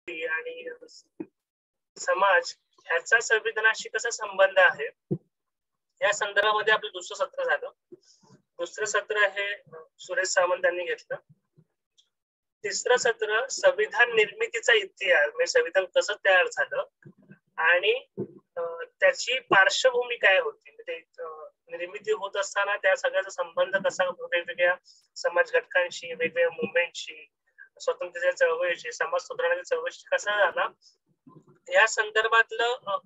आणि समाज ह्याचा संविधानाशी कसा संबंध आहे या संदर्भामध्ये आपलं दुसरं सत्र झालं. दुसरं सत्र हे सुरेश सावंत यांनी घेतलं. तिसरं सत्र संविधान निर्मितीचा इतिहास, म्हणजे संविधान कसं तयार झालं आणि त्याची पार्श्वभूमी काय होती, म्हणजे निर्मिती होत असताना त्या सगळ्याचा संबंध कसा वेगवेगळ्या समाज घटकांशी, वेगवेगळ्या मुवमेंटशी, स्वातंत्र्याच्या चळवळीशी, समाज सुधारण्याच्या चळवळीशी कसा झाला या संदर्भातलं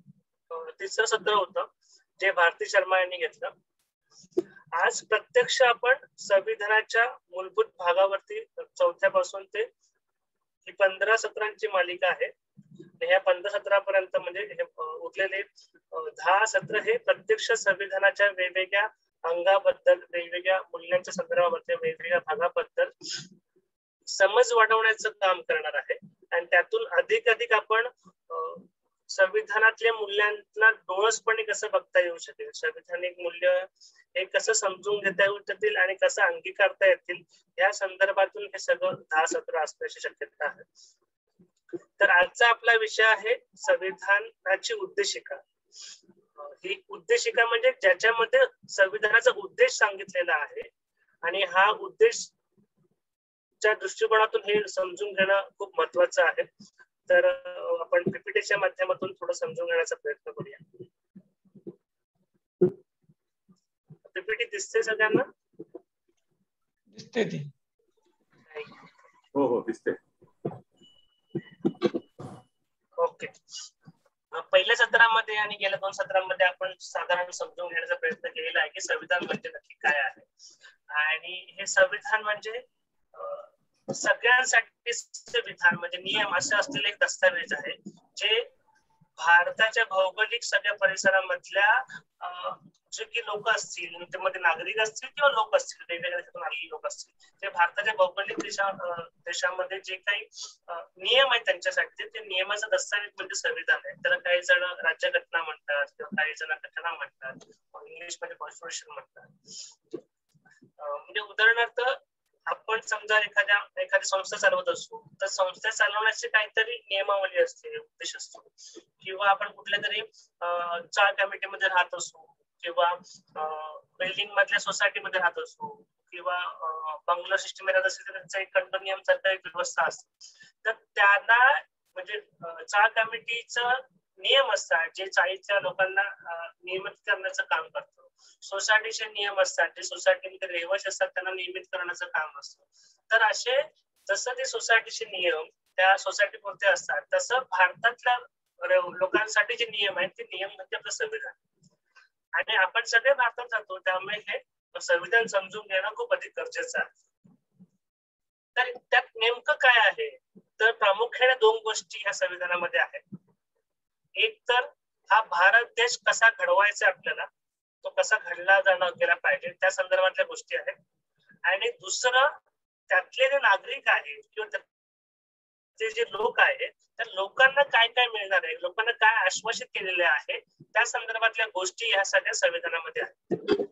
तिसरं सत्र होतं जे भारती शर्मा यांनी घेतलं. आज प्रत्यक्ष आपण संविधानाच्या मूलभूत भागावरती चौथ्यापासून ते 15 सत्रांची मालिका आहे. ह्या 15 सत्रापर्यंत म्हणजे उरलेले 10 सत्र हे प्रत्यक्ष संविधानाच्या वेगवेगळ्या अंगाबद्दल, वेगवेगळ्या मूल्यांच्या संदर्भाबद्दल, वेगवेगळ्या भागाबद्दल समज वाढवण्याचं काम करणार आहे. आणि त्यातून अधिक आपण संविधानातल्या मूल्यांना डोळसपणे कसं बघता येऊ शकेल, संविधानिक मूल्य हे कसं समजून घेता येऊ शकतील आणि कसं अंगीकारता येतील या संदर्भातून हे सगळं 10 सत्र असण्याची शक्यता आहे. तर आजचा आपला विषय आहे संविधानाची उद्देशिका. ही उद्देशिका म्हणजे ज्याच्यामध्ये संविधानाचा उद्देश सांगितलेला आहे आणि हा उद्देश च्या दृष्टिकोनातून हे समजून घेणं खूप महत्वाचं आहे. तर आपण पीपीटीच्या माध्यमातून थोडं समजून घेण्याचा प्रयत्न करूया. पीपीटी दिसते सगळ्यांना? दिसते ती. हो हो दिसते. ओके. पहिल्या सत्रामध्ये आणि गेल्या 2 सत्रांमध्ये आपण साधारण समजून घेण्याचा प्रयत्न केलेला आहे की संविधान म्हणजे नक्की काय आहे. आणि हे संविधान म्हणजे सगळ्यांसाठी विधान म्हणजे नियम असे असलेले एक दस्तावेज आहे जे भारताच्या भौगोलिक सगळ्या परिसरामधल्या जे की लोक असतील, त्यामध्ये नागरिक असतील किंवा लोक असतील, वेगवेगळ्या देशातून आलेले लोक असतील, ते भारताच्या भौगोलिक देशामध्ये जे काही नियम आहेत त्यांच्यासाठी ते नियमाचा दस्तावेज म्हणजे संविधान आहे. त्याला काही जण राज्यघटना म्हणतात किंवा काही जण घटना म्हणतात, इंग्लिश मध्ये कॉन्स्टिट्यूशन म्हणतात. म्हणजे उदाहरणार्थ आपण समजा एखादी संस्था चालवत असतो तर संस्था चालवण्याची काहीतरी नियमावली असते, उद्देश असतो. किंवा आपण कुठल्या तरी चाळ कमिटीमध्ये राहत असू किंवा बिल्डिंग मधल्या सोसायटीमध्ये राहत असू किंवा बंगलो सिस्टम राहत असेल तर त्यांचा एक कंडोनियम सारखा एक व्यवस्था असते. तर त्यांना म्हणजे चाळ कमिटीचं नियम असतात जे चाळीच्या लोकांना नियमित करण्याचं काम करतं. सोसायटीचे नियम असतात जे सोसायटीमध्ये रहिवासी असतात त्यांना नियमित करण्याचं काम असतं. तर असे जसं ते सोसायटीचे नियम त्या सोसायटी पुरते असतात तसं भारतातल्या लोकांसाठी जे नियम आहेत ते नियम म्हणजे आपलं संविधान. आणि आपण सगळे भारतात जातो त्यामुळे हे संविधान समजून घेणं खूप अधिक गरजेचं आहे. तर त्यात नेमकं काय आहे तर प्रामुख्याने 2 गोष्टी या संविधानामध्ये आहेत. एक तर हा भारत देश कसा घडवायचा आपल्याला, तो कसा घडला गेला पाहिजे त्या संदर्भातल्या गोष्टी आहेत. आणि दुसरं त्यातले जे नागरिक आहेत किंवा ते जे लोक आहेत त्या लोकांना काय काय मिळणार आहे, लोकांना काय आश्वासित केलेले आहे त्या संदर्भातल्या गोष्टी ह्या सगळ्या संविधानामध्ये आहेत.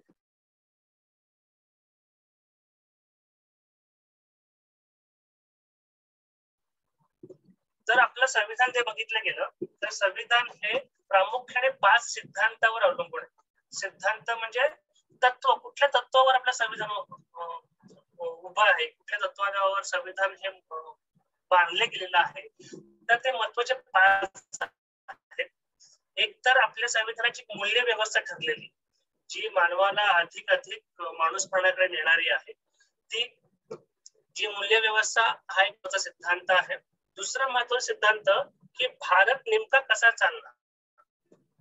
जर आपलं संविधान जे बघितलं गेलं तर संविधान हे प्रामुख्याने 5 सिद्धांतावर अवलंबून आहे. सिद्धांत म्हणजे तत्व, कुठल्या तत्वावर आपलं संविधान उभं आहे, कुठल्या तत्वावर संविधान हे बांधले गेलेलं आहे. तर ते महत्वाचे 5 आहेत. एक तर आपल्या संविधानाची मूल्य व्यवस्था ठरलेली जी मानवाला अधिक माणूसपणाकडे नेणारी आहे, ती जी मूल्य व्यवस्था हा एक महत्वाचा सिद्धांत आहे. दुसरा महत्वाचा सिद्धांत की भारत नेमका कसा चालणार,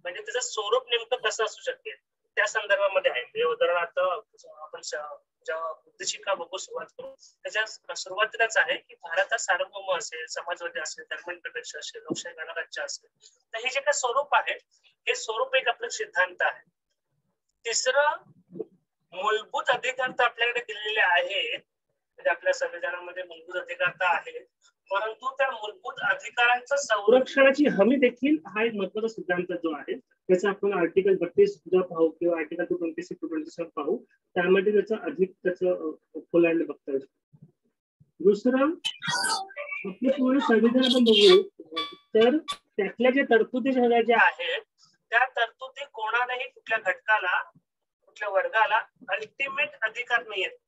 म्हणजे त्याचं स्वरूप नेमकं कसं असू शकेल त्या संदर्भामध्ये आहे. उदाहरणार्थ आपण जेव्हा उद्देशिका बघू सुरुवात करू त्याच्या सुरुवातीलाच आहे की भारत हा सार्वभौम असेल, समाजवादी असेल, धर्मनिरपेक्ष असेल, लोकशाही गणराज्य असेल. तर हे जे काही स्वरूप आहे हे स्वरूप एक आपलं सिद्धांत आहे. तिसरं मूलभूत अधिकार तर आपल्याकडे दिलेले आहेत, म्हणजे आपल्या संविधानामध्ये मूलभूत अधिकार तर आहेत, परंतु त्या मूलभूत अधिकारांचं संरक्षणाची हमी देखील हा एक महत्वाचा सिद्धांत जो आहे त्याचा आपण आर्टिकल 32 पाहू किंवा आर्टिकल 26 to 27 पाहू, त्यामध्ये त्याचं खोलांड बघता येईल. दुसरं आपलं पूर्ण संविधान आपण बघू तर त्यातल्या ज्या तरतुदी सगळ्या ज्या आहेत त्या तरतुदी कोणालाही कुठल्या घटकाला कुठल्या वर्गाला अल्टिमेट अधिकार नाही आहेत.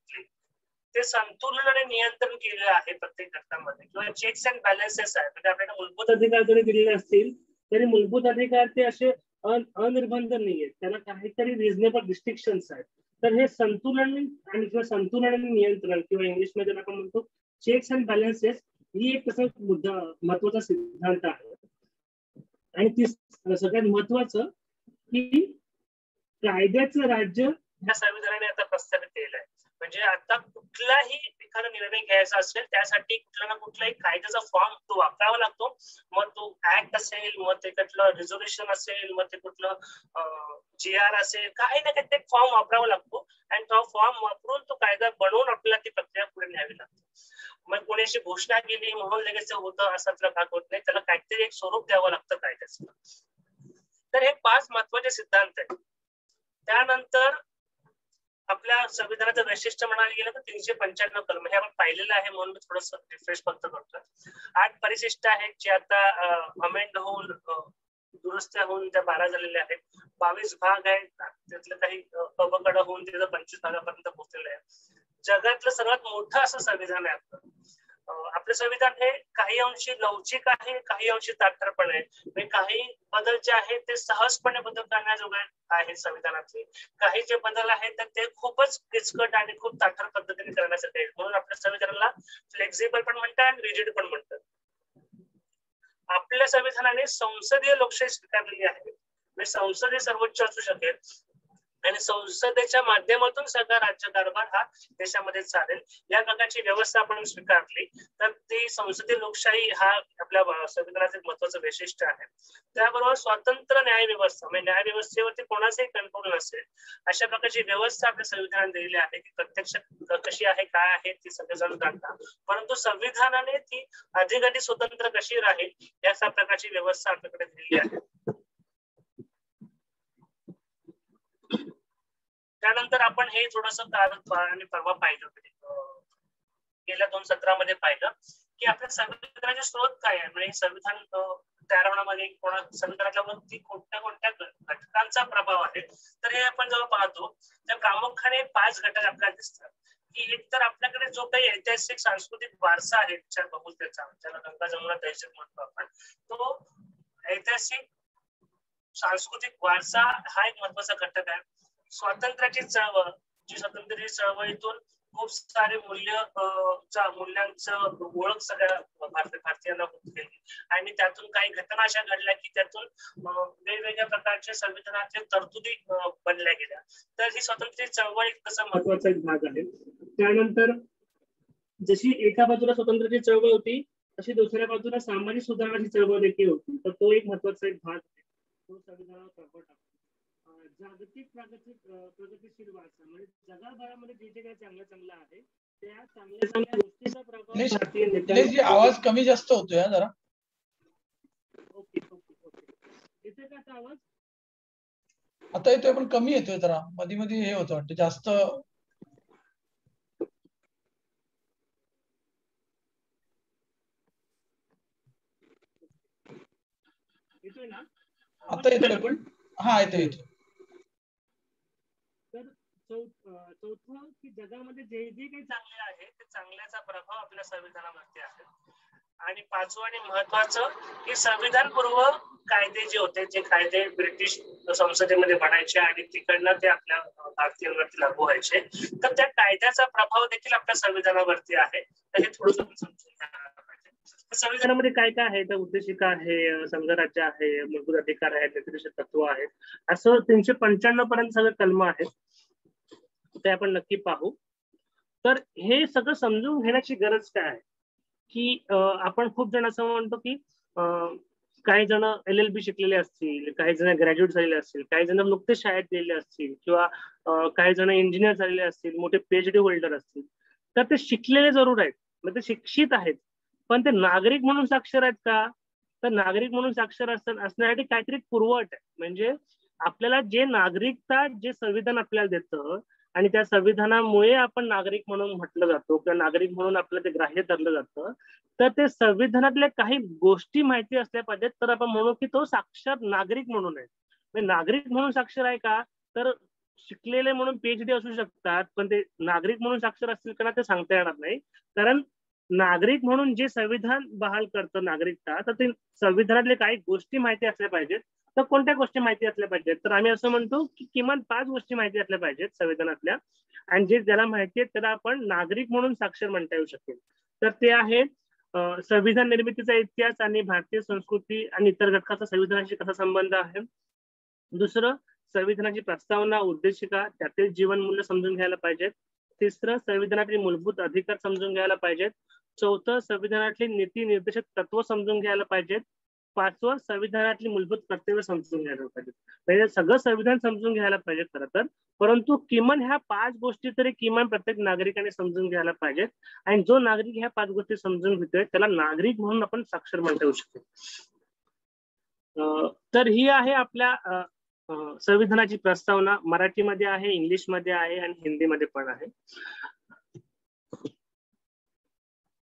ते संतुलन आणि नियंत्रण केलेलं आहे प्रत्येक घटकामध्ये किंवा चेक्स अँड बॅलन्सेस आहे. म्हणजे आपल्याला मूलभूत अधिकार जरी दिलेले असतील तरी मूलभूत अधिकार ते असे अनिर्बंध नाही आहेत, त्याला काहीतरी रिझनेबल रिस्ट्रिक्शन्स आहेत. तर हे संतुलन आणि किंवा संतुलन आणि नियंत्रण किंवा इंग्लिशमध्ये आपण म्हणतो चेक्स अँड बॅलन्सेस ही एक तसा मुद्दा महत्वाचा सिद्धांत आहे. आणि ती सगळ्यात महत्वाचं की कायद्याचं राज्य या संविधानाने आता प्रस्थापित केलेलं आहे. म्हणजे आता कुठलाही एखादा निर्णय घ्यायचा असेल त्यासाठी कुठला ना कुठलाही कायद्याचा फॉर्म तो वापरावा लागतो. मग तो ऍक्ट असेल, मग ते कुठलं रिझोल्युशन असेल, मग ते कुठलं GR असेल, काही ना काही फॉर्म वापरावा लागतो आणि तो फॉर्म वापरून तो कायदा बनवून आपल्याला ती प्रक्रिया पुढे न्यावी लागते. मग कोणी अशी घोषणा केली म्हणून लगेच होतं असातला भाग होत नाही, त्याला काहीतरी एक स्वरूप द्यावं लागतं कायद्याचं. तर हे 5 महत्वाचे सिद्धांत आहेत. त्यानंतर आपल्या संविधानाचं वैशिष्ट्य म्हणायला गेलं तर 395 कलम हे आपण पाहिलेलं आहे म्हणून मी थोडंसं रिफ्रेश फक्त करतोय. 8 परिशिष्ट आहेत जे आता अमेंड होऊन दुरुस्त होऊन त्या 12 झालेल्या आहेत. 22 भाग आहेत, त्यातलं काही कबकड होऊन त्याचं 25 भागापर्यंत पोहोचलेलं आहे. जगातलं सर्वात मोठं असं संविधान आहे आपलं. आपलं संविधान हे काही अंशी लवचिक आहे, काही अंशी ताठरपण आहे. म्हणजे काही बदल जे आहेत ते सहजपणे बदल करण्याजोगे आहेत संविधानातले, काही जे बदल आहेत तर ते खूपच किचकट आणि खूप ताठर पद्धतीने करण्यासाठी आहेत. म्हणून आपल्या संविधानाला फ्लेक्झिबल पण म्हणतात आणि रिजिड पण म्हणतात. आपल्या संविधानाने संसदीय लोकशाही स्वीकारलेली आहे. म्हणजे संसद हे सर्वोच्च असू शकेल आणि संसदेच्या माध्यमातून सगळा राज्यकारभार हा देशामध्ये चालेल या प्रकारची व्यवस्था आपण स्वीकारली तर ती संसदीय लोकशाही हा आपल्या संविधानाचं महत्वाचं वैशिष्ट्य आहे. त्याबरोबर स्वतंत्र न्याय व्यवस्था म्हणजे न्याय व्यवस्थेवरती कोणाचाही कंट्रोल नसेल अशा प्रकारची व्यवस्था आपल्या संविधानात दिलेली आहे की प्रत्यक्ष कशी आहे काय आहे ती सगळेजण जाणतात, परंतु संविधानाने ती अधिक स्वतंत्र कशी राहील या प्रकारची व्यवस्था आपल्याकडे दिलेली आहे. त्यानंतर आपण हे थोडंसं काल आणि परवा पाहिलं गेल्या 2 सत्रामध्ये पाहिलं की आपल्या संविधानाचे स्रोत काय आहे. म्हणजे संविधान तयार होण्यामध्ये संविधानाच्या वरती कोणत्या कोणत्या घटकांचा प्रभाव आहे. तर हे आपण जेव्हा पाहतो तर प्रामुख्याने 5 घटक आपल्याला दिसतात की एक तर आपल्याकडे जो काही ऐतिहासिक सांस्कृतिक वारसा आहे बहुतेचा ज्याला गंगा जमुना तहसील म्हणतो आपण, तो ऐतिहासिक सांस्कृतिक वारसा हा एक महत्वाचा घटक आहे. स्वातंत्र्याची चळवळ जी स्वातंत्र्य चळवळीतून खूप सारे मूल्यांचं ओळख सगळ्या भारतीयांना होत गेली आणि त्यातून काही घटना अशा घडल्या की त्यातून वेगवेगळ्या प्रकारच्या संविधानातल्या तरतुदी बनल्या गेल्या. तर ही स्वातंत्र्य चळवळ एक तसा महत्वाचा एक भाग आहे. त्यानंतर जशी एका बाजूला स्वातंत्र्याची चळवळ होती तशी दुसऱ्या बाजूला सामाजिक सुधारणाची चळवळ देखील होती. तर तो एक महत्वाचा एक भाग आहे तो संविधानावर प्रभाव टाकतो. जागतिक प्रगतीशील वारसा म्हणजे जगभरामध्ये जे जे काही चांगलं आहे त्या चांगल्या गोष्टीचा प्रभाव भारतीय नेत्यांवर. आवाज कमी जास्त होतोय जरा. ओके येतोय का आता आवाज? आता येतोय पण कमी येतोय जरा, मध्ये मध्ये हे होतं वाटतं जास्त. येतोय ना आता? येतोय पण हा येतोय. तर चौथं की जगामध्ये जे जे काही चांगले आहे ते चांगल्याचा प्रभाव आपल्या संविधानावरती आहे. आणि 5वं आणि महत्वाचं की संविधानपूर्व कायदे जे होते जे कायदे ब्रिटिश संसदेमध्ये बनायचे आणि तिकडनं ते आपल्या भारतीयांवरती लागू व्हायचे तर त्या कायद्याचा प्रभाव देखील आपल्या संविधानावरती आहे. तर हे थोडंसं समजून घ्यायला पाहिजे. संविधानामध्ये काय काय आहे तर उद्देशिका आहे, संघराज्य आहे, मूलभूत अधिकार आहेत, व्यक्तिनिष्ठ तत्व आहेत, असं 395 पर्यंत सगळं कलम आहेत. ते आपण नक्की पाहू. तर हे सगळं समजून घेण्याची गरज काय आहे की आपण खूप जण असं म्हणतो की काही जण LLB शिकलेले असतील, काही जण ग्रॅज्युएट झालेले असतील, काही जण नुकतेच शाळेत गेलेले असतील किंवा काही जण इंजिनियर झालेले असतील, मोठे PhD होल्डर असतील. तर ते शिकलेले जरूर आहेत, म्हणजे ते शिक्षित आहेत, पण ते नागरिक म्हणून साक्षर आहेत का? तर नागरिक म्हणून साक्षर असण्यासाठी काहीतरी पुरवठ आहे. म्हणजे आपल्याला जे नागरिकता जे संविधान आपल्याला देतं आणि त्या संविधानामुळे आपण नागरिक म्हणून म्हटलं जातो किंवा नागरिक म्हणून आपलं ते ग्राह्य धरलं जातं, तर ते संविधानातल्या काही गोष्टी माहिती असल्या पाहिजेत, तर आपण म्हणू की तो साक्षर नागरिक म्हणून आहे. म्हणजे नागरिक म्हणून साक्षर आहे का, तर शिकलेले म्हणून PhD असू शकतात, पण ते नागरिक म्हणून साक्षर असतील का ते सांगता येणार नाही. कारण नागरिक म्हणून जे संविधान बहाल करतं नागरिकता, तर ते संविधानातले काही गोष्टी माहिती असल्या पाहिजेत. तर कोणत्या गोष्टी माहिती असल्या पाहिजेत, तर आम्ही असं म्हणतो की किमान 5 गोष्टी माहिती असल्या पाहिजेत संविधानातल्या, आणि जे ज्याला माहिती आहेत त्याला आपण नागरिक म्हणून साक्षर म्हणता येऊ शकेल. तर ते आहे संविधान निर्मितीचा इतिहास आणि भारतीय संस्कृती आणि इतर घटकाचा संविधानाशी कसा संबंध आहे. दुसरं, संविधानाची प्रस्तावना, उद्देशिका, त्यातील जीवनमूल्य समजून घ्यायला पाहिजेत. तिसरं, संविधानातले मूलभूत अधिकार समजून घ्यायला पाहिजेत. चौथं, संविधानातली नीती निर्देशक तत्व समजून घ्यायला पाहिजेत. पाचवं, संविधानातली मूलभूत कर्तव्य समजून घ्यायला पाहिजेत. म्हणजे सगळं संविधान समजून घ्यायला पाहिजे खरं तर, परंतु किमान ह्या 5 गोष्टी तरी किमान प्रत्येक नागरिकाने समजून घ्यायला पाहिजेत. आणि जो नागरिक ह्या 5 गोष्टी समजून घेतोय त्याला नागरिक म्हणून आपण साक्षर म्हणता येऊ शकतो. तर ही आहे आपल्या संविधानाची प्रस्तावना. मराठीमध्ये आहे, इंग्लिशमध्ये आहे आणि हिंदीमध्ये पण आहे.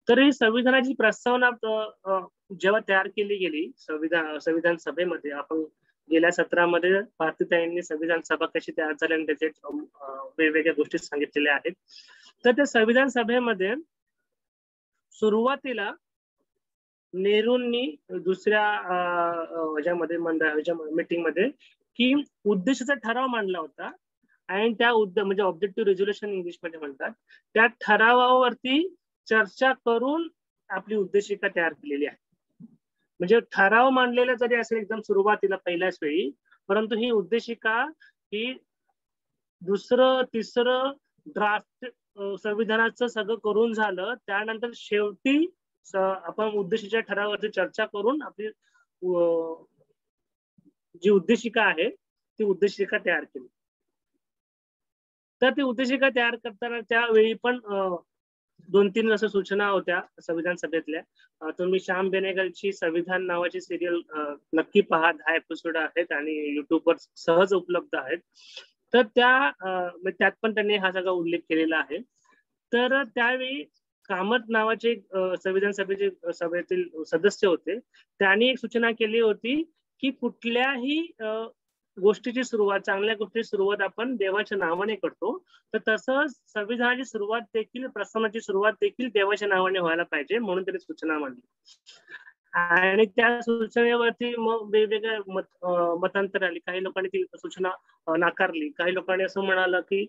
तर ही संविधानाची प्रस्तावना जेव्हा तयार केली गेली संविधान सभेमध्ये, आपण गेल्या सत्रामध्ये भारतीताईंनी संविधान सभा कशी तयार झाली आणि त्याचे वेगवेगळ्या गोष्टी सांगितलेल्या आहेत. तर त्या संविधान सभेमध्ये सुरुवातीला नेहरूंनी दुसऱ्या मीटिंग मध्ये की उद्देशाचा ठराव मांडला होता, आणि त्या म्हणजे ऑब्जेक्टिव्ह रेझोल्युशन इंग्लिश मध्ये म्हणतात, त्या ठरावावरती चर्चा करून आपली उद्देशिका तयार केलेली आहे. म्हणजे ठराव मांडलेला जरी असेल एकदम सुरुवातीला पहिल्याच वेळी, परंतु ही उद्देशिका ही दुसरं तिसरं ड्राफ्ट संविधानाचं सगळं करून झालं, त्यानंतर शेवटी आपण उद्देशिका ठरावावरती चर्चा करून आपली जी उद्देशिका आहे ती उद्देशिका तयार केली. तर ती उद्देशिका तयार करताना त्यावेळी पण 2-3 असं सूचना होत्या संविधान सभेतल्या. तुम्ही श्याम बेनेगलची संविधान नावाची सिरियल नक्की पहा. 10 एपिसोड आहेत आणि युट्यूबवर सहज उपलब्ध आहेत. तर त्यात पण त्यांनी हा सगळा उल्लेख केलेला आहे. तर त्यावेळी कामत नावाचे संविधान सभेतील सदस्य होते, त्यांनी एक सूचना केली होती की कुठल्याही गोष्टीची सुरुवात, चांगल्या गोष्टीची सुरुवात आपण देवाच्या नावाने करतो, तर तसंच संविधानाची सुरुवात देखील, प्रस्तावनाची सुरुवात देखील देवाच्या नावाने व्हायला पाहिजे, म्हणून त्यांनी सूचना मांडली. आणि त्या सूचनेवरती मग वेगवेगळ्या मतांतर आली. काही लोकांनी ती सूचना नाकारली, काही लोकांनी असं म्हणालं की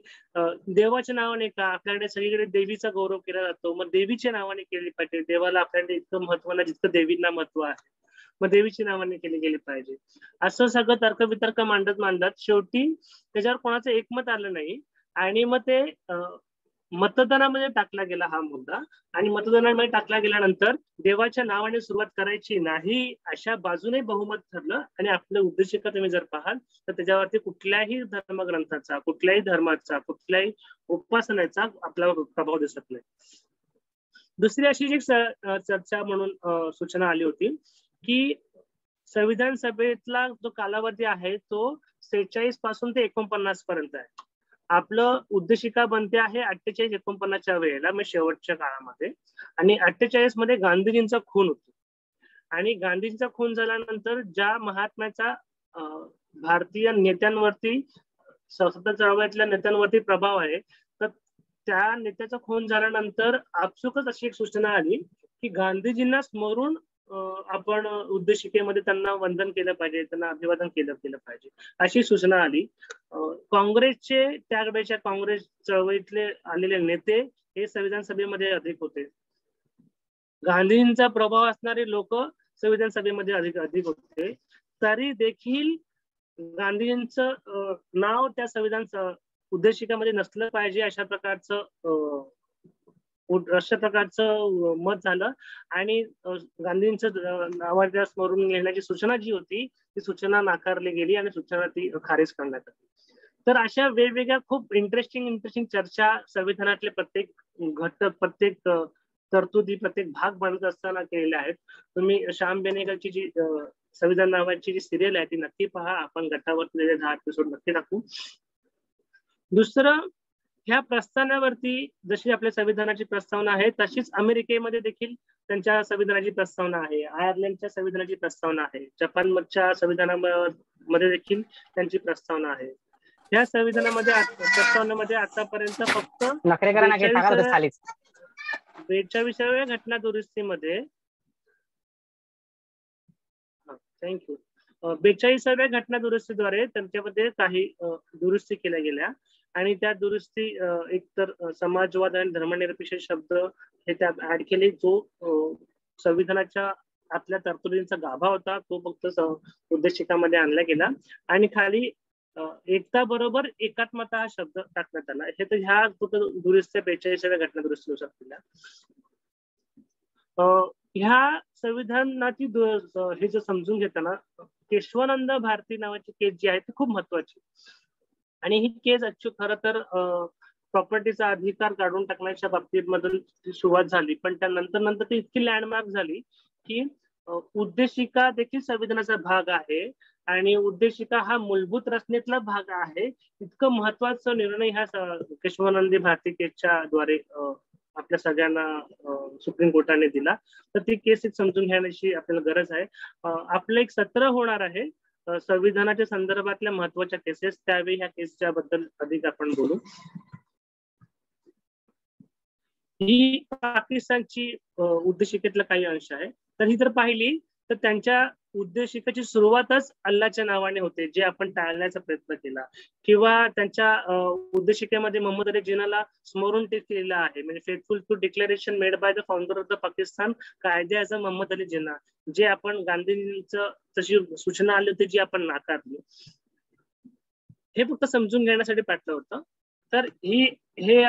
देवाच्या नावाने का, आपल्याकडे सगळीकडे देवीचा गौरव केला जातो, मग देवीच्या नावाने केली पाहिजे. देवाला आपल्याकडे इतकं महत्व नाही जितकं देवींना महत्व आहे, मग देवीची नावाने केली गेली पाहिजे. असं सगळं तर्कवितर्क मांडत शेवटी त्याच्यावर कोणाचं एकमत आलं नाही, आणि मग ते मतदानामध्ये टाकला गेला हा मुद्दा. आणि मतदानामध्ये टाकला गेल्यानंतर देवाच्या नावाने सुरुवात करायची नाही अशा बाजूने बहुमत ठरलं. आणि आपलं उद्देशिका तुम्ही जर पाहाल तर त्याच्यावरती कुठल्याही धर्मग्रंथाचा, कुठल्याही धर्माचा, कुठल्याही उपासनेचा आपल्यावर प्रभाव दिसत नाही. दुसरी अशी जी चर्चा म्हणून सूचना आली होती की संविधान सभेतला जो कालावधी आहे तो 46 पासून ते 49 पर्यंत आहे. आपलं उद्देशिका बनते आहे 48-49च्या वेळेला, म्हणजे शेवटच्या काळामध्ये. आणि 48 मध्ये गांधीजींचा खून होतो, आणि गांधीजींचा खून झाल्यानंतर ज्या महात्म्याचा भारतीय नेत्यांवरती, स्वातंत्र्य चळवळीतल्या नेत्यांवरती प्रभाव आहे, तर त्या नेत्याचा खून झाल्यानंतर आपसुकच अशी एक सूचना आली की गांधीजींना स्मरून आपण उद्देशिकेमध्ये त्यांना वंदन केलं पाहिजे, त्यांना अभिवादन केलं पाहिजे, अशी सूचना आली. काँग्रेसचे, त्यावेळेच्या काँग्रेस चळवळीतले आलेले नेते हे संविधान सभेमध्ये अधिक होते. गांधींचा प्रभाव असणारे लोक संविधान सभेमध्ये अधिक होते. तरी देखील गांधींचं नाव त्या संविधान उद्देशिकेमध्ये नसलं पाहिजे अशा प्रकारचं मत झालं. आणि गांधींचं नावाच्या स्मरून घेण्याची सूचना जी होती ती सूचना नाकारली गेली आणि सूचना ती खारिज करण्यात आली. तर अशा वेगवेगळ्या खूप इंटरेस्टिंग चर्चा संविधानातले प्रत्येक घटक, प्रत्येक तरतुदी, प्रत्येक भाग बनत असताना केलेल्या आहेत. तुम्ही श्याम बेनेगलची जी संविधान नावाची जी सिरियल आहे ती नक्की पहा. आपण गटावर 10 एपिसोड नक्की टाकू. दुसरं, ह्या प्रस्तावनेवरती जशी आपल्या संविधानाची प्रस्तावना आहे तशीच अमेरिकेमध्ये देखील त्यांच्या संविधानाची प्रस्तावना आहे, आयर्लंडच्या संविधानाची प्रस्तावना आहे, जपानच्या संविधानामध्ये देखील त्यांची प्रस्तावना आहे. या संविधानामध्ये प्रस्तावनेमध्ये आतापर्यंत फक्त 42व्या घटना दुरुस्तीमध्ये थँक्यू 42व्या घटना दुरुस्तीद्वारे त्यांच्यामध्ये काही दुरुस्ती केल्या गेल्या आणि त्या दुरुस्ती एकतर समाजवाद आणि धर्मनिरपेक्ष शब्द हे त्यात ऍड केले. जो संविधानाच्या आतल्या तरतुदींचा गाभा होता तो फक्त उद्देशिकामध्ये आणला गेला आणि खाली एकता बरोबर एकात्मता हा शब्द टाकण्यात आला. हे तर ह्या दुरुस्ती 42व्या घटना दुरुस्तीनुसार केल्या. ह्या संविधानाची हे जे समजून घेताना केशवानंद भारती नावाची केस जी आहे ती खूप महत्वाची आणि ही केस खरं तर प्रॉपर्टीचा अधिकार काढून टाकण्याच्या बाबतीत मधून सुरुवात झाली, पण त्यानंतर ती इतकी लँडमार्क झाली की उद्देशिका देखील संविधानाचा भाग आहे आणि उद्देशिका हा मूलभूत रचनेतला भाग आहे. इतकं महत्वाचा निर्णय ह्या केशवानंद भारती केसच्या द्वारे आपल्या सगळ्यांना सुप्रीम कोर्टाने दिला. तर ती केस समजून घेण्याची आपल्याला गरज आहे. आपलं एक सत्र होणार आहे संविधानाच्या संदर्भातल्या महत्वाच्या केसेस, त्यावेळी ह्या केसच्या बद्दल अधिक आपण बोलू. ही पाकिस्तानची उद्देशिकेतला काही अंश आहे. तर ही जर पाहिली तर त्यांच्या उद्देशिकेची सुरुवातच अल्लाच्या नावाने होते, जे आपण टाळण्याचा प्रयत्न केला, किंवा त्यांच्या उद्देशिकेमध्ये मोहम्मद अली जिन्नाला स्मरून केलेला आहे, म्हणजे faithful to declaration made by the founder of the Pakistan Quaid e Azam Mohammed Ali Jinnah, जे आपण गांधींचं तशी सूचना आली होती जी आपण नाकारली. हे फक्त समजून घेण्यासाठी पाठलं होतं. तर ही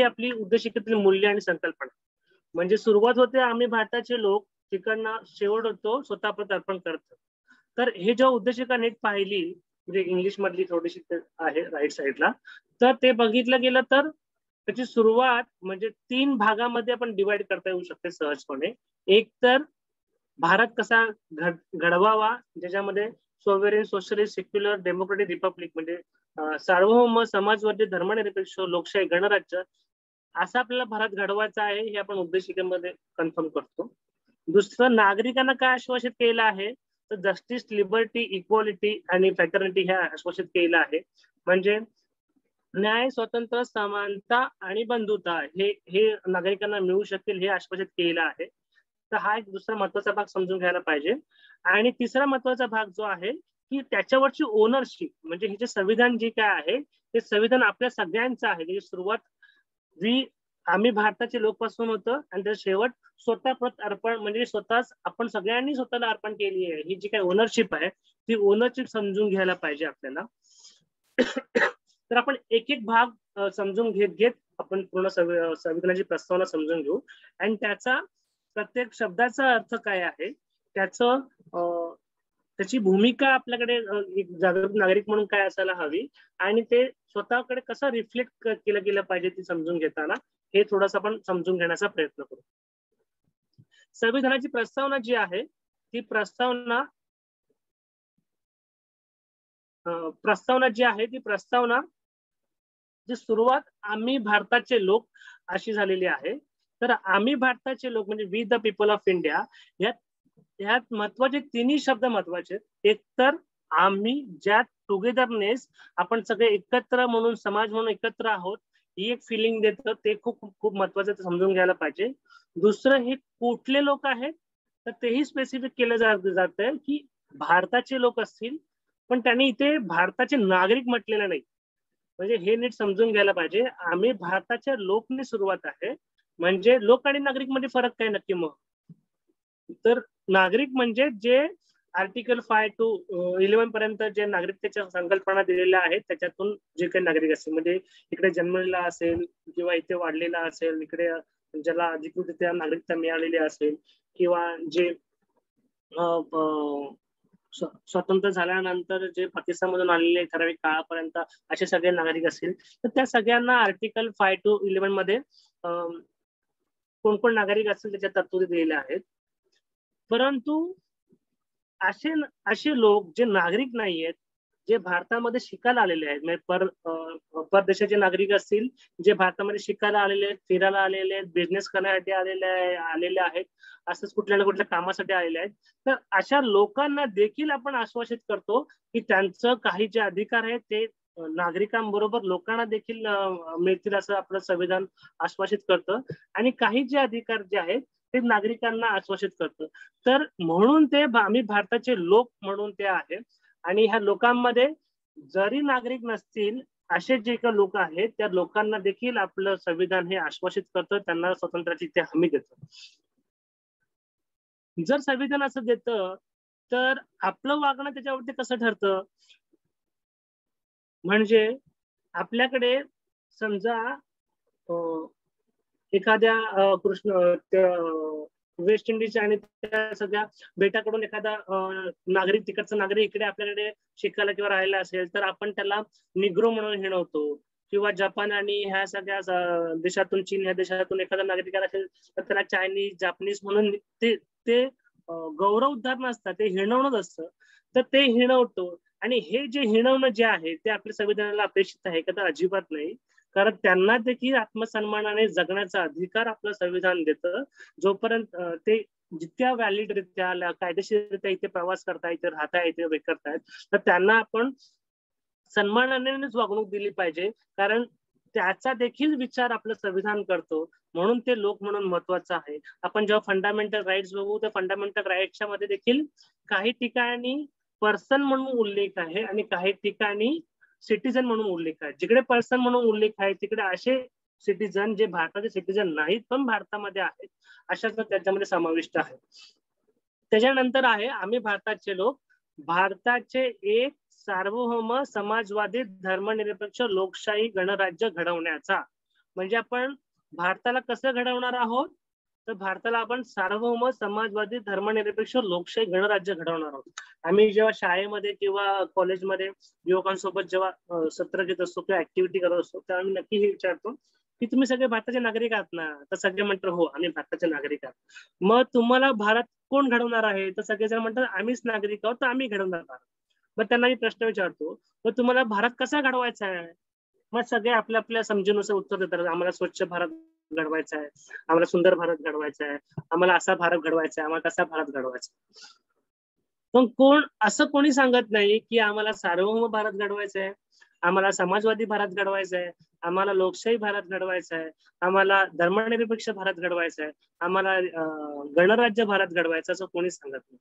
आपली उद्देशिकेतील मूल्य आणि संकल्पना. म्हणजे सुरुवात होते आम्ही भारताचे लोक, तिकडनं शेवट होतो स्वतःप्रत अर्पण करतो. तर हे जेव्हा उद्देशिका नीट पाहिली, म्हणजे इंग्लिश मधली थोडीशी आहे राईट साईडला, तर ते बघितलं गेलं तर त्याची सुरुवात म्हणजे 3 भागामध्ये आपण डिवाइड करता येऊ शकते सहजपणे. एक तर भारत कसा घडवावा, ज्याच्यामध्ये सोव्हरेन, सोशलिस्ट, सेक्युलर, डेमोक्रेटिक रिपब्लिक, म्हणजे सार्वभौम, समाजवादी, धर्मनिरपेक्ष, लोकशाही, गणराज्य असा आपल्याला भारत घडवायचा आहे, हे आपण उद्देशिकेमध्ये कन्फर्म करतो. दुसरं, नागरिकांना काय आश्वासित केलं आहे तर जस्टिस, लिबर्टी, इक्वालिटी आणि फ्रॅटर्निटी ह्या आश्वासित केलं आहे. म्हणजे न्याय, स्वतंत्र, समानता आणि बंधुता हे नागरिकांना मिळू शकेल हे आश्वासित केलं आहे. तर हा एक दुसरा महत्वाचा भाग समजून घ्यायला पाहिजे. आणि तिसरा महत्वाचा भाग जो आहे की त्याच्यावरची ओनरशिप, म्हणजे हे जे संविधान जे काय आहे ते संविधान आपल्या सगळ्यांचं आहे. त्याची सुरुवात आम्ही भारताचे लोक पासून होतं आणि त्याचं शेवट स्वतःप्रत अर्पण, म्हणजे स्वतःच आपण सगळ्यांनी स्वतःला अर्पण केली आहे. ही जी काही ओनरशिप आहे ती ओनरशिप समजून घ्यायला पाहिजे आपल्याला. तर आपण एक एक भाग समजून घेत आपण पूर्ण संविधानाची प्रस्तावना समजून घेऊ आणि त्याचा प्रत्येक शब्दाचा अर्थ काय आहे, त्याची भूमिका आपल्याकडे एक जागरूक नागरिक म्हणून काय असायला हवी आणि ते स्वतःकडे कसं रिफ्लेक्ट केलं गेलं पाहिजे ती समजून घेताना हे थोडंसं आपण समजून घेण्याचा प्रयत्न करू. संविधानाची प्रस्तावना जी आहे ती प्रस्तावना जी सुरुवात आम्ही भारताचे लोक अशी झालेली आहे. तर आम्ही भारताचे लोक म्हणजे we the people of India, यात महत्वाचे 3 शब्द महत्वाचे. एक तर आम्ही, ज्यात टुगेदरनेस, आपण सगळे एकत्र म्हणून समाज म्हणून एकत्र आहोत ही एक फिलिंग देतं, ते खूप खूप महत्वाचं समजून घ्यायला पाहिजे. दुसरं, हे कुठले लोक आहेत तर तेही स्पेसिफिक केलं जातंय की भारताचे लोक असतील, पण त्यांनी इथे भारताचे नागरिक म्हटलेलं नाही. म्हणजे हे नीट समजून घ्यायला पाहिजे. आम्ही भारताच्या लोकने सुरुवात आहे, म्हणजे लोक आणि नागरिक मध्ये फरक काय नक्की मग? तर नागरिक म्हणजे जे आर्टिकल 5 to 11 पर्यंत जे नागरिकतेच्या संकल्पना दिलेल्या आहेत त्याच्यातून जे काही नागरिक असतील, म्हणजे इकडे जन्मलेला असेल किंवा इथे वाढलेला असेल, इकडे ज्याला अधिकृतरित्या नागरिकता मिळालेली असेल किंवा जे स्वतंत्र झाल्यानंतर जे पाकिस्तानमधून आलेले ठराविक काळापर्यंत असे सगळे नागरिक असतील, तर त्या सगळ्यांना आर्टिकल 5 to 11 मध्ये कोण कोण नागरिक असतील त्याच्या तरतुदी दिलेल्या आहेत. परंतु असे लोक जे नागरिक नाही आहेत, जे भारतामध्ये शिकायला आलेले आहेत, म्हणजे परदेशाचे नागरिक असतील जे भारतामध्ये शिकायला आलेले आहेत, फिरायला आलेले आहेत, बिझनेस करण्यासाठी आलेले आहेत, असंच कुठल्या ना कुठल्या कामासाठी आलेले आहेत. तर अशा लोकांना देखील आपण आश्वासित करतो की त्यांचं काही जे अधिकार आहेत ते नागरिकांबरोबर लोकांना देखील मिळतील असं आपलं संविधान आश्वासित करतं. आणि काही जे अधिकार जे आहेत ते नागरिकांना आश्वासित करतं. तर म्हणून ते आम्ही भारताचे लोक म्हणून ते आहे. आणि ह्या लोकांमध्ये जरी नागरिक नसतील असे जे काही लोक आहेत त्या लोकांना देखील आपलं संविधान हे आश्वासित करतं, त्यांना स्वातंत्र्याची ते हमी देतं. जर संविधान असं देतं तर आपलं वागणं त्याच्यावरती कसं ठरतं? म्हणजे आपल्याकडे समजा एखाद्या वेस्ट इंडिज आणि त्या सगळ्या बेटाकडून एखादा नागरिक, तिकडचा नागरिक इकडे आपल्याकडे शिकायला किंवा राहायला असेल तर आपण त्याला निग्रो म्हणून हिणवतो. किंवा जपान आणि ह्या सगळ्या देशातून, चीन ह्या देशातून एखादा नागरिक असेल तर त्याला चायनीज, जापनीज म्हणून ते गौरव उद्धार नसतात, ते हिणवणंच असतं. तर ते हिणवतो. आणि हे जे हिणवणं जे आहे ते आपल्या संविधानाला अपेक्षित आहे का? तर अजिबात नाही. कारण त्यांना देखील आत्मसन्मानाने जगण्याचा अधिकार आपलं संविधान देतं. जोपर्यंत ते जितक्या व्हॅलिडरित्या, कायदेशीररित्या इथे प्रवास करता येते, राहता येते, वे करतायत, तर त्यांना आपण सन्मानानेच वागणूक दिली पाहिजे. कारण त्याचा देखील विचार आपलं संविधान करतो. म्हणून ते लोक म्हणून महत्वाचं आहे. आपण जेव्हा फंडामेंटल राईट्स बघू तर फंडामेंटल राईट्सच्या मध्ये देखील काही ठिकाणी पर्सन म्हणून उल्लेख आहे आणि काही ठिकाणी सिटीजन म्हणून उल्लेख आहे. जिकडे पर्सन म्हणून उल्लेख आहे तिकडे असे सिटीजन जे भारताचे सिटीजन नाहीत पण भारतामध्ये आहेत अशाच त्याच्यामध्ये समाविष्ट आहे. त्याच्यानंतर आहे आम्ही भारताचे लोक, भारताचे एक सार्वभौम समाजवादी धर्मनिरपेक्ष लोकशाही गणराज्य घडवण्याचा. म्हणजे आपण भारताला कसं घडवणार आहोत? तर भारताला आपण सार्वभौम समाजवादी धर्मनिरपेक्ष लोकशाही गणराज्य घडवणार आहोत. आम्ही जेव्हा शाळेमध्ये किंवा कॉलेजमध्ये युवकांसोबत जेव्हा सत्र घेत असतो किंवा ऍक्टिव्हिटी करत असतो तेव्हा आम्ही नक्की हे विचारतो की तुम्ही सगळे भारताचे नागरिक आहात ना? तर सगळे म्हणतात हो आम्ही भारताचे नागरिक आहात. मग तुम्हाला भारत कोण घडवणार आहे? तर सगळेजण म्हणतात आम्हीच नागरिक आहोत तर आम्ही घडवणार भारत. मग त्यांना मी प्रश्न विचारतो मग तुम्हाला भारत कसा घडवायचा आहे? मग सगळे आपल्या आपल्या समजुनुसार उत्तर देतात. आम्हाला स्वच्छ भारत घडवायचा आहे, आम्हाला सुंदर भारत घडवायचा आहे, आम्हाला असा भारत घडवायचा आहे, आम्हाला कसा भारत घडवायचा. पण असं कोणी सांगत नाही की आम्हाला सार्वभौम भारत घडवायचा आहे, आम्हाला समाजवादी भारत घडवायचा आहे, आम्हाला लोकशाही भारत घडवायचा आहे, आम्हाला धर्मनिरपेक्ष भारत घडवायचा आहे, आम्हाला गणराज्य भारत घडवायचा, असं कोणी सांगत नाही.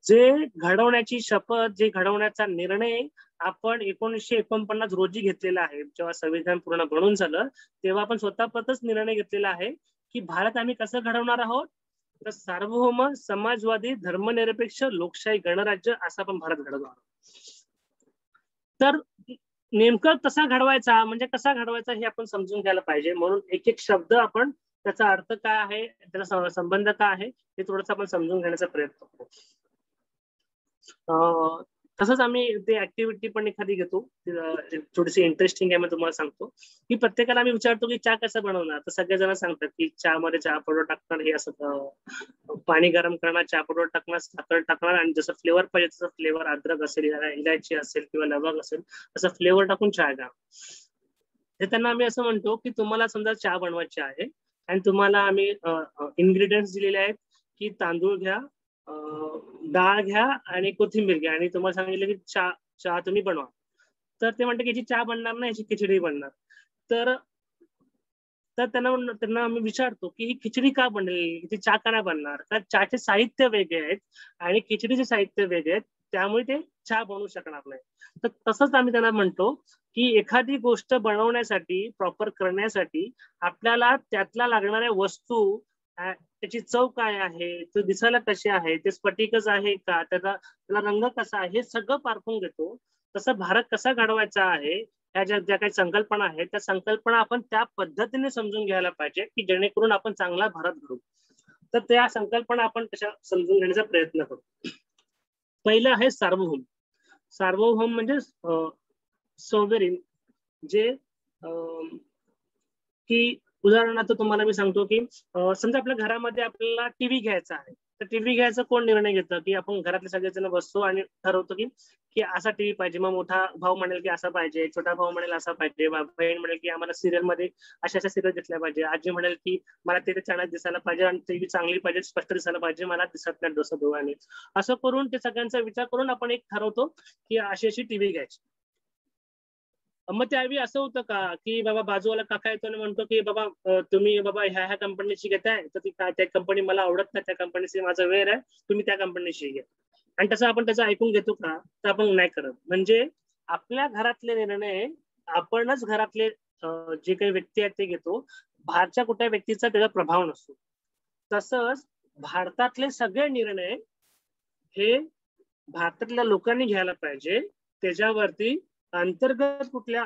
जे घडवण्याची शपथ, जे घडवण्याचा निर्णय आपण 1949 रोजी घेतलेला आहे. जेव्हा संविधान पूर्ण बनून झालं तेव्हा आपण स्वतःपरच निर्णय घेतलेला आहे की भारत आम्ही कसं घडवणार आहोत? तर सार्वभौम समाजवादी धर्मनिरपेक्ष लोकशाही गणराज्य असा आपण भारत घडवणार आहोत. तर नेमकं कसा घडवायचा म्हणजे कसा घडवायचा हे आपण समजून घ्यायला पाहिजे. म्हणून एक एक शब्द आपण त्याचा अर्थ काय आहे, त्याचा संबंध काय आहे हे थोडंसं आपण समजून घेण्याचा प्रयत्न करू. तसंच आम्ही ते ऍक्टिव्हिटी पण एखादी घेतो, थोडीशी इंटरेस्टिंग आहे. मी तुम्हाला सांगतो की प्रत्येकाला आम्ही विचारतो की चहा कसं बनवणार? तर सगळेजण सांगतात की चहामध्ये चहा पावडर टाकणार, हे असं पाणी गरम करणार, चहा पावडर टाकणार, साखर टाकणार आणि जसं फ्लेवर पाहिजे तसं फ्लेवर, अद्रक असेल, इलायची असेल किंवा लवंग असेल असं फ्लेवर टाकून चहा घ्या. हे त्यांना आम्ही असं म्हणतो की तुम्हाला समजा चहा बनवायची आहे आणि तुम्हाला आम्ही इन्ग्रेडियंट्स दिलेले आहेत की तांदूळ घ्या, डाळ घ्या आणि कोथिंबीर घ्या आणि तुम्हाला सांगितलं की चहा तुम्ही बनवा. तर ते म्हणतात की याची चहा बनणार नाही, याची खिचडी बनणार. तर त्यांना आम्ही विचारतो की ही खिचडी का बनेल, ती चहा का नाही बनणार? तर चहाचे साहित्य वेगळे आहेत आणि खिचडीचे साहित्य वेगळे आहेत, त्यामुळे ते चहा बनवू शकणार नाही. तर तसंच आम्ही त्यांना म्हणतो की एखादी गोष्ट बनवण्यासाठी, प्रॉपर करण्यासाठी आपल्याला त्यातला लागणाऱ्या वस्तू, त्याची चव काय आहे, तो दिसायला कशी आहे, ते स्फटिकच आहे का, त्याला रंग कसा आहे, हे सगळं पारखून घेतो. तसं भारत कसा घडवायचा आहे ह्या ज्या काही संकल्पना आहेत त्या संकल्पना आपण त्या पद्धतीने समजून घ्यायला पाहिजे की जेणेकरून आपण चांगला भारत घडवू. तर त्या संकल्पना आपण तशा समजून घेण्याचा प्रयत्न करू. पहिलं आहे सार्वभौम. सार्वभौम म्हणजे सोव्हरेन, जे की उदाहरणार्थ तुम्हाला मी सांगतो की समजा आपल्या घरामध्ये आपल्याला टीव्ही घ्यायचा आहे तर टीव्ही घ्यायचा कोण निर्णय घेतं, की आपण घरातले सगळेजण बसतो आणि ठरवतो की की असा टीव्ही पाहिजे. मग मोठा भाऊ म्हणेल की असा पाहिजे, छोटा भाऊ म्हणेल असा पाहिजे, बहीण म्हणेल की आम्हाला सिरियल मध्ये अशा अशा सिरियल दिसल्या पाहिजे, आजी म्हणेल की मला ते चॅनल दिसायला पाहिजे आणि टीव्ही चांगली पाहिजे, स्पष्ट दिसायला पाहिजे, मला दिसत नाही डोसं डोळ्याने. असं करून ते सगळ्यांचा विचार करून आपण एक ठरवतो की अशी अशी टीव्ही घ्यायची. मग त्यावेळी असं होतं का की बाबा बाजूवाला काका येतो आणि म्हणतो की बाबा तुम्ही बाबा ह्या कंपनीची घेताय तर ती त्या कंपनी मला आवडत नाही, त्या कंपनीची माझा वेळ आहे, तुम्ही त्या कंपनीची घ्या. आणि तसं आपण त्याचं ऐकून घेतो का? तर आपण नाही करत. म्हणजे आपल्या घरातले निर्णय आपणच घरातले जे काही व्यक्ती आहेत ते घेतो, बाहेरच्या कुठल्या व्यक्तीचा त्याचा प्रभाव नसतो. तसंच भारतातले सगळे निर्णय हे भारतातल्या लोकांनी घ्यायला पाहिजे. त्याच्यावरती अंतर्गत कुठल्या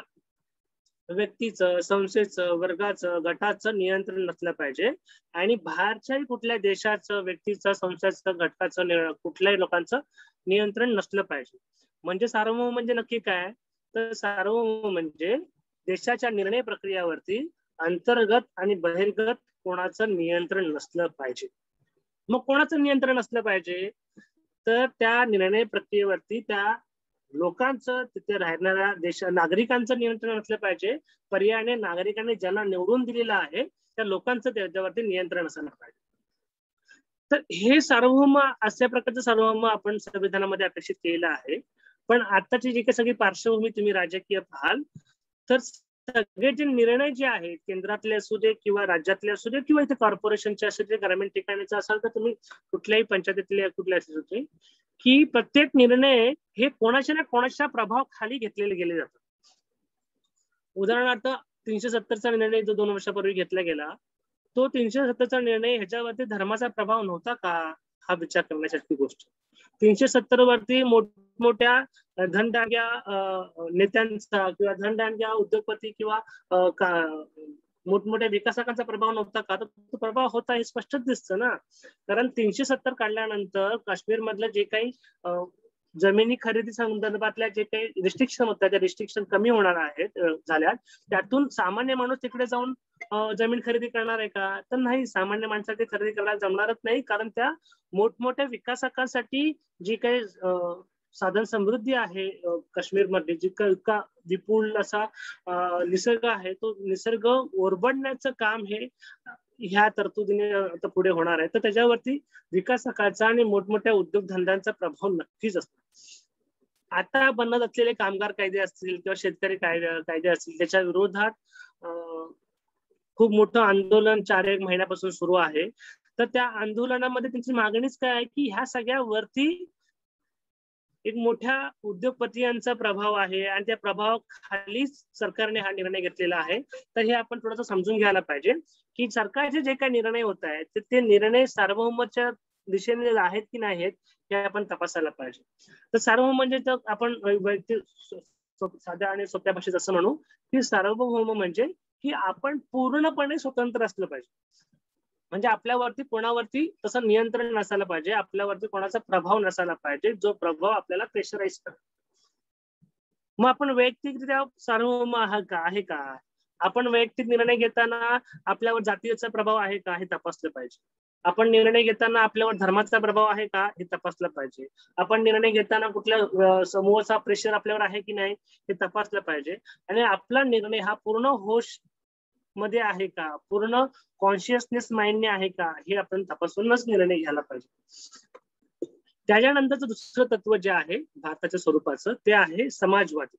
व्यक्तीचं, संस्थेचं, वर्गाचं, गटाचं नियंत्रण नसलं पाहिजे आणि बाहेरच्याही कुठल्या देशाचं, व्यक्तीचं, संस्थेचं, घटकाचं, कुठल्याही लोकांचं नियंत्रण नसलं पाहिजे. म्हणजे सार्वभौम म्हणजे नक्की काय? तर सार्वभौम म्हणजे देशाच्या निर्णय प्रक्रियावरती अंतर्गत आणि बहिर्गत कोणाचं नियंत्रण नसलं पाहिजे. मग कोणाचं नियंत्रण असलं पाहिजे? तर त्या निर्णय प्रक्रियेवरती त्या लोकांचं, तिथे राहणाऱ्या नागरिकांचं नियंत्रण असलं पाहिजे. पर्यायाने नागरिकांनी ज्यांना निवडून दिलेलं आहे त्या लोकांचं त्याच्यावरती नियंत्रण असायला पाहिजे. तर हे सार्वभौम, अशा प्रकारचं सार्वभौम आपण संविधानामध्ये अपेक्षित केलेलं आहे. पण आताची जी काही सगळी पार्श्वभूमी तुम्ही राजकीय पाहाल तर सगळे जे निर्णय जे आहेत केंद्रातले असू दे किंवा राज्यातले असू दे किंवा इथे कॉर्पोरेशनचे असू दे, ग्रामीण ठिकाणीचा असाल तर तुम्ही कुठल्याही पंचायतीतले कुठल्या असू होते की प्रत्येक निर्णय हे कोणाच्या ना कोणाच्या प्रभाव खाली घेतलेले गेले जातात. उदाहरणार्थ 370चा निर्णय जो 2 वर्षापूर्वी घेतला गेला, तो 370चा निर्णय ह्याच्यावरती धर्माचा प्रभाव नव्हता का, हा विचार करण्यासारखी गोष्ट. 370 वरती मोठमोठ्या धनदांड्या नेत्यांचा किंवा धनदांड्या उद्योगपती किंवा मोठमोठ्या विकासकांचा प्रभाव नव्हता का? तर तो प्रभाव होता हे स्पष्टच दिसतं ना. कारण 370 काढल्यानंतर काश्मीर मधलं जे काही जमिनी खरेदी संदर्भातल्या जे काही रिस्ट्रिक्शन होत्या त्या रिस्ट्रिक्शन कमी होणार आहेत झाल्यात. त्यातून सामान्य माणूस तिकडे जाऊन जमीन खरेदी करणार आहे का? तर नाही, सामान्य माणसाला ते खरेदी करायला जमणारच नाही. कारण त्या मोठमोठ्या विकासकांसाठी जी काही साधन समृद्धी आहे काश्मीरमध्ये, जितका विपुल असा निसर्ग आहे, तो निसर्ग ओरबडण्याचं काम हे ह्या तरतुदीने आता पुढे होणार आहे. तर त्याच्यावरती विकासकाचा आणि मोठमोठ्या उद्योगधंद्यांचा प्रभाव नक्कीच असतो. आता बनत असलेले कामगार कायदे असतील किंवा शेतकरी कायदे असतील, त्याच्या विरोधात खूप मोठं आंदोलन 4-1 महिन्यापासून सुरू आहे. तर त्या आंदोलनामध्ये त्यांची मागणीच काय आहे की ह्या सगळ्यावरती एक मोठ्या उद्योगपतीयांचा प्रभाव आहे आणि त्या प्रभावाखालीच सरकारने हा निर्णय घेतलेला आहे. तर हे आपण थोडंसं समजून घ्यायला पाहिजे की सरकारचे जे काही निर्णय होत आहेत ते निर्णय सार्वभौमाच्या दिशेने आहेत की नाही आहेत हे आपण तपासायला पाहिजे. तर सार्वभौम म्हणजे तर आपण साध्या आणि सोप्या भाषेत असं म्हणू की सार्वभौम म्हणजे की आपण पूर्णपणे स्वतंत्र असलं पाहिजे. म्हणजे आपल्यावरती कोणावरती तसं नियंत्रण नसायला पाहिजे, आपल्यावरती कोणाचा प्रभाव नसायला पाहिजे जो प्रभाव आपल्याला प्रेशराईज करतो. मग आपण वैयक्तिकरित्या सार्वभौम आहे का? आपण वैयक्तिक निर्णय घेताना आपल्यावर जातीचा प्रभाव आहे का हे तपासलं पाहिजे. आपण निर्णय घेताना आपल्यावर धर्माचा प्रभाव आहे का हे तपासलं पाहिजे. आपण निर्णय घेताना कुठल्या समूहाचा प्रेशर आपल्यावर आहे की नाही हे तपासलं पाहिजे. आणि आपला निर्णय हा पूर्ण होश मध्ये आहे का, पूर्ण कॉन्शियसनेस माइंडने आहे का हे आपण तपासूनच निर्णय घ्यायला पाहिजे. त्याच्यानंतरचं दुसरं तत्व जे आहे भारताच्या स्वरूपाचं ते आहे समाजवादी.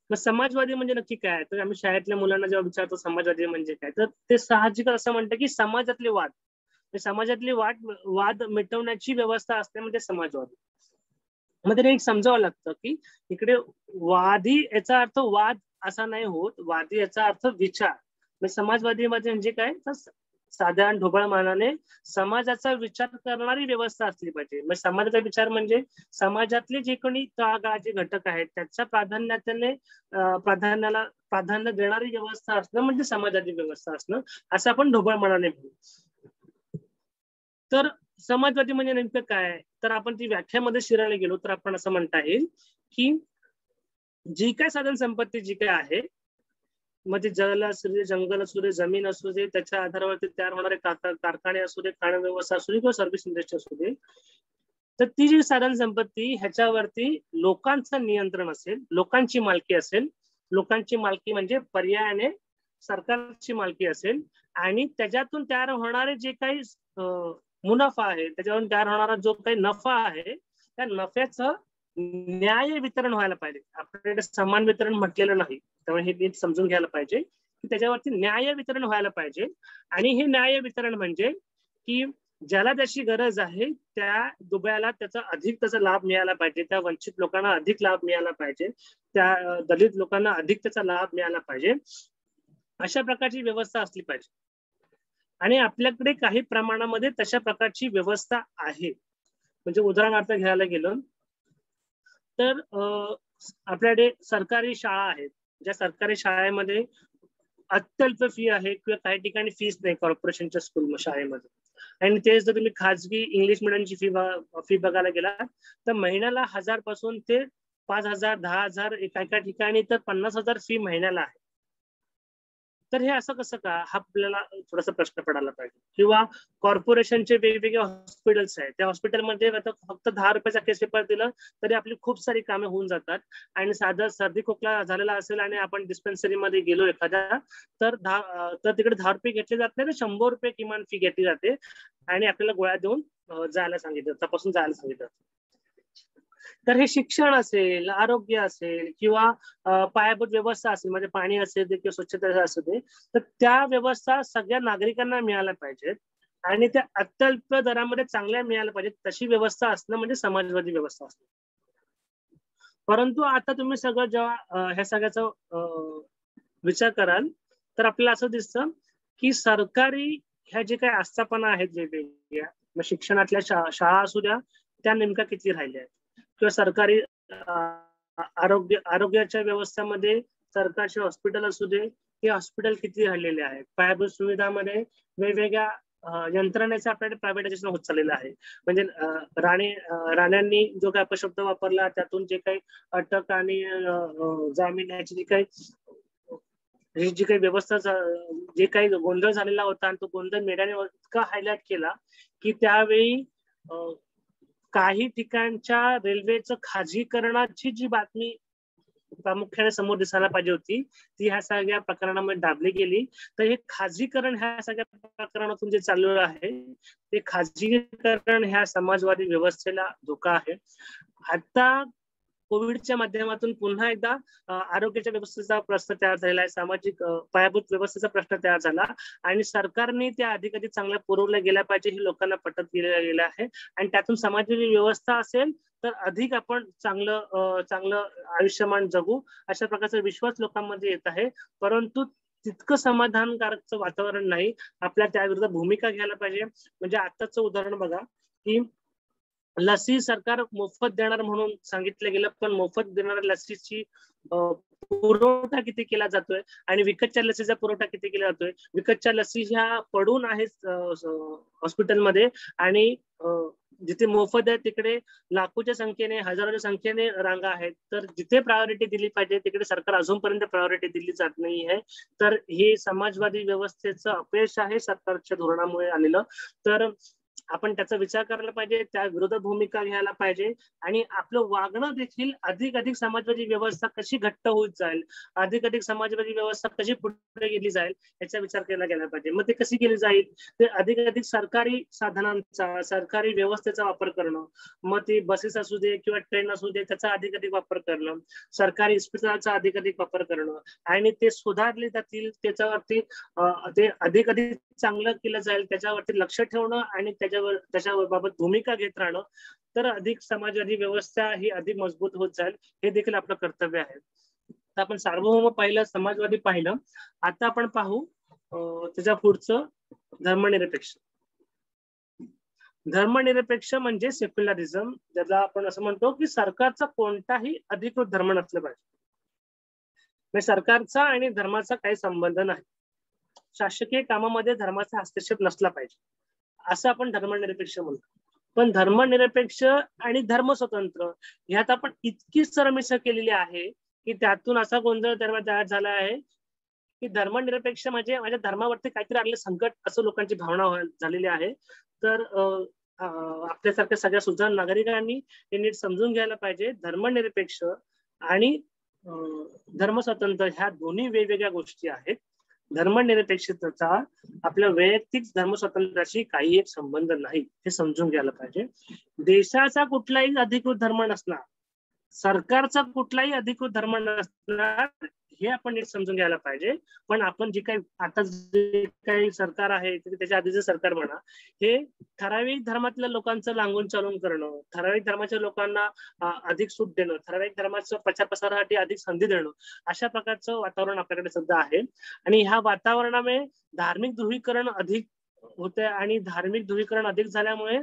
मग समाजवादी म्हणजे नक्की काय? तर आम्ही शाळेतल्या मुलांना जेव्हा विचारतो समाजवादी म्हणजे काय, तर ते साहजिकच असं म्हणतं की समाजातले वाद मिटवण्याची व्यवस्था असते म्हणजे समाजवादी. मग त्याने एक समजावं लागतं की इकडे वादी याचा अर्थ वाद असा नाही होत, वादी याचा अर्थ विचार. समाजवादी म्हणजे काय, तर साध्या ढोबळ मानाने समाजाचा विचार करणारी व्यवस्था असली पाहिजे. मग समाजाचा विचार म्हणजे समाजातले जे कोणी तळागाळाचे घटक आहेत त्याच्या प्राधान्याला प्राधान्य देणारी व्यवस्था असणं म्हणजे समाजाची व्यवस्था असणं, असं आपण ढोबळ मानाने म्हणू. तर समाजवादी म्हणजे नेमकं काय, तर आपण ती व्याख्यामध्ये शिरायला गेलो तर आपण असं म्हणता येईल की जी काय साधन संपत्ती जी काय आहे मग ते जल असू दे, जंगल असू दे, जमीन असू दे, त्याच्या आधारावरती तयार होणारे कारखाने असू दे, खाण व्यवस्था असू दे किंवा सर्व्हिस इंडस्ट्री असू दे, तर ती जी साधन संपत्ती ह्याच्यावरती लोकांचं नियंत्रण असेल, लोकांची मालकी असेल. लोकांची मालकी म्हणजे पर्यायाने सरकारची मालकी असेल आणि त्याच्यातून तयार होणारे जे काही मुनाफा आहे, त्याच्यावरून तयार होणारा जो काही नफा आहे, त्या नफ्याचं न्याय वितरण व्हायला पाहिजे. आपल्याकडे समान वितरण म्हटलेलं नाही, त्यामुळे हे नीट समजून घ्यायला पाहिजे की त्याच्यावरती न्याय वितरण व्हायला पाहिजे. आणि हे न्याय वितरण म्हणजे की ज्याला त्याची गरज आहे त्या दुबळ्याला त्याचा लाभ मिळाला पाहिजे, त्या वंचित लोकांना अधिक लाभ मिळाला पाहिजे, त्या दलित लोकांना अधिक त्याचा लाभ मिळाला पाहिजे, अशा प्रकारची व्यवस्था असली पाहिजे. आणि आपल्याकडे काही प्रमाणामध्ये तशा प्रकारची व्यवस्था आहे. म्हणजे उदाहरणार्थ घ्यायला गेलं तर आपल्याकडे सरकारी शाळा आहेत, ज्या सरकारी शाळेमध्ये अत्यल्प फी आहे किंवा काही ठिकाणी फीस नाही कॉर्पोरेशनच्या स्कूल शाळेमध्ये. आणि तेच जर तुम्ही खाजगी इंग्लिश मिडियमची फी बघायला गेला तर महिन्याला 1000 पासून ते 5000, 10000, एका ठिकाणी तर 50,000 फी महिन्याला आहे. तर हे असं कसं का, हा आपल्याला थोडासा प्रश्न पडायला पाहिजे. किंवा कॉर्पोरेशनचे वेगवेगळे हॉस्पिटल्स आहेत, त्या हॉस्पिटलमध्ये फक्त 10 रुपयाचा केस पेपर दिलं तरी आपली खूप सारी कामे होऊन जातात. आणि साधा सर्दी खोकला झालेला असेल आणि आपण डिस्पेन्सरीमध्ये गेलो एखाद्या, तर तिकडे 10 रुपये घेतले जात नाही, तर 100 रुपये किमान फी घेतली जाते आणि आपल्याला गोळ्या देऊन जायला सांगितलं, तपासून जायला सांगितलं. तर हे शिक्षण असेल, आरोग्य असेल किंवा पायाभूत व्यवस्था असेल, म्हणजे पाणी असेल किंवा स्वच्छता असू दे, तर त्या व्यवस्था सगळ्या नागरिकांना मिळायला पाहिजेत आणि त्या अत्यल्प दरामध्ये चांगल्या मिळायला पाहिजेत. तशी व्यवस्था असणं म्हणजे समाजवादी व्यवस्था असणं. परंतु आता तुम्ही सगळं जेव्हा ह्या सगळ्याचा विचार कराल तर आपल्याला असं दिसतं की सरकारी ह्या जे काही आस्थापना आहेत वेगवेगळ्या, शिक्षणातल्या शाळा असू द्या, त्या नेमक्या किती राहिल्या आहेत, किंवा सरकारी आरोग्याच्या व्यवस्थेमध्ये सरकारचे हॉस्पिटल असू दे, ते हॉस्पिटल किती राहिलेले आहेत. पायाभूत सुविधामध्ये वेगवेगळ्या यंत्रणेचं आपल्याकडे प्रायव्हेटायझेशन होत चाललेलं आहे. म्हणजे राण्यांनी जो काही अपशब्द वापरला, त्यातून जे काही अटक आणि जामीन याची जी काही व्यवस्था, जे काही गोंधळ झालेला होता आणि तो गोंधळ मीडियाने इतका हायलाइट केला की त्यावेळी काही ठिकाणच्या रेल्वेचं खाजगीकरणाची जी बातमी प्रामुख्याने समोर दिसायला पाहिजे होती, ती ह्या सगळ्या प्रकरणामध्ये दाबली गेली. तर हे खाजगीकरण ह्या सगळ्या प्रकरणातून जे चालू आहे, ते खाजगीकरण ह्या समाजवादी व्यवस्थेला धोका आहे. आता कोविडच्या माध्यमातून पुन्हा एकदा आरोग्याच्या व्यवस्थेचा प्रश्न तयार झालेला आहे, सामाजिक पायाभूत व्यवस्थेचा प्रश्न तयार झाला आणि सरकारने त्या अधिक चांगल्या पुरवल्या गेल्या पाहिजे हे लोकांना पटत गेलं आहे. आणि त्यातून समाजाची व्यवस्था असेल तर अधिक आपण चांगलं आयुष्यमान जगू, अशा प्रकारचा विश्वास लोकांमध्ये येत आहे. परंतु तितकं समाधानकारक वातावरण नाही. आपल्या त्याविरुद्ध भूमिका घ्यायला पाहिजे. म्हणजे आताच उदाहरण बघा की लसी सरकार मोफत देणार म्हणून सांगितलं गेलं, पण मोफत देणाऱ्या लसीची पुरवठा किती केला जातोय आणि विकतच्या लसीचा पुरवठा किती केला जातोय. विकतच्या लसी ह्या पडून आहेत हॉस्पिटलमध्ये आणि जिथे मोफत आहे तिकडे लाखोच्या संख्येने, हजारोच्या संख्येने रांगा आहेत. तर जिथे प्रायोरिटी दिली पाहिजे तिकडे सरकार अजूनपर्यंत प्रायोरिटी दिली जात नाही आहे. तर हे समाजवादी व्यवस्थेचं अपयश आहे सरकारच्या धोरणामुळे आलेलं. तर आपण त्याचा विचार करायला पाहिजे, त्या विरोधात भूमिका घ्यायला पाहिजे आणि आपलं वागणं देखील अधिक समाजवादी व्यवस्था कशी घट्ट होत जाईल, अधिक समाजवादी व्यवस्था कशी पुढे गेली जाईल याचा विचार केला गेला पाहिजे. मग ते कशी केली जाईल, ते अधिक सरकारी साधनांचा, सरकारी व्यवस्थेचा वापर करणं, मग ते बसेस असू दे किंवा ट्रेन असू दे त्याचा अधिक वापर करणं, सरकारी इस्पितळाचा अधिक वापर करणं आणि ते सुधारले जातील, त्याच्यावरती ते अधिक चांगलं केलं जाईल, त्याच्यावरती लक्ष ठेवणं आणि त्याच्याबाबत भूमिका घेत राहणं, तर अधिक समाजवादी व्यवस्था ही अधिक मजबूत होत जाईल. हे देखील आपलं कर्तव्य आहे. तर आपण सार्वभौम पाहिलं, समाजवादी पाहिलं, आता आपण पाहू त्याच्या पुढचं धर्मनिरपेक्ष. धर्मनिरपेक्ष म्हणजे सेक्युलरिझम, ज्याला आपण असं म्हणतो की सरकारचा कोणताही अधिकृत धर्म नसला पाहिजे. म्हणजे सरकारचा आणि धर्माचा काही संबंध नाही, शासकीय कामामध्ये धर्माचा हस्तक्षेप नसला पाहिजे, असं आपण धर्मनिरपेक्ष म्हणतो. पण धर्मनिरपेक्ष आणि धर्मस्वतंत्र ह्यात आपण इतकी सरमिसळ केलेली आहे की त्यातून असा गोंधळ तयार झाला आहे की धर्मनिरपेक्ष म्हणजे माझ्या धर्मावरती काहीतरी आलेलं संकट असं लोकांची भावना झालेली आहे. तर आपल्यासारख्या सगळ्या सुजाण नागरिकांनी हे नीट समजून घ्यायला पाहिजे. धर्मनिरपेक्ष आणि धर्मस्वातंत्र्य ह्या दोन्ही वेगवेगळ्या गोष्टी आहेत. धर्मनिरपेक्षतेचा आपल्या वैयक्तिक धर्मस्वातंत्र्याशी काही एक संबंध नाही, हे समजून घ्यायला पाहिजे. देशाचा कुठलाही अधिकृत धर्म नसणार, सरकारचा कुठलाही अधिकृत धर्म नसणार, हे आपण नीट समजून घ्यायला पाहिजे. पण आपण जे काही आता जे काही सरकार आहे त्याच्या आधीचं सरकार म्हणा, हे ठराविक धर्मातल्या लोकांचं लागून चालून करणं, ठराविक धर्माच्या लोकांना अधिक सूट देणं, ठराविक धर्माचं प्रचार प्रसारासाठी अधिक संधी देणं, अशा प्रकारचं वातावरण आपल्याकडे सध्या आहे. आणि ह्या वातावरणामुळे धार्मिक ध्रुवीकरण अधिक होते आणि धार्मिक ध्रुवीकरण अधिक झाल्यामुळे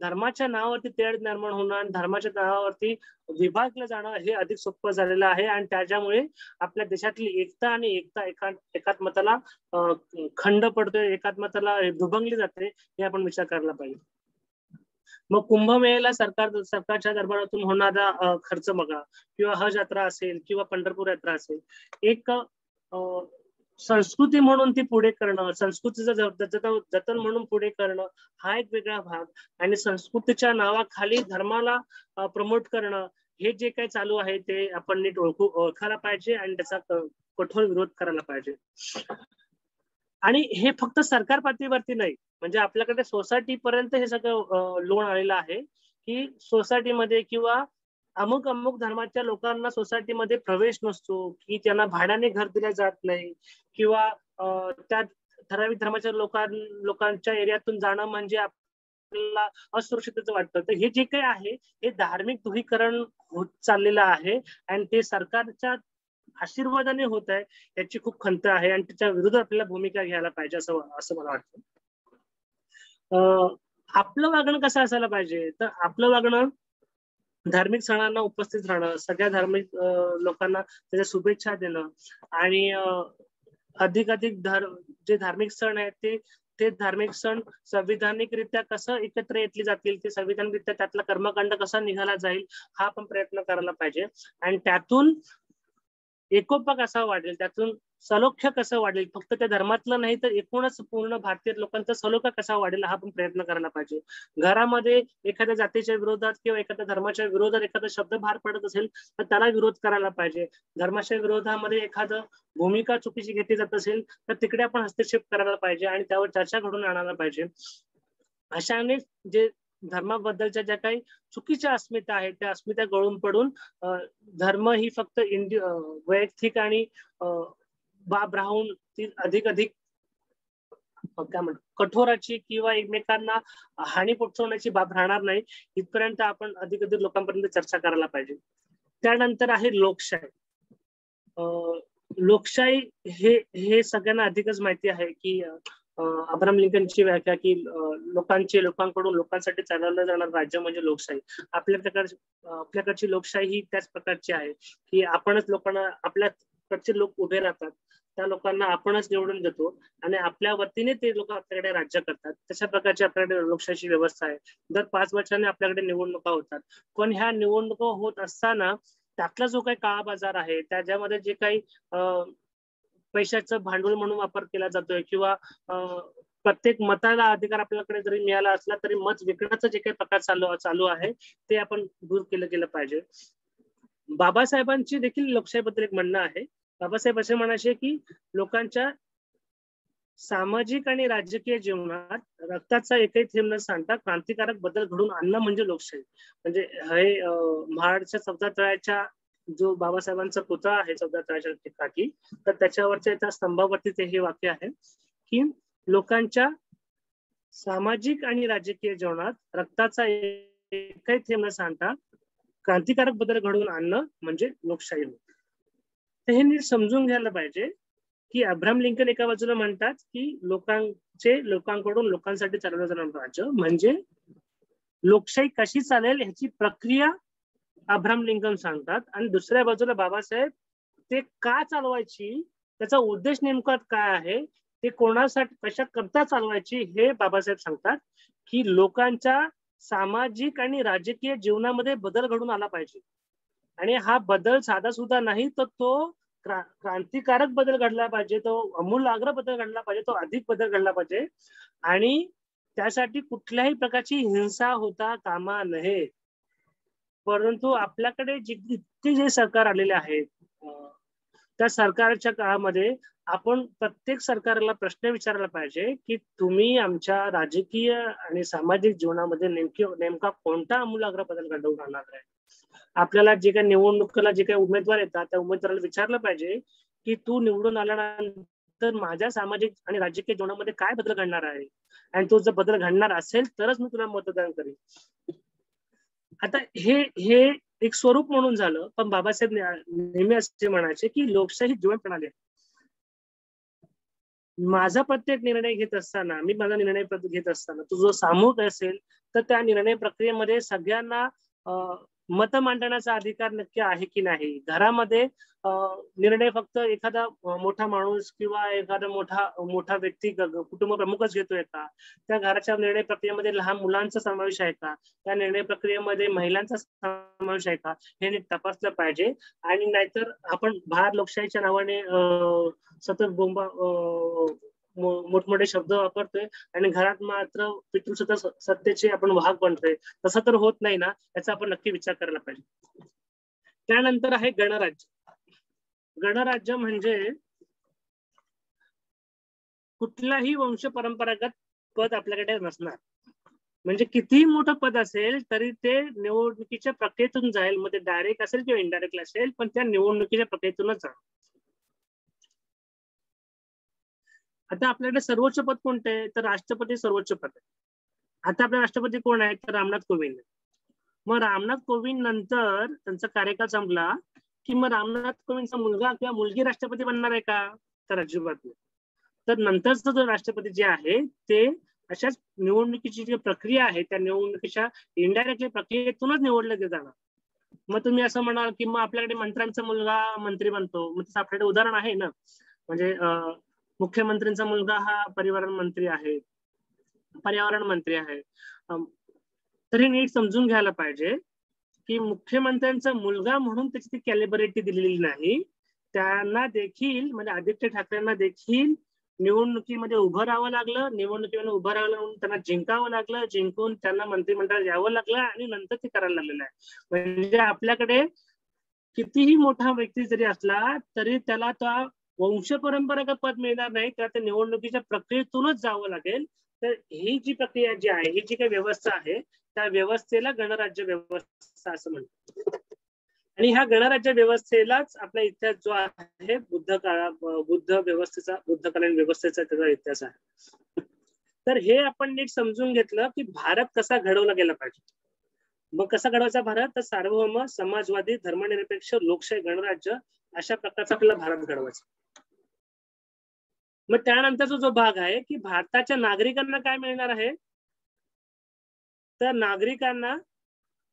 धर्माच्या नावावरती तेढ निर्माण होणं आणि धर्माच्या नावावरती विभागलं जाणं हे अधिक सोपं झालेलं आहे. आणि त्याच्यामुळे आपल्या देशातली एकता आणि एकात्मताला खंड पडतोय, एकात्मताला दुभंगली जाते, हे आपण विचार करायला पाहिजे. मग कुंभमेळ्याला सरकारच्या दरबारातून होणारा खर्च बघा, किंवा हज यात्रा असेल किंवा पंढरपूर यात्रा असेल, एक संस्कृती म्हणून ती पुढे करणं, संस्कृतीचं जतन म्हणून पुढे करणं हा एक वेगळा भाग, आणि संस्कृतीच्या नावाखाली धर्माला प्रमोट करणं हे जे काही चालू आहे ते आपण नीट ओळखायला पाहिजे आणि त्याचा कठोर विरोध करायला पाहिजे. आणि हे फक्त सरकार पातळीवरती नाही, म्हणजे आपल्याकडे सोसायटी पर्यंत हे सगळं लोन आलेलं आहे की सोसायटीमध्ये किंवा अमुक धर्माच्या लोकांना सोसायटीमध्ये प्रवेश नसतो, की त्यांना भाड्याने घर दिले जात नाही, किंवा त्या ठराविक धर्माच्या लोकांच्या एरियातून जाणं म्हणजे आपल्याला असुरक्षितच वाटतं. तर हे जे काही आहे हे धार्मिक ध्रुवीकरण होत चाललेलं आहे आणि ते सरकारच्या आशीर्वादाने होत आहे, याची खूप खंत आहे आणि त्याच्या विरोधात आपल्याला भूमिका घ्यायला पाहिजे असं मला वाटतं. आपलं वागणं कसं असायला पाहिजे, तर आपलं वागणं धार्मिक सणांना उपस्थित राहणं, सगळ्या धार्मिक लोकांना त्याच्या शुभेच्छा देणं आणि अधिकाधिक जे धार्मिक सण आहेत ते धार्मिक सण संविधानिकरित्या कसं एकत्र येतले जातील, ते संविधानिकरित्या त्यातला कर्मकांड कसा निघाला जाईल हा आपण प्रयत्न करायला पाहिजे. आणि त्यातून एकोपा कसा वाढेल, त्यातून सलोख्य कसं वाढेल, फक्त त्या धर्मातलं नाही तर एकूणच पूर्ण भारतीय लोकांचा सलोखा कसा वाढेल हा आपण प्रयत्न करायला पाहिजे. घरामध्ये एखाद्या जातीच्या विरोधात किंवा एखाद्या धर्माच्या विरोधात एखादा शब्द बाहेर पडत असेल तर त्याला विरोध करायला पाहिजे. धर्माच्या विरोधामध्ये एखादं भूमिका चुकीची घेतली जात असेल तर तिकडे आपण हस्तक्षेप करायला पाहिजे आणि त्यावर चर्चा घडून आणायला पाहिजे. अशाने जे धर्माबद्दलच्या ज्या काही चुकीच्या अस्मिता आहेत त्या अस्मिता गळून पडून धर्म ही फक्त वैयक्तिक आणि बाब राहून ती अधिक काय म्हणतात कठोराची किंवा एकमेकांना हानी पोचवण्याची बाब राहणार नाही, इथपर्यंत आपण अधिक लोकांपर्यंत चर्चा करायला पाहिजे. त्यानंतर आहे लोकशाही. लोकशाही हे सगळ्यांना अधिकच माहिती आहे की अब्राहम लिंकनची व्याख्या की लोकांकडून लोकांसाठी चालवलं जाणार राज्य म्हणजे लोकशाही. आपल्याकडची लोकशाही ही त्याच प्रकारची आहे की आपणच लोकांना, आपल्याकडचे लोक उभे राहतात, त्या लोकांना आपणच निवडून देतो आणि आपल्या वतीने ते लोक आपल्याकडे राज्य करतात. तशा प्रकारची आपल्याकडे लोकशाहीची व्यवस्था आहे. दर 5 वर्षांनी आपल्याकडे निवडणुका होतात. पण ह्या निवडणुका होत असताना त्यातला जो काही काळा बाजार आहे, त्याच्यामध्ये जे काही पैशाचं भांडवल म्हणून वापर केला जातोय किंवा प्रत्येक मताला अधिकार आपल्याकडे जरी मिळाला असला तरी मत विकण्याचं जे काही प्रकार चालू आहे ते आपण दूर केलं गेलं पाहिजे. बाबासाहेबांची देखील लोकशाहीबद्दल एक म्हणणं आहे. बाबासाहेब असे म्हणायचे की लोकांच्या सामाजिक आणि राजकीय जीवनात रक्ताचा एकही थेंब न सांडता क्रांतिकारक बदल घडवून आणणं म्हणजे लोकशाही. म्हणजे हे महाडच्या 14 तळ्याच्या जो बाबासाहेबांचा पुतळा आहे 14 तळ्याच्या ठिकाणी, तर त्याच्यावरच्या त्या स्तंभावरती ते हे वाक्य आहे की लोकांच्या सामाजिक आणि राजकीय जीवनात रक्ताचा एकही थेंब न सांडता क्रांतिकारक बदल घडवून आणणं म्हणजे लोकशाही होय. तर हे नीट समजून घ्यायला पाहिजे की अब्राहम लिंकन एका बाजूला म्हणतात की लोकांकडून लोकांसाठी चालवलं जाणारं राज्य म्हणजे लोकशाही कशी चालेल ह्याची प्रक्रिया अब्राहम लिंकन सांगतात, आणि दुसऱ्या बाजूला बाबासाहेब ते का चालवायची, त्याचा उद्देश नेमका काय आहे, ते कोणासाठी कशा करता चालवायची हे बाबासाहेब सांगतात की लोकांच्या सामाजिक आणि राजकीय जीवनामध्ये बदल घडून आला पाहिजे. आणि हा बदल साधा सुद्धा नाही तर तो क्रांतिकारक बदल घडला पाहिजे, तो अमूलाग्र बदल घडला पाहिजे, तो अधिक बदल घडला पाहिजे आणि त्यासाठी कुठल्याही प्रकारची हिंसा होता कामा नये. परंतु आपल्याकडे इतके जे सरकार आलेले आहेत त्या सरकारच्या काळामध्ये आपण प्रत्येक सरकारला प्रश्न विचारायला पाहिजे की तुम्ही आमच्या राजकीय आणि सामाजिक जीवनामध्ये नेमका कोणता आमूलाग्र बदल घडवून आणणार आहे. आपल्याला जे काही निवडणुकीला जे काही उमेदवार येतात त्या उमेदवाराला विचारलं पाहिजे की तू निवडून आल्यानंतर माझ्या सामाजिक आणि राजकीय जीवनामध्ये काय बदल घडणार आहे आणि तो जर बदल घडणार असेल तरच मी तुला मतदान करेन. आता हे एक स्वरूप म्हणून झालं, पण बाबासाहेब नेहमी असे म्हणायचे की लोकशाही जीवन प्रणाली आहे. माझा प्रत्येक निर्णय घेत असताना, मी माझा निर्णय घेत असताना तो जो सामूहिक असेल तर त्या निर्णय प्रक्रियेमध्ये सगळ्यांना मत मांडण्याचा अधिकार नक्की आहे की नाही. घरामध्ये निर्णय फक्त एखादा मोठा माणूस किंवा एखादा मोठा व्यक्ती कुटुंब प्रमुखच घेतोय का, त्या घराच्या निर्णय प्रक्रियेमध्ये लहान मुलांचा समावेश आहे का, त्या निर्णय प्रक्रियेमध्ये महिलांचा समावेश आहे का, हे नीट तपासलं पाहिजे. आणि नाहीतर आपण भारत लोकशाहीच्या नावाने सतत मोठमोठे शब्द वापरतोय आणि घरात मात्र पितृसत्ता सत्तेचे आपण वाहक बनतोय. तसं तर होत नाही ना, याचा आपण नक्की विचार करायला पाहिजे. त्यानंतर आहे गणराज्य. गणराज्य म्हणजे कुठलाही वंश परंपरागत पद आपल्याकडे नसणार. म्हणजे कितीही मोठं पद असेल तरी ते निवडणुकीच्या प्रक्रियेतून जाईल, मग ते डायरेक्ट असेल किंवा इनडायरेक्ट असेल, पण त्या निवडणुकीच्या प्रक्रियेतूनच जाईल. आता आपल्याकडे सर्वोच्च पद कोणते आहे तर राष्ट्रपती सर्वोच्च पद आहे. आता आपले राष्ट्रपती कोण आहेत तर रामनाथ कोविंद. मग रामनाथ कोविंद नंतर त्यांचा कार्यकाळ संपला की मग रामनाथ कोविंदचा मुलगा किंवा मुलगी राष्ट्रपती बनणार आहे का तर अजिबात नाही. तर नंतरचा जो राष्ट्रपती जे आहे ते अशाच निवडणुकीची जी प्रक्रिया आहे त्या निवडणुकीच्या इनडायरेक्टली प्रक्रियेतूनच निवडलं जाणार. मग तुम्ही असं म्हणाल की मग आपल्याकडे मंत्र्यांचा मुलगा मंत्री बनतो, मग तसं आपल्याकडे उदाहरण आहे ना. म्हणजे मुख्यमंत्र्यांचा मुलगा हा पर्यावरण मंत्री आहे. तर हे नीट समजून घ्यायला पाहिजे की मुख्यमंत्र्यांचा मुलगा म्हणून त्याची ती कॅलिबरेटी दिलेली नाही. त्यांना देखील म्हणजे आदित्य ठाकरेंना देखील निवडणुकीमध्ये उभं राहावं लागलं, निवडणुकीमध्ये उभं राहावं त्यांना जिंकावं लागलं, जिंकून त्यांना मंत्रिमंडळात यावं लागलं आणि नंतर ते करायला लागलेलं आहे. म्हणजे आपल्याकडे कितीही मोठा व्यक्ती जरी असला तरी त्याला त्या वंश परंपरागत पद मिळणार नाही, त्याला त्या निवडणुकीच्या प्रक्रियेतूनच जावं लागेल. तर ही जी प्रक्रिया जी आहे, ही जी काही व्यवस्था आहे त्या व्यवस्थेला गणराज्य व्यवस्था असं म्हणतात. आणि ह्या गणराज्य व्यवस्थेलाच आपला इतिहास जो आहे बुद्धकालीन व्यवस्थेचा त्याचा इतिहास आहे. तर हे आपण नीट समजून घेतलं की भारत कसा घडवला गेला पाहिजे. मग कसा घडवायचा भारत तर सार्वभौम समाजवादी धर्मनिरपेक्ष लोकशाही गणराज्य अशा प्रकारचा आपल्याला भारत घडवायचा. मग त्यानंतरचा जो भाग आहे की भारताच्या नागरिकांना काय मिळणार आहे तर नागरिकांना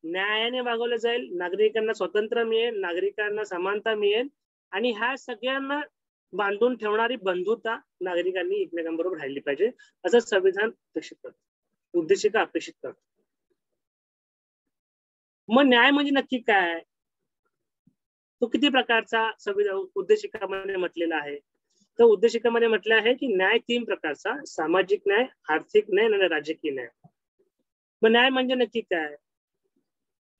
न्यायाने वागवलं जाईल, नागरिकांना स्वातंत्र्य मिळेल, नागरिकांना समानता मिळेल आणि ह्या सगळ्यांना बांधून ठेवणारी बंधुता नागरिकांनी एकमेकांबरोबर राहिली पाहिजे असं संविधान अपेक्षित करतं, उद्देशिका अपेक्षित करतं. मग न्याय म्हणजे नक्की काय, तो किती प्रकारचा संविधान उद्देशिकामध्ये म्हटलेला आहे तर उद्देशिकामध्ये म्हटलं आहे की न्याय 3 प्रकारचा, सामाजिक न्याय, आर्थिक न्याय आणि राजकीय न्याय. मग न्याय म्हणजे नक्की काय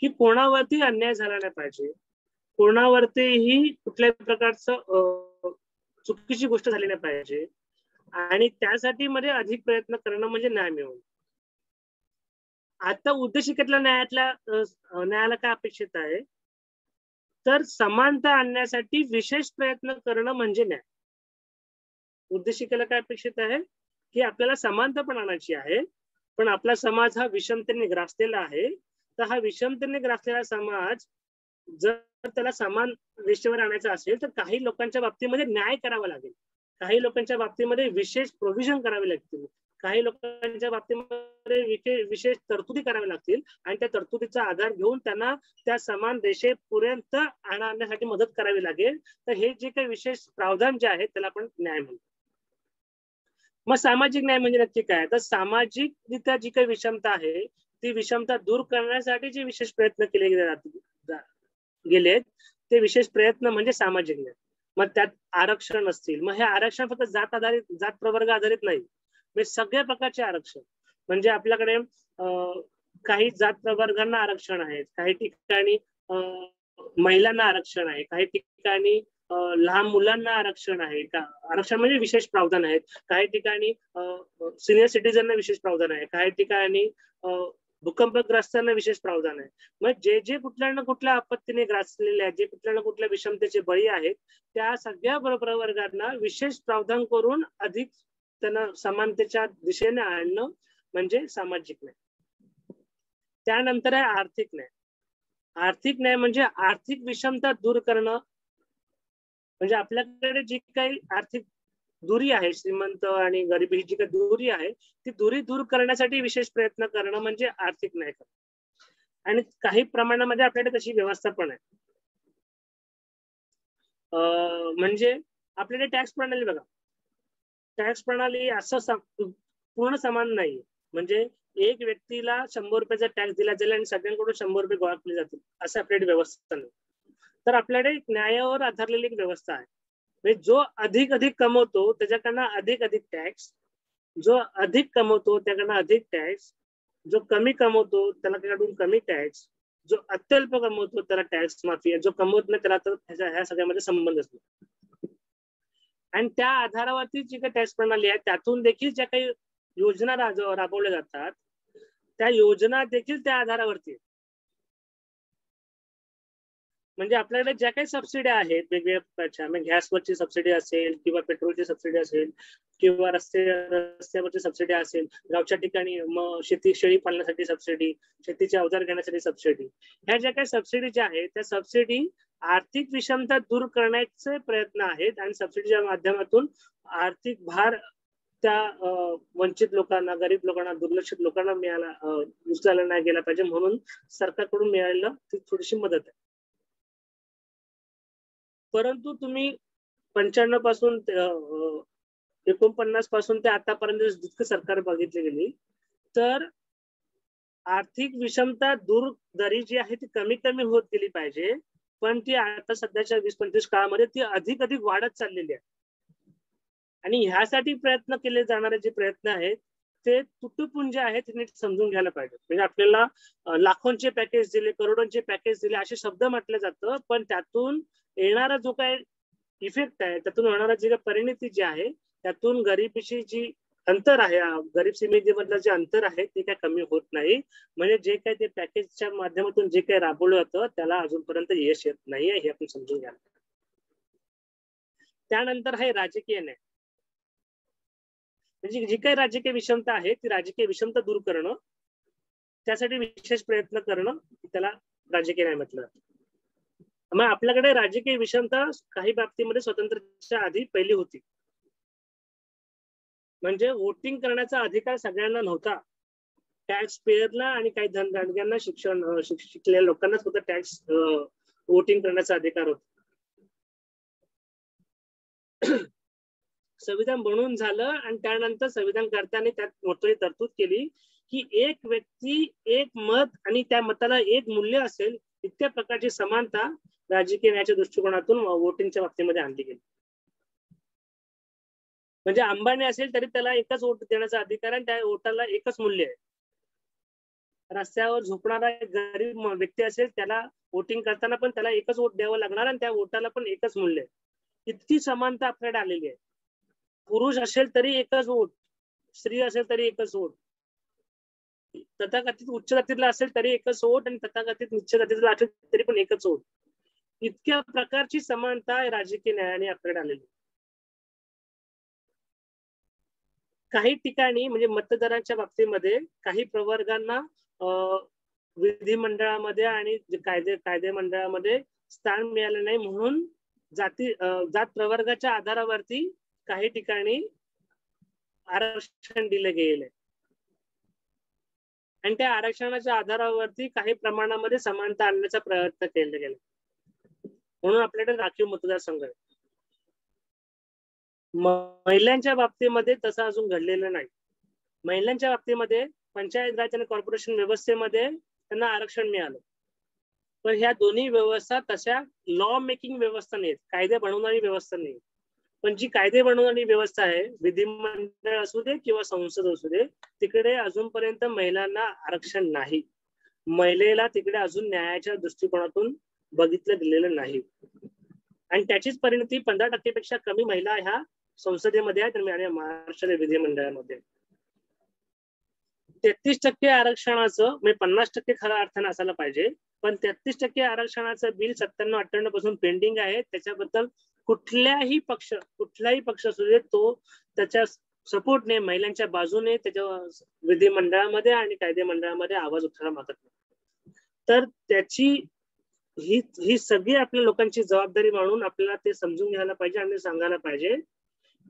की कोणावरती अन्याय झाला नाही पाहिजे, कोणावरतीही कुठल्याही प्रकारचं चुकीची गोष्ट झाली नाही पाहिजे आणि त्यासाठी मध्ये अधिक प्रयत्न करणं म्हणजे न्याय मिळवणं. आता उद्देशिकेतल्या न्यायाला काय अपेक्षित आहे तर समानता आणण्यासाठी विशेष प्रयत्न करणं म्हणजे न्याय. उद्देशिकेला काय अपेक्षित आहे की आपल्याला समानता पण आणायची आहे, पण आपला समाज हा विषमतेने ग्रासलेला आहे. तर हा विषमतेने ग्रासलेला समाज जर त्याला समान रेषेवर आणायचा असेल तर काही लोकांच्या बाबतीमध्ये न्याय करावा लागेल, काही लोकांच्या बाबतीमध्ये विशेष प्रोव्हिजन करावे लागतील, काही लोकांच्या बाबतीमध्ये विशेष तरतुदी कराव्या लागतील आणि त्या तरतुदीचा आधार घेऊन त्यांना त्या समान रेषेपर्यंत आणण्यासाठी मदत करावी लागेल. तर हे जे काही विशेष प्रावधान जे आहे त्याला आपण न्याय म्हणतो. मग सामाजिक न्याय म्हणजे नक्की काय तर सामाजिकरित्या जी काही विषमता आहे ती विषमता दूर करण्यासाठी जे विशेष प्रयत्न केले गेलेत ते विशेष प्रयत्न म्हणजे सामाजिक न्याय. मग त्यात आरक्षण असतील. मग हे आरक्षण फक्त जात प्रवर्ग आधारित नाही, म्हणजे सगळ्या प्रकारचे आरक्षण. म्हणजे आपल्याकडे काही जात प्रवर्गांना आरक्षण आहे, काही ठिकाणी महिलांना आरक्षण आहे, काही ठिकाणी लहान मुलांना आरक्षण आहे. आरक्षण म्हणजे विशेष प्रावधान आहेत. काही ठिकाणी सिनियर सिटीजनना विशेष प्रावधान आहे, काही ठिकाणी भूकंपग्रस्तांना विशेष प्रावधान आहे. मग जे कुठल्या ना कुठल्या आपत्तीने ग्रासलेले आहेत, जे कुठल्या ना कुठल्या विषमतेचे बळी आहेत, त्या सगळ्या प्रवर्गांना विशेष प्रावधान करून अधिक त्यांना समानतेच्या दिशेने आणणं म्हणजे सामाजिक न्याय. त्यानंतर आहे आर्थिक न्याय. आर्थिक न्याय म्हणजे आर्थिक विषमता दूर करणं. म्हणजे आपल्याकडे जी काही आर्थिक दुरी आहे, श्रीमंत आणि गरिबी जी काही दुरी आहे, ती दुरी दूर करण्यासाठी विशेष प्रयत्न करणं म्हणजे आर्थिक न्याय करणं. आणि काही प्रमाणामध्ये आपल्याकडे तशी व्यवस्था पण आहे. म्हणजे आपल्याकडे टॅक्स प्रणाली बघा, टॅक्स प्रणाली असं पूर्ण समान नाही. म्हणजे एक व्यक्तीला 100 रुपयाचा टॅक्स दिला जाईल आणि सगळ्यांकडून 100 रुपये गोळा केले जातील, असं आपल्याकडे व्यवस्था नाही. तर आपल्याकडे न्यायावर आधारलेली एक व्यवस्था आहे. म्हणजे जो अधिक कमवतो त्याच्याकडनं अधिक टॅक्स, जो अधिक कमवतो त्याकडनं अधिक टॅक्स, जो कमी कमवतो त्याला कमी टॅक्स, जो अत्यल्प कमवतो त्याला टॅक्स माफी आहे, जो कमवत नाही त्याला तर ह्या सगळ्यामध्ये संबंधच नाही. आणि त्या आधारावरती जी काही टॅक्स प्रणाली आहे त्यातून देखील ज्या काही योजना राबवल्या जातात त्या योजना देखील त्या आधारावरती आहेत. म्हणजे आपल्याकडे ज्या काही सबसिडी आहेत वेगवेगळ्या प्रकारच्या, म्हणजे गॅसवरची सबसिडी असेल किंवा पेट्रोलची सबसिडी असेल किंवा रस्त्यावरची सबसिडी असेल, गावच्या ठिकाणी मग शेळी पालनासाठी सबसिडी, शेतीचे अवजार घेण्यासाठी सबसिडी, ह्या ज्या काही सबसिडी ज्या आहेत त्या सबसिडी आर्थिक विषमता दूर करण्याचे प्रयत्न आहेत. आणि सबसिडीच्या माध्यमातून आर्थिक भार त्या वंचित लोकांना, गरीब लोकांना, दुर्लक्षित लोकांना उचलायला नाही गेला पाहिजे म्हणून सरकारकडून मिळालेलं ती थोडीशी मदत आहे. परंतु तुम्ही 95 पासून 49 पासून ते आतापर्यंत जितकं सरकार बघितली गेली तर आर्थिक विषमता दूर दरी जी आहे ती कमी होत गेली पाहिजे, पण ती आता सध्याच्या 20-25 काळामध्ये ती अधिक वाढत चाललेली आहे. आणि ह्यासाठी प्रयत्न केले जाणारे जे प्रयत्न आहेत ते तुटपुंजे आहेत ते नीट समजून घ्यायला पाहिजे. म्हणजे आपल्याला लाखोंचे पॅकेज दिले, करोडोंचे पॅकेज दिले असे शब्द म्हटले जातं, पण त्यातून येणारा जो काय इफेक्ट आहे, त्यातून होणारा जी काही परिणती जी आहे, त्यातून गरिबीची जी अंतर आहे, गरीब सीमेमधलं जे अंतर आहे ते काय कमी होत नाही. म्हणजे जे काही ते पॅकेजच्या माध्यमातून जे काही राबवलं जातं त्याला अजूनपर्यंत यश येत नाहीये, हे आपण समजून घ्यायला. त्यानंतर आहे राजकीय न्याय. म्हणजे जी काही राजकीय विषमता आहे ती राजकीय विषमता दूर करणं, त्यासाठी विशेष प्रयत्न करणं, त्याला राजकीय न्याय म्हटलं जातं. मग आपल्याकडे राजकीय विषमता काही बाबतीमध्ये स्वातंत्र्याच्या आधी पहिली होती. म्हणजे वोटिंग करण्याचा अधिकार सगळ्यांना नव्हता. टॅक्स पेअरला आणि काही धनदांडग्यांना, शिकलेल्या लोकांनाच फक्त टॅक्स वोटिंग करण्याचा अधिकार होता. संविधान बनवून झालं आणि त्यानंतर संविधान करताना त्यात मोठी तरतूद केली की एक व्यक्ती, एक मत आणि त्या मताला एक मूल्य असेल, इतक्या प्रकारची समानता राजकीय न्यायाच्या दृष्टिकोनातून वोटिंगच्या बाबतीमध्ये आणली गेली. म्हणजे अंबानी असेल तरी त्याला एकच वोट देण्याचा अधिकार आहे, त्या वोटाला एकच मूल्य आहे. रस्त्यावर झोपणारा एक गरीब व्यक्ती असेल त्याला वोटिंग करताना पण त्याला एकच वोट द्यावं लागणार आणि त्या वोटाला पण एकच मूल्य आहे. इतकी समानता आपल्याकडे आलेली आहे. पुरुष असेल तरी एकच वोट, स्त्री असेल तरी एकच वोट, तथाकथित उच्च जातीतला असेल तरी एकच वोट आणि तथाकथित उच्च जातीतला असेल तरी पण एकच वोट. इतक्या प्रकारची समानता राजकीय न्यायाने आपल्याकडे आलेली. काही ठिकाणी म्हणजे मतदारांच्या बाबतीमध्ये काही प्रवर्गांना विधिमंडळामध्ये आणि कायदे मंडळामध्ये स्थान मिळालं नाही म्हणून जात प्रवर्गाच्या आधारावरती काही ठिकाणी आरक्षण दिले गेले आणि त्या आरक्षणाच्या आधारावरती काही प्रमाणामध्ये समानता आणण्याचा प्रयत्न केला गेला. म्हणून आपल्याकडे राखीव मतदारसंघ आहे. महिलांच्या बाबतीमध्ये तसं अजून घडलेलं नाही. महिलांच्या बाबतीमध्ये पंचायत राज आणि कॉर्पोरेशन व्यवस्थेमध्ये त्यांना आरक्षण मिळालं, पण ह्या दोन्ही व्यवस्था तशा लॉ मेकिंग व्यवस्था नाहीत, कायदे बनवणारी व्यवस्था नाही. पण जी कायदे बनवणारी व्यवस्था आहे, विधिमंडळ असू दे किंवा संसद असू दे, तिकडे अजूनपर्यंत महिलांना आरक्षण नाही. महिलेला तिकडे अजून न्यायाच्या दृष्टिकोनातून बघितलं गेलेलं नाही. आणि त्याचीच परिणती 15% पेक्षा कमी महिला ह्या संसदेमध्ये आहेत आणि महाराष्ट्र विधिमंडळामध्ये. 33% आरक्षणाचं म्हणजे 50% खऱ्या अर्थानं असायला पाहिजे, पण 33% आरक्षणाचं बिल 97-98 पासून पेंडिंग आहे. त्याच्याबद्दल कुठलाही पक्ष असू दे, तो त्याच्या सपोर्टने, महिलांच्या बाजूने त्याच्या विधिमंडळामध्ये आणि कायदे मंडळामध्ये आवाज उठवायला मागत नाही. तर त्याची ही सगळी आपल्या लोकांची जबाबदारी म्हणून आपल्याला ते समजून घ्यायला पाहिजे आणि सांगायला पाहिजे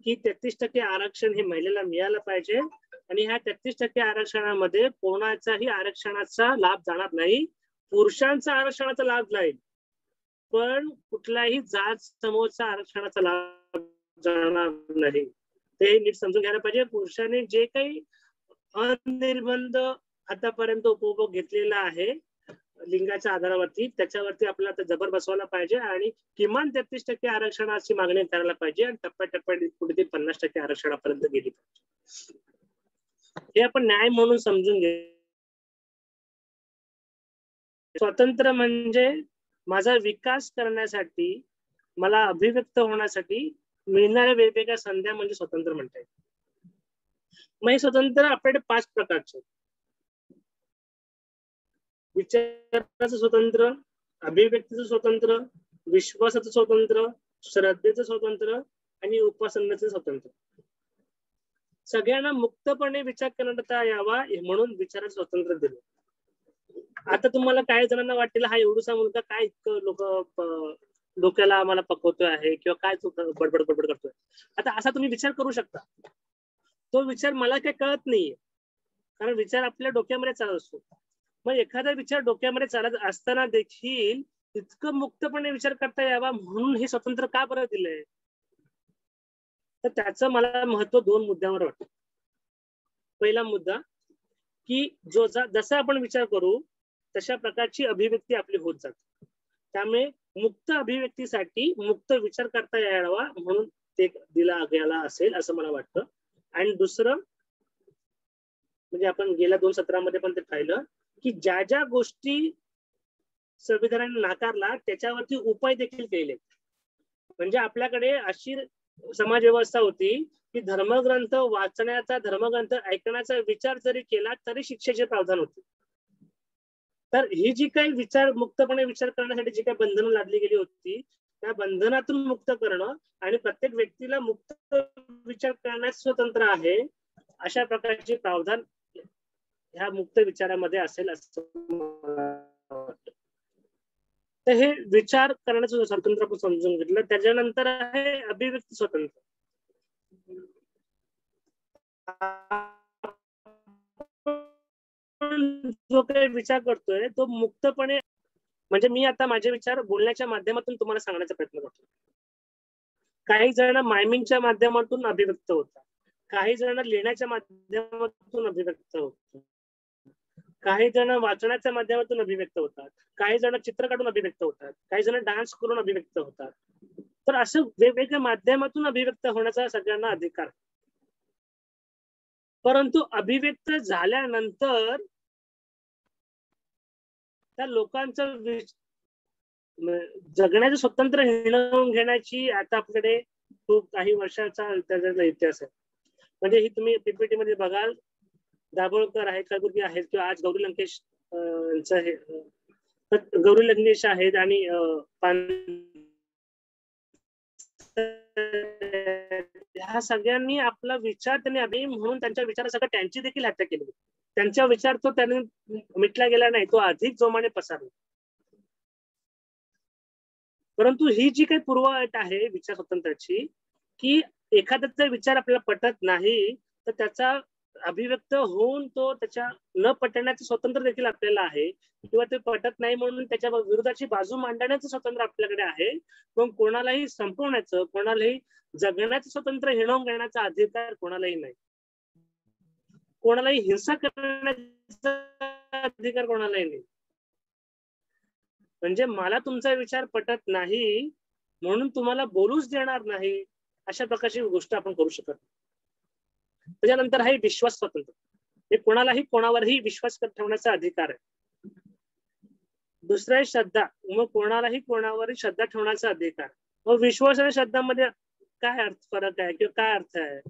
की 33% आरक्षण हे महिलेला मिळालं पाहिजे. आणि ह्या 33% आरक्षणामध्ये कोणाचाही आरक्षणाचा लाभ जाणार नाही, पुरुषांचा आरक्षणाचा लाभ जाईल, पण कुठल्याही जात समूहाचा आरक्षणाचा लाभ जाणार नाही. ते नीट समजून घ्यायला पाहिजे. पुरुषांनी जे काही अनिर्बंध आतापर्यंत उपभोग घेतलेला आहे लिंगाच्या आधारावरती, त्याच्यावरती आपल्याला आता जबर बसवायला पाहिजे आणि किमान 33% आरक्षणाची मागणी करायला पाहिजे आणि टप्प्याटप्प्याने पुढे ते 50% आरक्षणापर्यंत गेली पाहिजे. हे आपण न्याय म्हणून समजून घे. स्वातंत्र्य म्हणजे माझा विकास करण्यासाठी, मला अभिव्यक्त होण्यासाठी मिळणाऱ्या वेगवेगळ्या संध्या म्हणजे स्वतंत्र म्हणता येईल. मग हे स्वतंत्र आपल्याकडे 5 प्रकारचे: विचाराचं स्वतंत्र, अभिव्यक्तीचं स्वतंत्र, विश्वासाचं स्वतंत्र, श्रद्धेचं स्वतंत्र आणि उपासनेचं स्वतंत्र. सगळ्यांना मुक्तपणे विचार करता यावा म्हणून विचाराचं स्वातंत्र्य दिलं. आता तुम्हाला काही जणांना वाटेल हा एवढूसा मुलगा काय इतकं डोक्याला आम्हाला पकवतोय आहे किंवा काय बडबड करतोय. आता असा तुम्ही विचार करू शकता. तो विचार मला काही कळत नाहीये, कारण विचार आपल्या डोक्यामध्ये चालत असतो. मग एखादा विचार डोक्यामध्ये चालत असताना देखील इतकं मुक्तपणे विचार करता यावा म्हणून हे स्वतंत्र का बरं दिलंय? तर त्याचं मला महत्व 2 मुद्द्यावर वाटतं. पहिला मुद्दा की जसा आपण विचार करू तशा प्रकारची अभिव्यक्ती आपली होत जाते. त्यामुळे मुक्त अभिव्यक्तीसाठी मुक्त विचार करता यावा म्हणून ते दिला गेला असेल असं मला वाटतं. आणि दुसरं म्हणजे आपण गेल्या 2 सत्रामध्ये पण ते पाहिलं की ज्या ज्या गोष्टी संविधानाने नाकारला त्याच्यावरती उपाय देखील केले. म्हणजे आपल्याकडे अशी समाज व्यवस्था होती की धर्मग्रंथ वाचण्याचा, धर्मग्रंथ ऐकण्याचा विचार जरी केला तरी शिक्षेचे प्रावधान होते. तर ही जी काही विचार मुक्तपणे विचार करण्यासाठी जी काही बंधनं लादली गेली होती त्या बंधनातून मुक्त करणं आणि प्रत्येक व्यक्तीला मुक्त विचार करण्यास स्वतंत्र आहे अशा प्रकारचे प्रावधान ह्या मुक्त विचारामध्ये असेल असं मला वाटतं. तर हे विचार करण्याचं स्वातंत्र्य आपण समजून घेतलं. त्याच्यानंतर आहे अभिव्यक्ती स्वातंत्र्य. जो काही विचार करतोय तो मुक्तपणे, म्हणजे मी आता माझे विचार बोलण्याच्या माध्यमातून तुम्हाला सांगण्याचा प्रयत्न करतो. काही जण मायमिंगच्या माध्यमातून अभिव्यक्त होतात, काही जण लिहिण्याच्या माध्यमातून अभिव्यक्त होतात, काही जण वाचनाच्या माध्यमातून अभिव्यक्त होतात, काही जण चित्र काढून अभिव्यक्त होतात, काही जण डान्स करून अभिव्यक्त होतात. तर असं वेगवेगळ्या माध्यमातून अभिव्यक्त होण्याचा सगळ्यांना अधिकार. परंतु अभिव्यक्त झाल्यानंतर त्या लोकांचं जगण्याचं स्वतंत्र हिणवून घेण्याची आता आपल्याकडे खूप काही वर्षाचा त्याचा इतिहास आहे. म्हणजे ही तुम्ही पीपीटी मध्ये बघाल, दाभोळकर आहेत, कलबुर्गी आहेत किंवा आज गौरी लंकेश गौरी लंकेश आहेत आणि ह्या सगळ्यांनी आपला विचार त्यांनी अभिनय म्हणून त्यांच्या विचारासाठी त्यांची देखील हत्या केली. त्यांचा विचार तो त्यांनी मिटला गेला नाही, तो अधिक जोमाने पसरला. परंतु ही जी काही पूर्वअट आहे विचार स्वातंत्र्याची की एखाद्याचा विचार आपल्याला पटत नाही तर त्याचा अभिव्यक्त होऊन तो त्याच्या न पटण्याचं स्वतंत्र देखील आपल्याला आहे किंवा ते पटत नाही म्हणून त्याच्या विरोधाची बाजू मांडण्याचं स्वतंत्र आपल्याकडे आहे. पण कोणालाही संपवण्याचं, कोणालाही जगण्याचं स्वतंत्र हिणवून घेण्याचा अधिकार कोणालाही नाही. कोणालाही हिंसा करण्याचा अधिकार कोणालाही नाही. म्हणजे मला तुमचा विचार पटत नाही म्हणून तुम्हाला बोलूच देणार नाही, अशा प्रकारची गोष्ट आपण करू शकत नाही. त्याच्यानंतर आहे विश्वास स्वातंत्र्य. हे कोणालाही कोणावरही विश्वास ठेवण्याचा अधिकार आहे. दुसरा आहे श्रद्धा. मग कोणालाही कोणावरही श्रद्धा ठेवण्याचा अधिकार. मग विश्वास आणि श्रद्धामध्ये काय फरक आहे किंवा काय अर्थ आहे?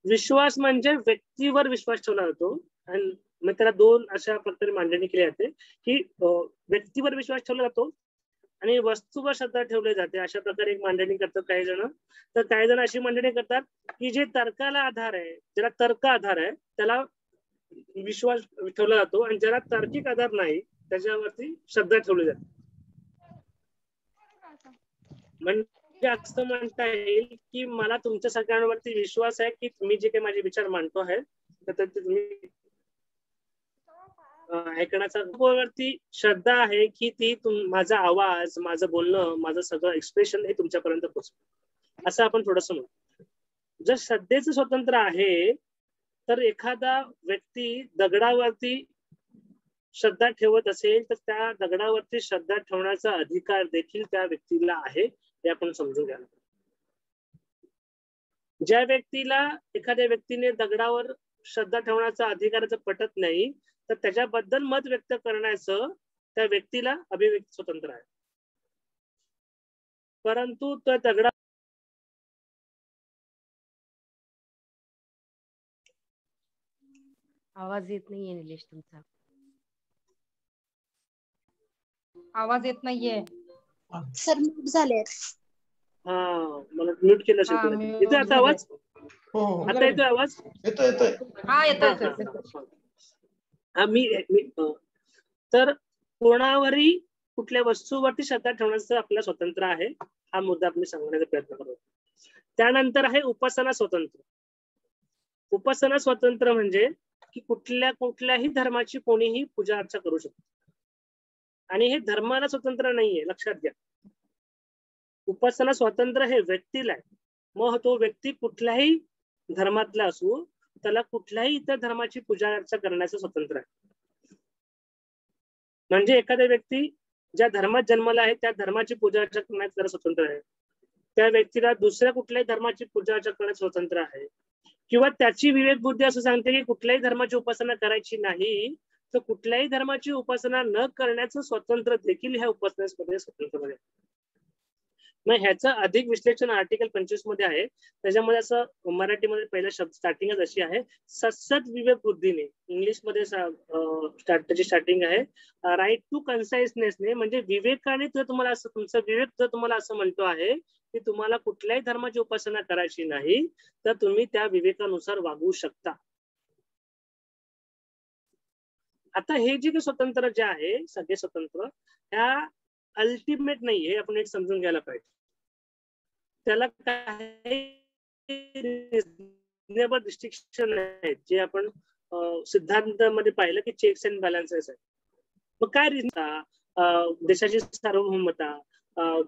विश्वास म्हणजे व्यक्तीवर विश्वास ठेवला जातो, आणि मग त्याला दोन अशा प्रकारे मांडणी केली जाते की व्यक्तीवर विश्वास ठेवला जातो आणि वस्तूवर श्रद्धा ठेवली जाते, अशा प्रकारे एक मांडणी करतात काही जण. तर काही जण अशी मांडणी करतात की जे तर्काला आधार आहे, ज्याला तर्क आधार आहे त्याला विश्वास ठेवला जातो, आणि ज्याला तार्किक आधार नाही त्याच्यावरती श्रद्धा ठेवली जाते. म्हणजे असं म्हणता येईल की मला तुमच्या सगळ्यांवरती विश्वास आहे की तुम्ही जे काही माझे विचार मांडतो आहे तर ते तुम्ही ऐकण्याचा वरती श्रद्धा आहे की ती माझा आवाज, माझं बोलणं, माझं सगळं एक्सप्रेशन हे तुमच्यापर्यंत पोहोचतं, असं आपण थोडंसं म्हणतो. जर श्रद्धेचं स्वातंत्र्य आहे तर एखादा व्यक्ती दगडावरती श्रद्धा ठेवत असेल तर त्या दगडावरती श्रद्धा ठेवण्याचा अधिकार देखील त्या व्यक्तीला आहे, हे आपण समजून घ्यायला. ज्या व्यक्तीला एखाद्या व्यक्तीने दगडावर श्रद्धा ठेवण्याचा अधिकाराचं पटत नाही तर त्याच्याबद्दल मत व्यक्त करण्याचं त्या व्यक्तीला अभिव्यक्ती स्वतंत्र आहे. परंतु त्या दगडा आवाज येत नाहीये निलेश तुमचा. आवाज येत नाहीये सर. म्यूट झाले. हा, मला म्यूट केलं असेल. येतोय आता आवाज? हो आता येतोय आवाज? येतोय. हा येतोय. तर कोणावरही कुठल्या वस्तूवरती श्रद्धा ठेवण्याचं आपल्याला स्वातंत्र्य आहे, हा मुद्दा आपण सांगण्याचा प्रयत्न करतो. त्यानंतर आहे उपासना स्वातंत्र्य. उपासना स्वातंत्र्य म्हणजे की कुठल्याही धर्माची कोणीही पूजा अर्चा करू शकतो, आणि हे धर्माला स्वतंत्र नाहीये, लक्षात घ्या. उपासना स्वातंत्र्य हे व्यक्तीला आहे. मग तो व्यक्ती कुठल्याही धर्मातला असो त्याला कुठल्याही इतर धर्माची पूजा अर्चा करण्याचं स्वातंत्र्य आहे. म्हणजे एखादा व्यक्ती ज्या धर्मात जन्मला आहे त्या धर्माची पूजा अर्चा करण्याचं त्याला स्वतंत्र आहे. त्या व्यक्तीला दुसऱ्या कुठल्याही धर्माची पूजा अर्चा करण्याचं स्वतंत्र आहे. किंवा त्याची विवेक बुद्धी असं सांगते की कुठल्याही धर्माची उपासना करायची नाही, तर कुठल्याही धर्माची उपासना न करण्याचं स्वातंत्र्य देखील ह्या उपासनेमध्ये स्वतंत्र आहे. मग ह्याचं अधिक विश्लेषण आर्टिकल 25 मध्ये आहे. त्याच्यामध्ये असं मराठीमध्ये पहिला शब्द स्टार्टिंगच अशी आहे, सत्सद विवेक बुद्धीने. इंग्लिशमध्ये त्याची स्टार्टिंग आहे राईट टू कन्साइसनेसने. म्हणजे विवेकाने जर तुम्हाला असं, तुमचा विवेक जर तुम्हाला असं म्हणतो आहे की तुम्हाला कुठल्याही धर्माची उपासना करायची नाही, तर तुम्ही त्या विवेकानुसार वागू शकता. आता हे जे काही स्वतंत्र जे आहे, सगळे स्वतंत्र ह्या अल्टिमेट नाही, हे आपण एक समजून घ्यायला पाहिजे. त्याला काही रिजनेबल रिस्ट्रिक्शन आहेत जे आपण सिद्धांतामध्ये पाहिलं की चेक्स अँड बॅलन्सेस आहे. मग काय रिजन? देशाची सार्वभौमता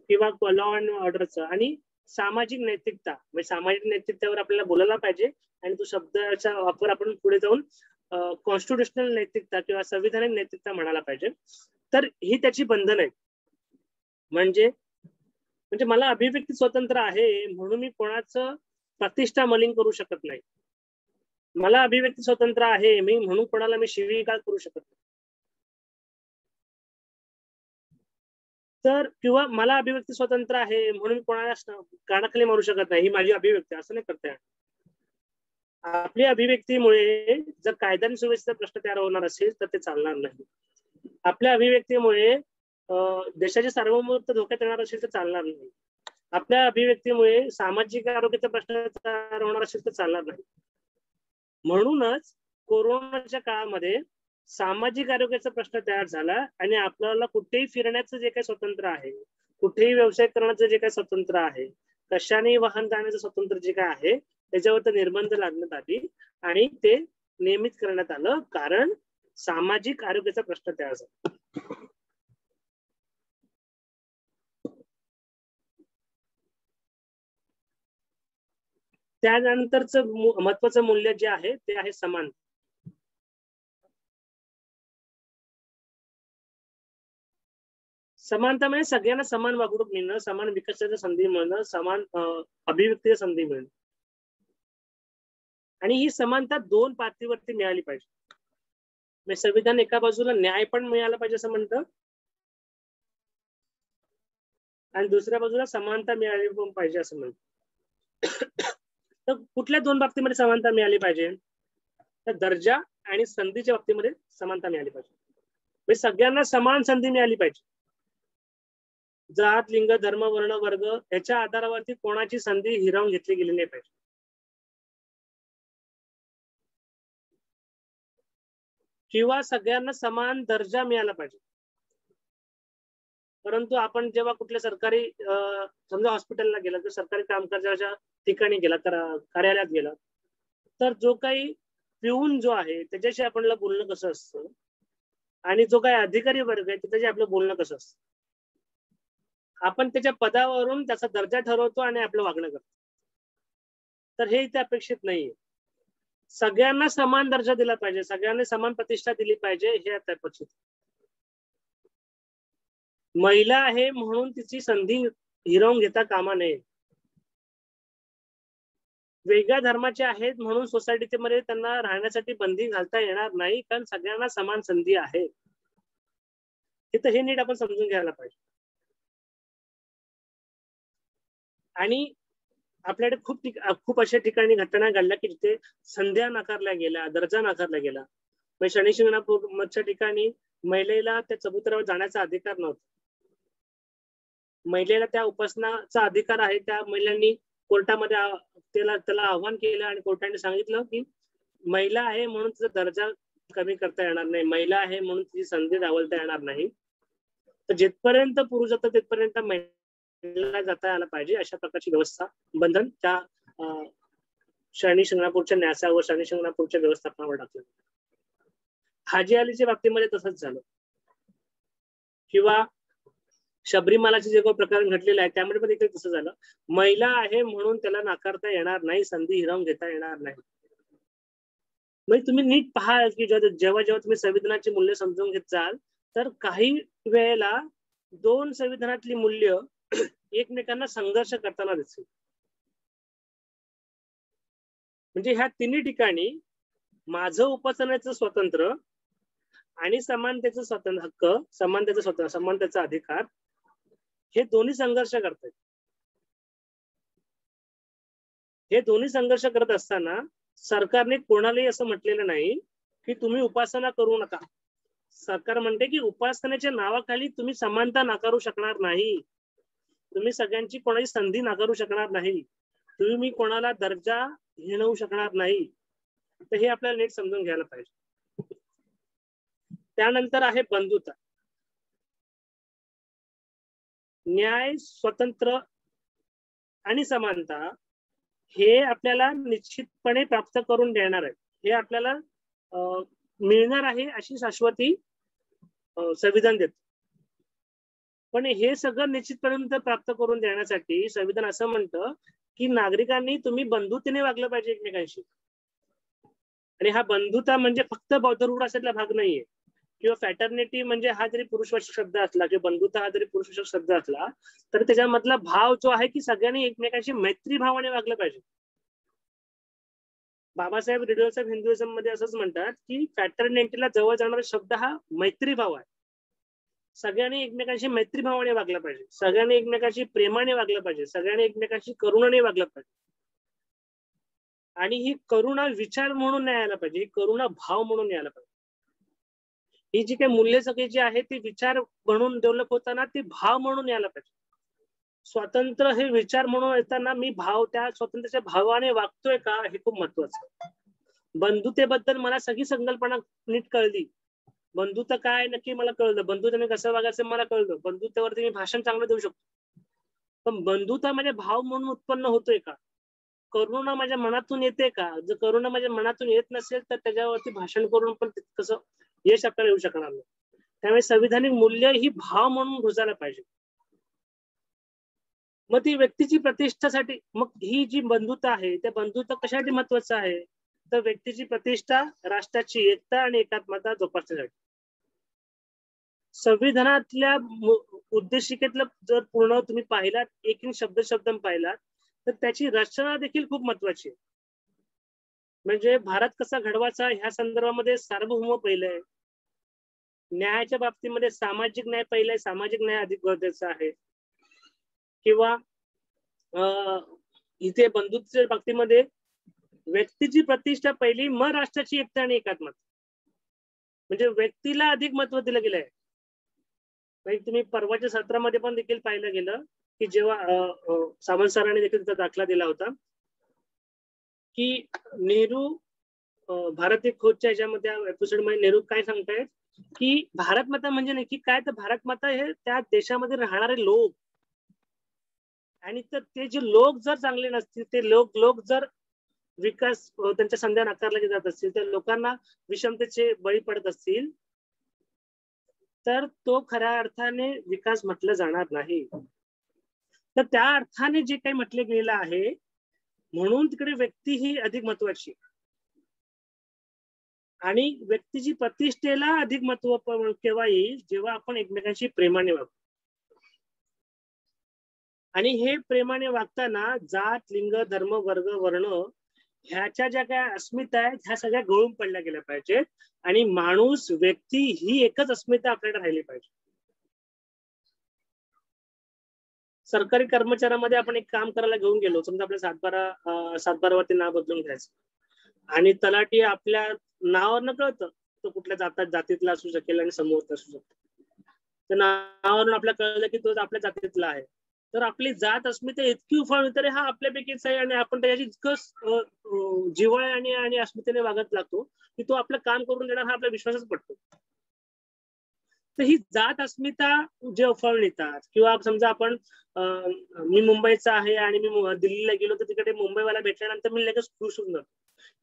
किंवा लॉ अँड ऑर्डरचं आणि सामाजिक नैतिकता. म्हणजे सामाजिक नैतिकतेवर आपल्याला बोलायला पाहिजे, आणि तो शब्दाचा वापर आपण पुढे जाऊन कॉन्स्टिट्युशनल नैतिकता किंवा संविधानिक नैतिकता म्हणायला पाहिजे. तर ही त्याची बंधन आहे. म्हणजे मला अभिव्यक्ती स्वतंत्र आहे म्हणून मी कोणाचं प्रतिष्ठा मलिन करू शकत नाही. मला अभिव्यक्ती स्वतंत्र आहे मी म्हणून कोणाला मी शिवीगाळ करू शकत नाही. तर किंवा मला अभिव्यक्ती स्वतंत्र आहे म्हणून कोणाला कानाखाली मारू शकत नाही, ही माझी अभिव्यक्ती, असं नाही करता येणार. आपली अभिव्यक्तीमुळे जर कायदा आणि सुव्यवस्थेचा प्रश्न तयार होणार असेल तर ते चालणार नाही. आपल्या अभिव्यक्तीमुळे देशाची सार्वभौमत्व धोक्यात येणार असेल तर चालणार नाही. आपल्या अभिव्यक्तीमुळे सामाजिक आरोग्याचा प्रश्न तयार होणार असेल तर चालणार नाही. म्हणूनच कोरोनाच्या काळामध्ये सामाजिक आरोग्याचा प्रश्न तयार झाला, आणि आपल्याला कुठेही फिरण्याचं जे काही स्वतंत्र आहे, कुठेही व्यवसाय करण्याचं जे काही स्वतंत्र आहे, कशाने वाहन जाण्याचं स्वतंत्र जे काय आहे त्याच्यावर निर्बंध लादण्यात आली आणि ते नियमित करण्यात आलं, कारण सामाजिक आरोग्याचा प्रश्न तयार झाला. त्यानंतरचं महत्वाचं मूल्य जे आहे ते आहे समानता. समानता म्हणजे सगळ्यांना समान वागणूक मिळणं, समान विकासाच्या संधी मिळणं, समान अभिव्यक्तीच्या संधी मिळणं. आणि ही समानता दोन पातळीवरती मिळाली पाहिजे. म्हणजे संविधान एका बाजूला न्याय पण मिळाला पाहिजे असं म्हणतं, आणि दुसऱ्या बाजूला समानता मिळाली पण पाहिजे असं म्हणतं. तर कुठल्या दोन बाबतीमध्ये समानता मिळाली पाहिजे? तर दर्जा आणि संधीच्या बाबतीमध्ये समानता मिळाली पाहिजे. म्हणजे सगळ्यांना समान संधी मिळाली पाहिजे. जात, लिंग, धर्म, वर्ण, वर्ग याच्या आधारावरती कोणाची संधी हिरावून घेतली गेली नाही पाहिजे. किंवा सगळ्यांना समान दर्जा मिळाला पाहिजे. परंतु आपण जेव्हा कुठल्या सरकारी समजा हॉस्पिटलला गेला, तर सरकारी कामकाजाच्या ठिकाणी गेला, तर कार्यालयात गेला, तर जो काही पिऊन जो आहे त्याच्याशी आपल्याला बोलणं कसं असतं, आणि जो काही अधिकारी वर्ग आहे त्याच्याशी आपलं बोलणं कसं असतं, आपण त्याच्या पदावरून त्याचा दर्जा ठरवतो आणि आपलं वागणं करतो. तर हे इथे अपेक्षित नाहीये. सगळ्यांना समान दर्जा दिला पाहिजे, सगळ्यांना समान प्रतिष्ठा दिली पाहिजे, हे आता अपेक्षित. महिला आहे म्हणून तिची संधी हिरावून घेता कामा नये. वेगळ्या धर्माचे आहेत म्हणून सोसायटीमध्ये त्यांना राहण्यासाठी बंदी घालता येणार नाही, कारण सगळ्यांना समान संधी आहे. तिथं हे नीट आपण समजून घ्यायला पाहिजे. आणि आपल्याकडे खूप अशा ठिकाणी घटना घडल्या की जिथे संध्या नाकारल्या गेल्या, दर्जा नाकारला गेला. म्हणजे शनी शिंगणापूरच्या ठिकाणी महिलेला त्या चबुतऱ्यावर जाण्याचा अधिकार नव्हता. महिलेला त्या उपासनाचा अधिकार आहे. त्या महिलांनी कोर्टामध्ये त्याला आव्हान केलं आणि कोर्टाने सांगितलं की महिला आहे म्हणून तिचा दर्जा कमी करता येणार नाही, महिला आहे म्हणून तिची संधी डावलता येणार नाही. तर जिथपर्यंत पुरुष जातात तिथपर्यंत महिला जाता आला पाहिजे, अशा प्रकारची व्यवस्था बंधन त्या शनी शिंगणापूरच्या न्यासावर, शनी शिंगणापूरच्या व्यवस्थापनावर टाकलं. हाजी अलीच्या बाबतीमध्ये तसंच झालं. किंवा शबरीमालाचे जे काही प्रकरण घडलेलं आहे त्यामध्ये पण इथे तसं झालं. महिला आहे म्हणून त्याला नाकारता येणार नाही, संधी हिरावून घेता येणार नाही. म्हणजे तुम्ही नीट पहा की जेव्हा तुम्ही संविधानाची मूल्य समजून घेत जाल, तर काही वेळेला दोन संविधानातली मूल्य एकमेकांना संघर्ष करताना दिसतील. म्हणजे ह्या तिन्ही ठिकाणी माझं उपासनेचं स्वातंत्र्य आणि समानतेचं स्वातंत्र्य हक्क, समानतेचं स्वातंत्र्य, समानतेचा अधिकार, हे दोन्ही संघर्ष करतात. हे दोन्ही संघर्ष करत असताना सरकारने कोणालाही असं म्हटलेलं नाही की तुम्ही उपासना करू नका. सरकार म्हणते की उपासनेच्या नावाखाली तुम्ही समानता नाकारू शकणार नाही, तुम्ही सगळ्यांची कोणाची संधी नाकारू शकणार नाही, तुम्ही कोणाला दर्जा हिणवू शकणार नाही. तर हे आपल्याला नीट समजून घ्यायला पाहिजे. त्यानंतर आहे बंधुता. न्याय, स्वतंत्र आणि समानता हे आपल्याला निश्चितपणे प्राप्त करून देणार आहे. हे आपल्याला मिळणार आहे अशी शाश्वती संविधान देतं. पण हे सगळं निश्चितपणे प्राप्त करून देण्यासाठी संविधान असं म्हणतं की नागरिकांनी तुम्ही बंधुतेने वागलं पाहिजे एकमेकांशी. आणि हा बंधुता म्हणजे फक्त बौद्धरूढ असल्याचा भाग नाहीये, किंवा फॅटर्निटी म्हणजे हा जरी पुरुषवाचक शब्द असला किंवा बंधुता हा जरी पुरुषवाचक शब्द असला, तर त्याच्यामधला भाव जो आहे की सगळ्यांनी एकमेकांशी मैत्री भावाने वागलं पाहिजे. बाबासाहेब रिडलसाहेब हिंदुइझम मध्ये असंच म्हणतात की फॅटर्निटीला जवळ जाणारा शब्द हा मैत्री भाव आहे. सगळ्यांनी एकमेकांशी मैत्री भावाने वागलं पाहिजे, सगळ्यांनी एकमेकांशी प्रेमाने वागलं पाहिजे, सगळ्यांनी एकमेकांशी करुणाने वागलं पाहिजे. आणि ही करुणा विचार म्हणून नाही यायला पाहिजे, ही करुणा भाव म्हणून यायला पाहिजे. ही जी काही मूल्य सगळी जी आहे ती विचार म्हणून डेव्हलप होताना ती भाव म्हणून यायला पाहिजे. स्वातंत्र्य हे विचार म्हणून येताना मी भाव, त्या स्वातंत्र्याच्या भावाने वागतोय का, हे खूप महत्वाचं आहे. बंधुतेबद्दल मला सगळी संकल्पना नीट कळली, बंधुता काय नक्की मला कळलं, बंधुतेने कसं वागायचं मला कळलं, बंधुतेवरती मी भाषण चांगलं देऊ शकतो. पण बंधुता माझ्या भाव म्हणून उत्पन्न होतोय का, करुणा माझ्या मनातून येते का? जर करुणा माझ्या मनातून येत नसेल तर त्याच्यावरती भाषण करून पण कसं यश आपल्याला येऊ शकणार नाही. त्यामुळे संविधानिक मूल्य ही भाव म्हणून रुजायला पाहिजे. मग ती व्यक्तीची प्रतिष्ठासाठी, मग ही जी बंधुता आहे त्या बंधुता कशासाठी महत्वाचं आहे, तर व्यक्तीची प्रतिष्ठा, राष्ट्राची एकता आणि एकात्मता जोपासण्यासाठी. संविधानातल्या उद्देशिकेतलं जर पूर्ण तुम्ही पाहिलात, एक शब्द पाहिलात, तर त्याची रचना देखील खूप महत्वाची आहे. म्हणजे भारत कसा घडवायचा ह्या संदर्भामध्ये सार्वभौम पहिलं आहे. न्यायाच्या बाबतीमध्ये सामाजिक न्याय पहिला आहे, सामाजिक न्याय अधिक गरजेचा आहे. किंवा इथे बंधुत्वाच्या बाबतीमध्ये व्यक्तीची प्रतिष्ठा पहिली, मग राष्ट्राची एकता आणि एकात्मता. म्हणजे व्यक्तीला अधिक महत्व दिलं गेलं आहे. म्हणजे तुम्ही परवाच्या सत्रामध्ये पण देखील पाहिलं गेलं की जेव्हा सावंत सरांनी देखील त्याचा दाखला दिला होता की नेहरू भारत एक खोजच्या ह्याच्यामध्ये एपिसोड मध्ये नेहरू काय सांगतायत की भारत माता म्हणजे नक्की काय, तर भारत माता हे त्या देशामध्ये राहणारे लोक, आणि तर ते जे लोक जर चांगले नसतील, ते लोक जर विकास त्यांच्या संध्या नाकारले जात असतील, तर लोकांना विषमतेचे बळी पडत असतील, तर तो खऱ्या अर्थाने विकास म्हटलं जाणार नाही. तर त्या अर्थाने जे काही म्हटले गेलेलं आहे, म्हणून तिकडे व्यक्ती ही अधिक महत्वाची, आणि व्यक्तीची प्रतिष्ठेला अधिक महत्व केव्हा येईल, जेव्हा आपण एकमेकांशी प्रेमाने वागतो. आणि हे प्रेमाने वागताना जात, लिंग, धर्म, वर्ग, वर्ण ह्याच्या ज्या काही अस्मिता आहेत ह्या सगळ्या गळून पडल्या गेल्या पाहिजेत, आणि माणूस, व्यक्ती ही एकच अस्मिता आपल्याकडे राहिली पाहिजे. सरकारी कर्मचाऱ्यामध्ये आपण एक काम करायला घेऊन गेलो, समजा आपल्या सातबारावरती नाव बदलून घ्यायचं, आणि तलाठी आपल्या नावावरनं कळतं तो कुठल्या जातीतला असू शकेल आणि समोरचा असू शकतो. त्या नावावरून आपल्याला कळलं की तो आपल्या जातीतला आहे, तर आपली जात अस्मिता इतकी उफाळून तरी हा आपल्यापैकीच आहे, आणि आपण त्याची इतकं जिव्हाळ्याने आणि अस्मितेने वागत लागतो की तो आपलं काम करून देणार हा आपला विश्वासच पडतो. तर ही जात अस्मिता जे उफाळून येतात, किंवा समजा आपण मी मुंबईचा आहे आणि मी दिल्लीला गेलो, तर तिकडे मुंबईवाला भेटल्यानंतर मी लगेच खुश होऊन जातो.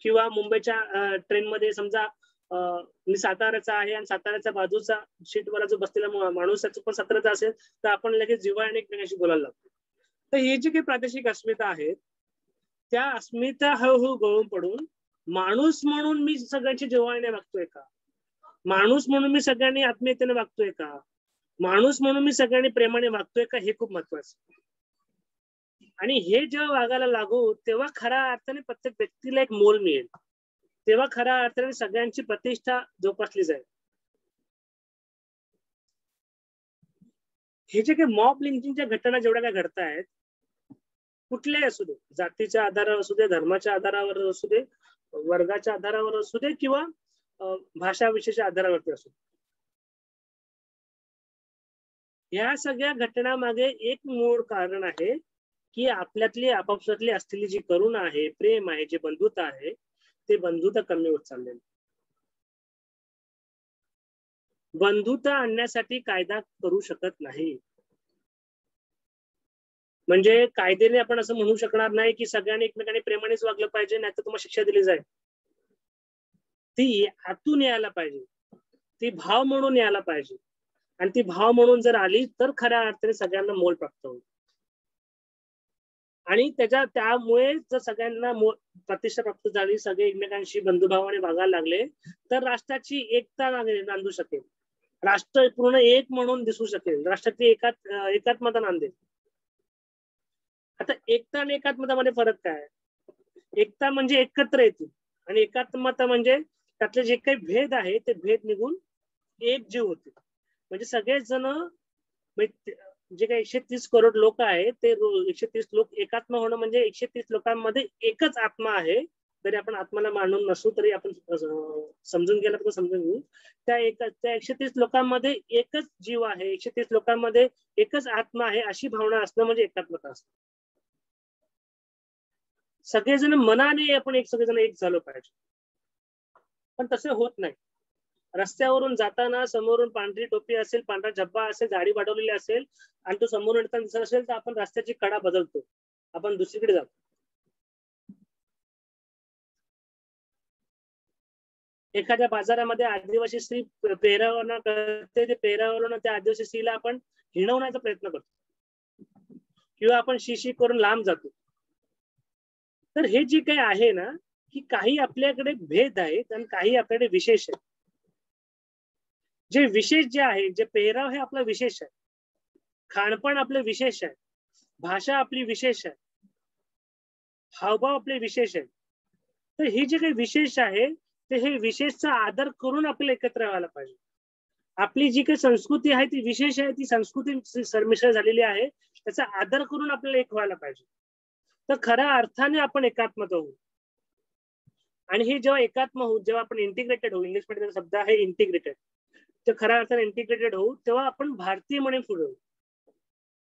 किंवा मुंबईच्या ट्रेनमध्ये समजा मी साताऱ्याचा आहे आणि साताऱ्याच्या बाजूचा सीटवाला जो बसलेला माणूस त्याचा पण साताऱ्याचा असेल, तर आपण लगेच जिव्हाळ्याने एकमेकांशी बोलायला लागतो. तर हे जे काही प्रादेशिक अस्मिता आहेत, त्या अस्मिता हळूहळू गळून पडून माणूस म्हणून मी सगळ्यांची जिव्हाळ्याने वागतोय का, माणूस म्हणून मी सगळ्यांनी आत्मीयतेने वागतोय का, माणूस म्हणून मी सगळ्यांनी प्रेमाने वागतोय का, हे खूप महत्वाचं. आणि हे जेव्हा वागायला लागू, तेव्हा खऱ्या अर्थाने प्रत्येक व्यक्तीला एक मोल मिळेल, तेव्हा खऱ्या अर्थाने सगळ्यांची प्रतिष्ठा जोपासली जाईल. हे जे काही मॉब लिंचिंगच्या घटना जेवढ्या काय घडतायत, कुठल्याही असू दे, जातीच्या आधारावर असू दे, धर्माच्या आधारावर असू दे, वर्गाच्या आधारावर असू दे, किंवा भाषा विशेषच्या आधारावरती असू दे, या सगळ्या घटनामागे एक मूळ कारण आहे की आपल्यातली आपापसातली असलेली जी करुणा आहे, प्रेम आहे, जे बंधुता आहे, ते बंधुता कमी होत चाललेली. बंधुता आणण्यासाठी कायदा करू शकत नाही. म्हणजे कायद्याने आपण असं म्हणू शकणार नाही की सगळ्यांनी एकमेकांनी प्रेमानेच वागलं पाहिजे, नाही तर तुम्हाला शिक्षा दिली जाईल. ती आतून यायला पाहिजे, ती भाव म्हणून यायला पाहिजे, आणि ती भाव म्हणून जर आली तर खऱ्या अर्थाने सगळ्यांना मोल प्राप्त होईल. आणि त्यामुळे जर सगळ्यांना प्रतिष्ठा प्राप्त झाली, सगळे एकमेकांशी बंधुभावाने वागायला लागले, तर राष्ट्राची एकता नांदू शकेल, राष्ट्र पूर्ण एक म्हणून दिसू शकेल, राष्ट्राची एकात्मता नांदेल. आता एकता आणि एकात्मतामध्ये फरक काय? एकता म्हणजे एकत्र येतील, आणि एकात्मता म्हणजे त्यातले जे काही भेद आहे ते भेद निघून एक जीव होते. म्हणजे सगळेच जण, जे काही 130 करोड लोक आहेत, ते 130 लोक एकात्म होणं म्हणजे 130 लोकांमध्ये एकच आत्मा आहे. जरी आपण आत्माला मानून नसू तरी आपण समजून गेलं तर समजून घेऊ, त्या 130 लोकांमध्ये एकच जीव आहे, 130 लोकांमध्ये एकच आत्मा आहे, अशी भावना असणं म्हणजे एकात्मता असतं. सगळेजण मनाने आपण सगळेजण एक झालो पाहिजे, पण तसे होत नाही. रस्त्यावरून जाताना समोरून पांढरी टोपी असेल, पांढरा झब्बा असेल, दाढी वाढवलेली असेल, आणि तो समोरून येताना दिसत असेल, तर आपण रस्त्याची कडा बदलतो, आपण दुसरीकडे जातो. एखाद्या बाजारामध्ये आदिवासी स्त्री पेहरावना करते, ते पेहरावरून त्या आदिवासी स्त्रीला आपण हिणवण्याचा प्रयत्न करतो, किंवा आपण शी करून लांब जातो. तर हे जे काही आहे ना, की काही आपल्याकडे भेद आहेत आणि काही आपल्याकडे विशेष आहे. जे विशेष जे आहे, जे पेहराव हे आपला विशेष आहे, खाणपान आपलं विशेष आहे, भाषा आपली विशेष आहे, हावभाव आपले विशेष आहे. तर ही जी काही विशेष आहे ते हे विशेषचा आदर करून आपल्याला एकत्र व्हायला पाहिजे. आपली जी काही संस्कृती आहे ती विशेष आहे, ती संस्कृती संमिश्र झालेली आहे, त्याचा आदर करून आपल्याला एक व्हायला पाहिजे. तर खऱ्या अर्थाने आपण एकात्मत होऊ. आणि हे जेव्हा एकात्म होऊ, जेव्हा आपण इंटिग्रेटेड होऊ, इंग्लिश मध्ये शब्द आहे इंटिग्रेटेड, तर खऱ्या अर्थाने इंटिग्रेटेड होऊ तेव्हा आपण भारतीय म्हणून पुढे होऊ.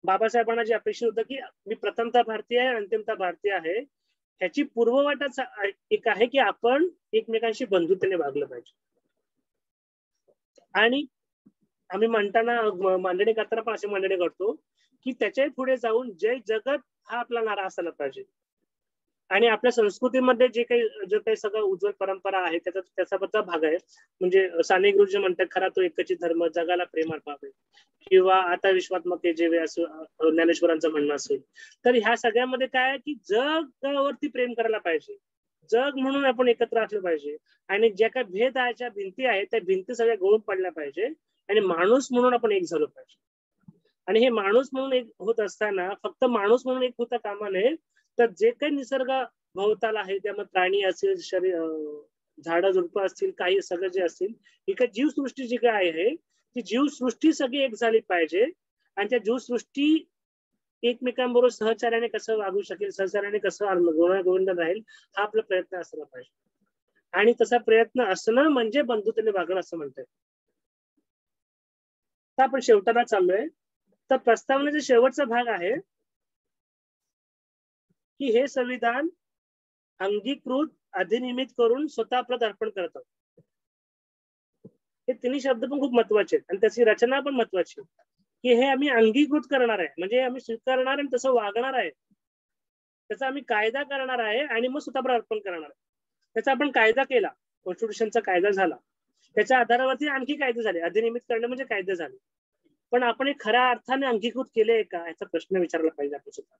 बाबासाहेबांना जे अपेक्षित होतं की मी प्रथमता भारतीय आहे, अंतिमता भारतीय आहे, ह्याची पूर्ववाटच एक आहे की आपण एकमेकांशी बंधुतेने वागलं पाहिजे. आणि आम्ही म्हणताना मांडणी करताना पण अशी मांडणी करतो की त्याच्याही पुढे जाऊन जय जगत हा आपला नारा असायला पाहिजे. आणि आपल्या संस्कृतीमध्ये जे काही सगळं उज्ज्वल परंपरा आहे त्याचा भाग आहे. म्हणजे साने गुरुजी म्हणतात खरा तो एकच धर्म, जगाला प्रेमात पाहावे, किंवा आता विश्वात्मक जे असं ज्ञानेश्वरांचं म्हणणं असेल. तर ह्या सगळ्यामध्ये काय आहे की जगावरती प्रेम करायला पाहिजे, जग म्हणून आपण एकत्र असलं पाहिजे. आणि ज्या काही भेदाच्या भिंती आहेत त्या भिंती सगळ्या गळून पडल्या पाहिजे आणि माणूस म्हणून आपण एक झालो पाहिजे. आणि हे माणूस म्हणून एक होत असताना फक्त माणूस म्हणून एक होता कामा नये, तर जे काही निसर्ग भोवताला आहे त्यामध्ये प्राणी असेल, झाडं झुडपं असतील, काही सगळं जे असतील, ही काही जीवसृष्टी जी काय आहे ती जीवसृष्टी सगळी एक झाली पाहिजे. आणि त्या जीवसृष्टी एकमेकांबरोबर सहचार्याने कसं वागू शकेल, सहचार्याने कसं गोविंद राहील, हा आपला प्रयत्न असला पाहिजे. आणि तसा प्रयत्न असणं म्हणजे बंधुतेने वागणं असं म्हणतंय. तर आपण शेवटाला चाललोय. तर प्रस्तावनेचा शेवटचा भाग आहे की हे संविधान अंगीकृत अधिनियमित करून स्वतः आपलं अर्पण करतात. हे तिन्ही शब्द पण खूप महत्वाचे आहेत आणि त्याची रचना पण महत्वाची आहे की हे आम्ही अंगीकृत करणार आहे, म्हणजे आम्ही स्वीकारणार आणि तसं वागणार आहे, त्याचा आम्ही कायदा करणार आहे आणि मग स्वतःवर अर्पण करणार आहे. त्याचा आपण कायदा केला, कॉन्स्टिट्यूशनचा कायदा झाला, त्याच्या आधारावरती आणखी कायदे झाले, अधिनियमित करणं म्हणजे कायदे झाले. पण आपण हे खऱ्या अर्थाने अंगीकृत केले का याचा प्रश्न विचारला पाहिजे आपण सुद्धा.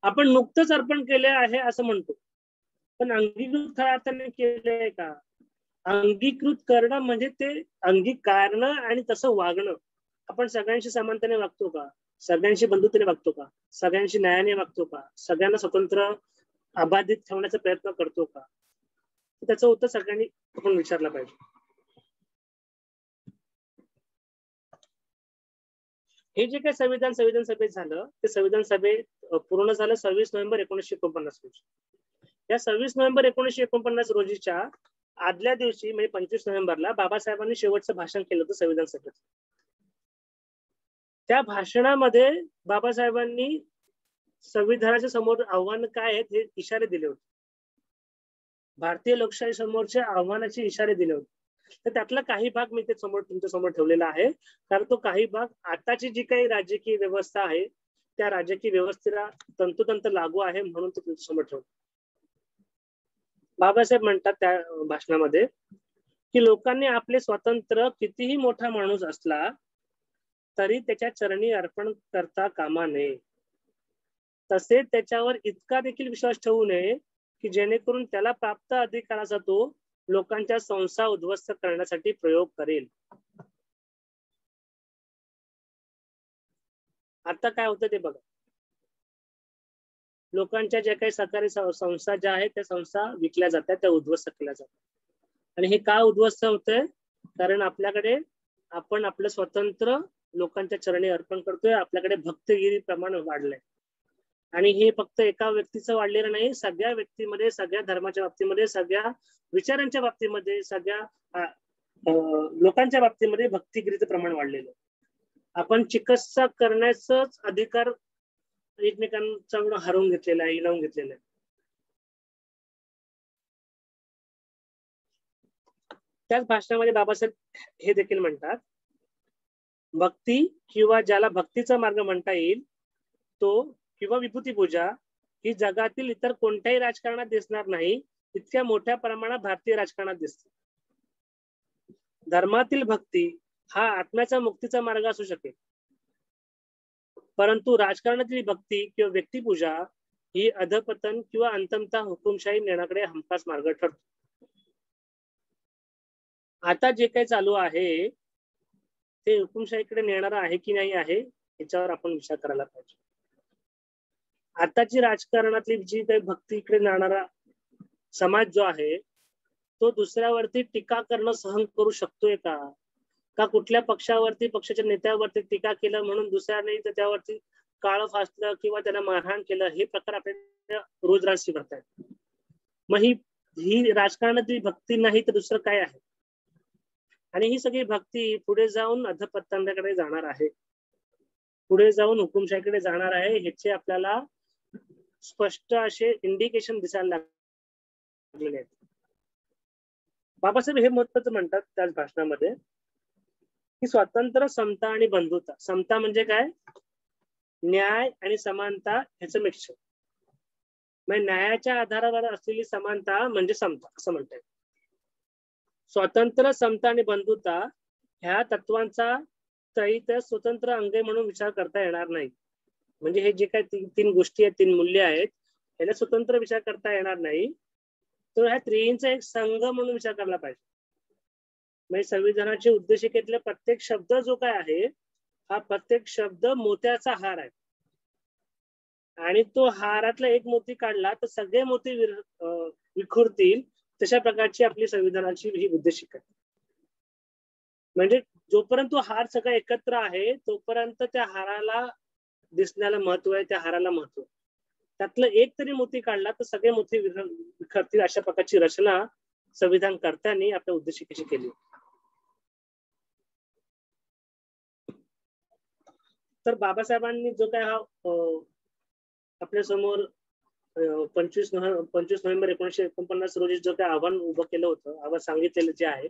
आपण नुकतंच अर्पण केले आहे असं म्हणतो, पण अंगीकृत खऱ्या अर्थाने केले का? अंगीकृत करणं म्हणजे ते अंगीकारणं आणि तसं वागणं. आपण सगळ्यांशी समानतेने वागतो का? सगळ्यांशी बंधुतेने वागतो का? सगळ्यांशी न्यायाने वागतो का? सगळ्यांना स्वतंत्र अबाधित ठेवण्याचा प्रयत्न करतो का? त्याचं उत्तर सगळ्यांनी आपण विचारलं पाहिजे. हे जे काही संविधान सभेत झालं ते संविधान सभेत पूर्ण झालं 26 नोव्हेंबर 1949 रोजी. या 26 नोव्हेंबर 1949 रोजीच्या आदल्या दिवशी म्हणजे 25 नोव्हेंबरला बाबासाहेबांनी शेवटचं भाषण केलं होतं संविधान सभेत. त्या भाषणामध्ये बाबासाहेबांनी संविधानाच्या समोर आव्हान काय आहेत हे इशारे दिले होते, भारतीय लोकशाही समोरच्या आव्हानाचे इशारे दिले होते. तर त्यातला काही भाग मी ते तुमच्या समोर ठेवलेला आहे, कारण तो काही भाग आताची जी काही राजकीय व्यवस्था आहे त्या राजकीय व्यवस्थेला तंतोतंत लागू आहे म्हणून तो तुमच्या समोर ठेवतो. बाबासाहेब म्हणतात त्या भाषणामध्ये की लोकांनी आपले स्वातंत्र्य कितीही मोठा माणूस असला तरी त्याच्या चरणी अर्पण करता कामा नये. तसेच त्याच्यावर इतका देखील विश्वास ठेवू नये की जेणेकरून त्याला प्राप्त अधिकाराचा तो लोकांच्या संसार उद्ध्वस्त करण्यासाठी प्रयोग करेल. आता काय होतं ते बघा. लोकांच्या ज्या काही सहकारी संस्था ज्या आहेत त्या संस्था विकल्या जातात, त्या उद्ध्वस्त केल्या जातात. आणि हे का उद्ध्वस्त होतंय? कारण आपल्याकडे आपण आपलं स्वतंत्र लोकांच्या चरणी अर्पण करतोय, आपल्याकडे भक्तगिरी प्रमाण वाढलंय. आणि हे फक्त एका व्यक्तीचं वाढलेलं नाही, सगळ्या व्यक्तीमध्ये, सगळ्या धर्माच्या बाबतीमध्ये, सगळ्या विचारांच्या बाबतीमध्ये, सगळ्या लोकांच्या बाबतीमध्ये भक्तिगिरीचं प्रमाण वाढलेलं. आपण चिकित्सा करण्याचाच अधिकार एकमेकांचा हरवून घेतलेला आहे, हिरावून घेतलेला आहे. त्याच भाषणामध्ये बाबासाहेब हे देखील म्हणतात, भक्ती किंवा ज्याला भक्तीचा मार्ग म्हणता येईल तो किंवा विभूती पूजा ही जगातील इतर कोणत्याही राजकारणात दिसणार नाही, इतक्या मोठ्या प्रमाणात भारतीय राजकारणात दिसते. धर्मातील भक्ती हा आत्म्याचा मुक्तीचा मार्ग असू शकेल, परंतु राजकारणातील भक्ती किंवा व्यक्तिपूजा ही अधपतन किंवा अंतमता हुकुमशाही नेण्याकडे हमखास मार्ग ठरतो. आता जे काही चालू आहे ते हुकुमशाहीकडे नेणारं आहे की नाही आहे याच्यावर आपण विचार करायला पाहिजे. आताची राजकारणातली जी काही भक्तीकडे जाणारा समाज जो आहे तो दुसऱ्यावरती टीका करणं सहन करू शकतोय का? का कुठल्या पक्षावरती पक्षाच्या नेत्यावरती टीका केलं म्हणून दुसऱ्याने त्याच्यावरती काळं फासलं किंवा त्याला मारहाण केलं, हे प्रकार आपल्याला रोज राशी करतायत. मग ही राजकारणातली भक्ती नाही तर दुसरं काय आहे? आणि ही सगळी भक्ती पुढे जाऊन अधपतनाकडे जाणार आहे, पुढे जाऊन हुकुमशाहीकडे जाणार आहे, ह्याचे आपल्याला स्पष्ट असे इंडिकेशन दिसायला लागलेले आहेत. बाबासाहेब हे महत्वाचं म्हणतात त्याच भाषणामध्ये की स्वातंत्र्य, समता आणि बंधुता. समता म्हणजे काय? न्याय आणि समानता ह्याचं मिक्सचर. म्हणजे न्यायाच्या आधारावर असलेली समानता म्हणजे समता असं म्हणतात. स्वातंत्र्य, समता आणि बंधुता ह्या तत्वांचा तळीत स्वतंत्र अंगे म्हणून विचार करता येणार नाही. म्हणजे हे जे काही तीन गोष्टी आहेत, तीन मूल्य आहेत, याला स्वतंत्र विचार करता येणार नाही. तर ह्या त्रिहींचा एक संघ म्हणून विचार करायला पाहिजे. म्हणजे संविधानाच्या उद्देशिकेतले प्रत्येक शब्द जो काय आहे हा प्रत्येक शब्द मोत्याचा हार आहे आणि तो हारातला एक मोती काढला तर सगळे मोती विखुरतील. तशा प्रकारची आपली संविधानाची ही उद्देशिका आहे. म्हणजे जोपर्यंत तो हार सगळा एकत्र आहे तोपर्यंत त्या हाराला दिसण्याला महत्व आहे, त्या हाराला महत्व. त्यातलं एक तरी मोती काढला तर सगळे मोती विखरतील. अशा प्रकारची रचना संविधान कर्त्यांनी आपल्या उद्देशिकेची केली. तर बाबासाहेबांनी जो काय हा आपल्या समोर 25 नोव्हेंबर 1949 रोजी जो काय आव्हान उभं केलं होतं, आव्हान सांगितलेलं जे आहे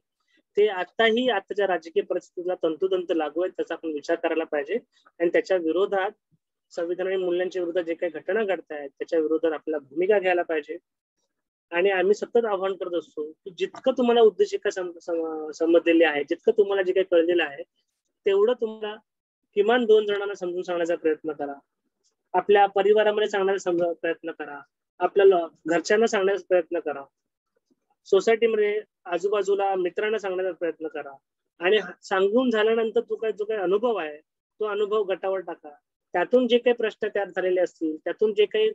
ते आताही आताच्या राजकीय परिस्थितीला तंतोतंत लागू आहे. त्याचा आपण विचार करायला पाहिजे आणि त्याच्या विरोधात संविधानाच्या मूल्यांच्या विरोधात जे काही घटना घडतायत त्याच्या विरोधात आपल्याला भूमिका घ्यायला पाहिजे. आणि आम्ही सतत आव्हान करत असतो की जितकं तुम्हाला उद्देशिका समजलेली आहे, जितकं तुम्हाला जे काही कळलेलं आहे तेवढं तुम्हाला किमान 2 जणांना समजून सांगण्याचा प्रयत्न करा. आपल्या परिवारामध्ये सांगण्याचा प्रयत्न करा, आपल्या घरच्यांना सांगण्याचा प्रयत्न करा, सोसायटीमध्ये आजूबाजूला मित्रांना सांगण्याचा प्रयत्न करा. आणि सांगून झाल्यानंतर जो काही अनुभव आहे तो अनुभव गटावर टाका. त्यातून जे काही प्रश्न तयार झालेले असतील, त्यातून जे काही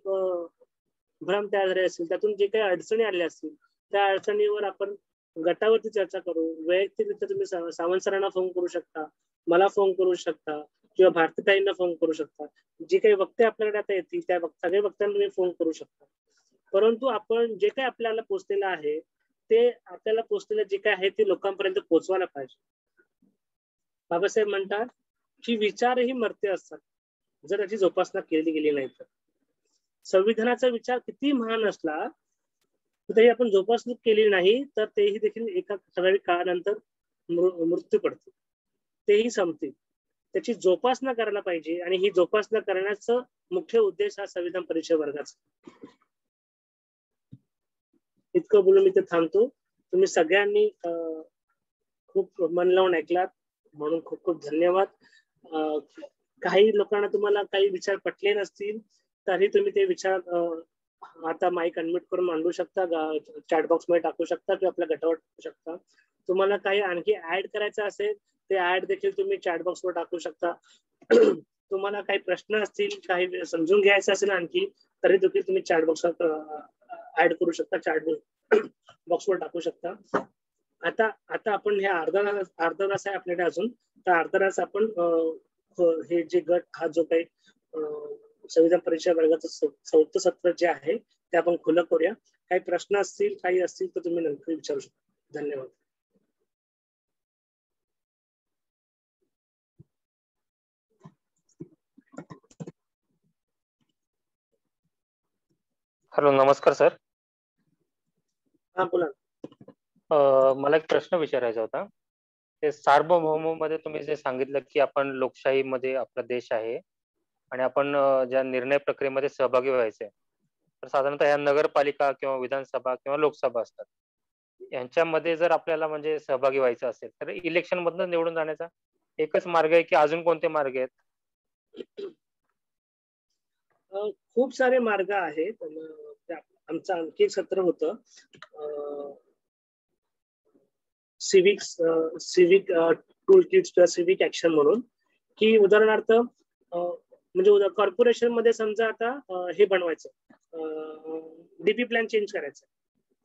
भ्रम तयार झाले असतील, त्यातून जे काही अडचणी आल्या असतील त्या अडचणीवर आपण गटावरती चर्चा करू. वैयक्तिकरित्या तुम्ही सावंत सरांना फोन करू शकता, मला फोन करू शकता किंवा भारतीताईंना फोन करू शकता. जे काही वक्ते आपल्याकडे आता येतील त्या सगळ्या वक्त्यांना तुम्ही फोन करू शकता. परंतु आपण जे काही आपल्याला पोचलेलं आहे ते आपल्याला पोचलेलं जे काय आहे ते लोकांपर्यंत पोहोचवायला पाहिजे. बाबासाहेब म्हणतात की विचारही मर्त्य असतात जर त्याची जोपासना केली गेली नाही तर. संविधानाचा विचार किती महान असला तरी आपण जोपासना केली नाही तर तेही देखील एका ठराविक काळानंतर मृत्यू पडतो, तेही संपतील. त्याची जोपासना करायला पाहिजे आणि ही जोपासना करण्याचा मुख्य उद्देश हा संविधान परिचय वर्गाचा. इतकं बोलून मी ते थांबतो. तुम्ही सगळ्यांनी खूप मन लावून ऐकलात म्हणून खूप खूप धन्यवाद. काही लोकांना तुम्हाला काही विचार पटले नसतील तरी तुम्ही ते विचार आता माईक अनम्यूट करून मांडू शकता, चॅट बॉक्स मध्ये टाकू शकता किंवा आपल्या गटावर टाकू शकता. तुम्हाला काही आणखी ऍड करायचं असेल ते ऍड देखील तुम्ही चॅट बॉक्स वर टाकू शकता. तुम्हाला काही प्रश्न असतील, काही समजून घ्यायचं असेल आणखी तरी देखील तुम्ही चॅट बॉक्स ऍड करू शकता, चॅट बॉक्स वर टाकू शकता. आता आपण हे अर्धा तास आहे आपल्याकडे अजून, तर अर्धा तास आपण हे जे गट हा जो काही संविधान परिचय वर्गाचं 4थं सत्र जे आहे ते आपण खुलं करूया. काही प्रश्न असतील, काही असतील तर तुम्ही नंतर विचारू शकता. धन्यवाद. हॅलो, नमस्कार सर. हा बोला. मला एक प्रश्न विचारायचा होता. ते सार्वभौममध्ये तुम्ही जे सांगितलं की आपण लोकशाहीमध्ये आपला देश आहे आणि आपण ज्या निर्णय प्रक्रियेमध्ये सहभागी व्हायचे, तर साधारणतः ह्या नगरपालिका किंवा विधानसभा किंवा लोकसभा असतात. यांच्यामध्ये जर आपल्याला म्हणजे सहभागी व्हायचं असेल तर इलेक्शन मधनं निवडून जाण्याचा एकच मार्ग आहे की अजून कोणते मार्ग आहेत? खूप सारे मार्ग आहेत. आमचं आणखी एक सत्र होतं सिविक टूल किट्स किंवा सिव्हिक ऍक्शन म्हणून, की उदाहरणार्थ म्हणजे कॉर्पोरेशन मध्ये समजा आता हे बनवायचं, डीपी प्लॅन चेंज करायचं,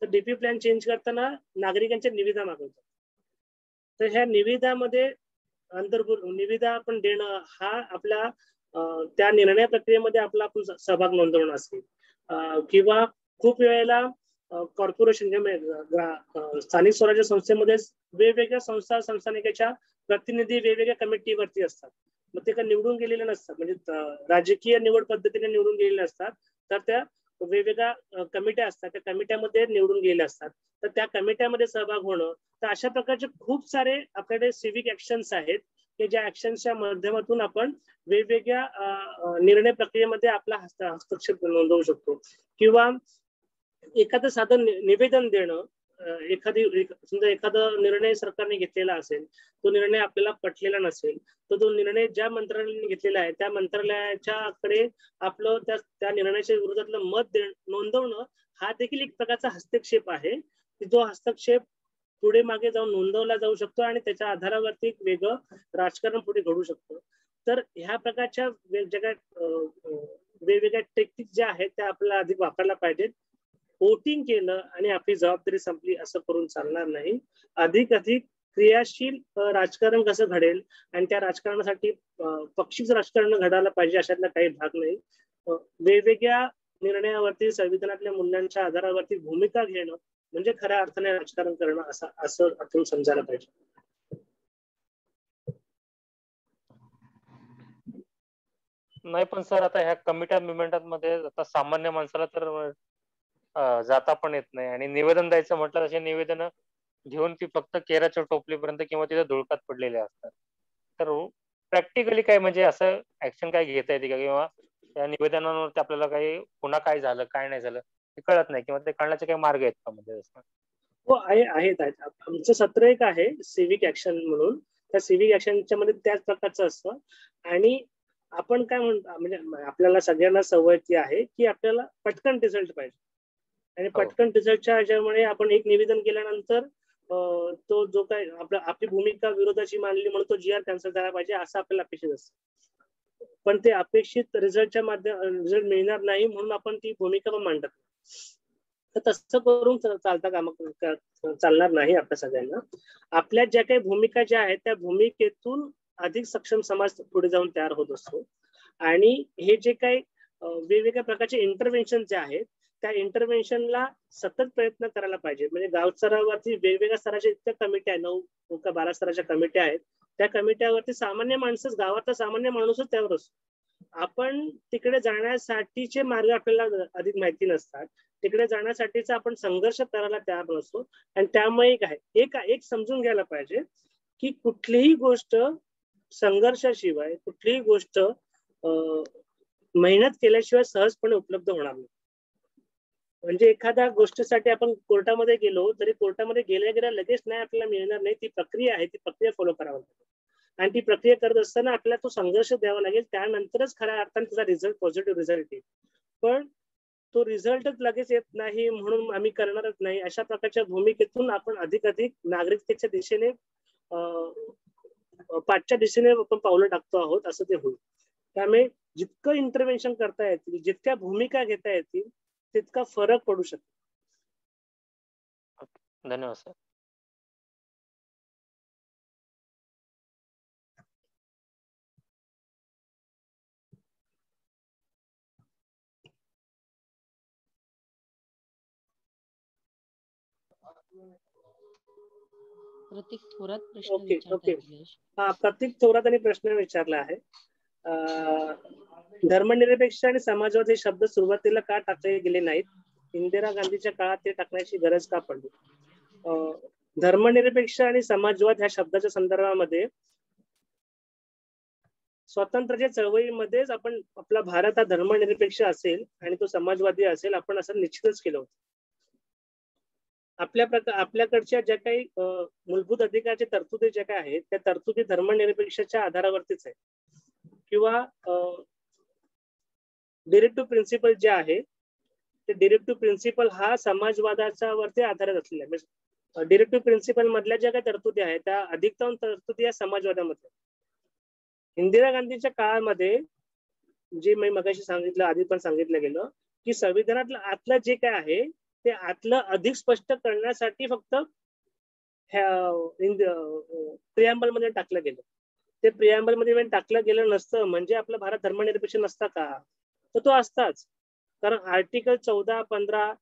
तर डीपी प्लॅन चेंज करताना नागरिकांच्या निविदा मागवतात. तर ह्या निविदामध्ये निविदा आपण देणं हा आपल्या त्या निर्णय प्रक्रियेमध्ये आपला आपण सहभाग नोंदवणं असेल, किंवा खूप वेळेला कॉर्पोरेशन स्थानिक स्वराज्य संस्थेमध्ये वेगवेगळ्या संस्थानिकाच्या प्रतिनिधी वेगवेगळ्या कमिटीवरती असतात. मग ते का निवडून गेलेले नसतात, म्हणजे राजकीय निवड पद्धतीने निवडून गेलेले असतात, तर त्या वेगवेगळ्या कमिट्या असतात, त्या कमिट्यामध्ये निवडून गेलेले असतात, तर त्या कमिट्यामध्ये सहभाग होणं. तर अशा प्रकारचे खूप सारे आपल्याकडे सिव्हिक ऍक्शन्स आहेत की ज्या ऍक्शन्सच्या माध्यमातून आपण वेगवेगळ्या निर्णय प्रक्रियेमध्ये आपला हस्तक्षेप नोंदवू शकतो. किंवा एखादं साधं निवेदन देणं, समजा एखादा निर्णय सरकारने घेतलेला असेल, तो निर्णय आपल्याला पटलेला नसेल, तर तो निर्णय ज्या मंत्रालयाने घेतलेला आहे त्या मंत्रालयाच्याकडे आपलं त्या निर्णयाच्या विरोधातलं मत नोंदवणं हा देखील एक प्रकारचा हस्तक्षेप आहे, की जो हस्तक्षेप पुढे मागे जाऊन नोंदवला जाऊ शकतो आणि त्याच्या आधारावरती एक वेगळं राजकारण पुढे घडू शकतं. तर ह्या प्रकारच्या वेगवेगळ्या टेक्निक ज्या आहेत त्या आपल्याला अधिक वापरायला पाहिजेत. वोटिंग केलं आणि आपली जबाबदारी संपली असं करून चालणार नाही. अधिक क्रियाशील राजकारण कसं घडेल आणि त्या राजकारणासाठी पक्षीच राजकारण घडायला पाहिजे अशातला काही भाग नाही. वेगवेगळ्या निर्णयावरती संविधानातल्या मूल्यांच्या आधारावरती भूमिका घेणं म्हणजे खऱ्या अर्थाने राजकारण करणं असं आपण समजायला पाहिजे. नाही पण सर, आता ह्या कमिट्या मुवमेंटमध्ये आता सामान्य माणसाला तर जाता पण येत नाही, आणि निवेदन द्यायचं म्हटलं तसे निवेदन घेऊन ती फक्त केराच्या टोपलीपर्यंत किंवा तिथे धुळकात पडलेले असतात. तर प्रॅक्टिकली काय म्हणजे असं ऍक्शन काय घेता येते का, किंवा त्या निवेदनांवरती आपल्याला काही पुन्हा काय झालं काय नाही झालं ते कळत नाही, किंवा ते कळण्याचे काही मार्ग आहेत का म्हणजे? हो आहेत. आमचं सत्र एक आहे सिव्हिक ऍक्शन म्हणून. त्या सिव्हिक ऍक्शनच्या मध्ये त्याच प्रकारचं असतं. आणि आपण काय म्हणतो, म्हणजे आपल्याला सगळ्यांना सवय ती आहे की आपल्याला पटकन रिझल्ट पाहिजे, आणि पटकन रिझल्टच्या ह्याच्यामुळे आपण एक निवेदन केल्यानंतर तो जो काय आपली भूमिका विरोधाची मानली म्हणून तो GR कॅन्सल झाला पाहिजे असं आपल्याला अपेक्षित असतं. पण ते अपेक्षित रिझल्टच्या रिझल्ट मिळणार नाही म्हणून आपण ती भूमिका पण मांडत नाही. तर तसं करून चालणार नाही आपल्या सगळ्यांना. आपल्या ज्या काही भूमिका ज्या आहेत त्या भूमिकेतून अधिक सक्षम समाज पुढे जाऊन तयार होत असतो. आणि हे जे काही वेगवेगळ्या प्रकारचे इंटरव्हेन्शन जे आहेत त्या इंटरव्हेन्शनला सतत प्रयत्न करायला पाहिजे. म्हणजे गाव स्तरावरती वेगवेगळ्या स्तराच्या इतक्या कमिट्या आहे, 9 का 12 स्तराच्या कमिट्या आहेत. त्या कमिट्यावरती सामान्य माणसंच, गावातला सामान्य माणूसच त्यावर असतो. आपण तिकडे जाण्यासाठीचे मार्ग आपल्याला अधिक माहिती नसतात, तिकडे जाण्यासाठीचा आपण संघर्ष करायला तयार नसतो. आणि त्यामुळे एक समजून घ्यायला पाहिजे की कुठलीही गोष्ट संघर्षाशिवाय, कुठलीही गोष्ट मेहनत केल्याशिवाय सहजपणे उपलब्ध होणार नाही. म्हणजे एखाद्या गोष्टीसाठी आपण कोर्टामध्ये गेलो तरी कोर्टामध्ये गेल्या लगेच नाही आपल्याला मिळणार नाही. ती प्रक्रिया आहे, ती प्रक्रिया फॉलो करावी लागते. आणि ती प्रक्रिया करत असताना आपल्याला तो संघर्ष द्यावा लागेल, त्यानंतरच खऱ्या अर्थाने त्याचा रिझल्ट, पॉझिटिव्ह रिझल्ट येईल. पण तो रिझल्टच लगेच येत नाही म्हणून आम्ही करणारच नाही अशा प्रकारच्या भूमिकेतून आपण अधिक नागरिकतेच्या दिशेने, पाठच्या दिशेने आपण पावलं टाकतो आहोत असं ते होईल. त्यामुळे जितकं इंटरव्हेन्शन करता येतील, जितक्या भूमिका घेता येतील तितका फरक पडू शकतो. धन्यवाद सर. प्रतीक थोरात प्रश्न ओके. विचारतात. हा, प्रतीक थोरात प्रश्न विचारला आहे. धर्मनिरपेक्ष आणि समाजवाद हे शब्द सुरुवातीला का टाकले गेले नाहीत? इंदिरा गांधीच्या काळात ते टाकण्याची गरज का पडली? धर्मनिरपेक्ष आणि समाजवाद ह्या शब्दाच्या संदर्भामध्ये स्वातंत्र्याच्या चळवळीमध्येच आपण आपला भारत हा धर्मनिरपेक्ष असेल आणि तो समाजवादी असेल आपण असं निश्चितच केलं होतं. आपल्याकडच्या ज्या काही मूलभूत अधिकाराच्या तरतुदी ज्या काही आहेत त्या तरतुदी धर्मनिरपेक्षाच्या आधारावरतीच आहे. किंवा डिरेक्टिव्ह प्रिन्सिपल जे आहे ते डिरेक्टिव्ह प्रिन्सिपल हा समाजवादाच्या वरती आधारित असलेला आहे. डिरेक्टिव्ह प्रिन्सिपल मधल्या ज्या काही तरतुदी आहेत त्या अधिकतम तरतुदी या समाजवादामध्ये. इंदिरा गांधीच्या काळामध्ये जे मी मगाशी सांगितलं, आधी पण सांगितलं गेलं की संविधानातलं आतलं जे काय आहे ते आतलं अधिक स्पष्ट करण्यासाठी फक्त प्रियांबल मध्ये टाकलं गेलं. ते प्रियांबल मध्ये टाकलं गेलं नसतं म्हणजे आपला भारत धर्मनिरपेक्ष नसता का? तर तो असताच. कारण आर्टिकल 14, 15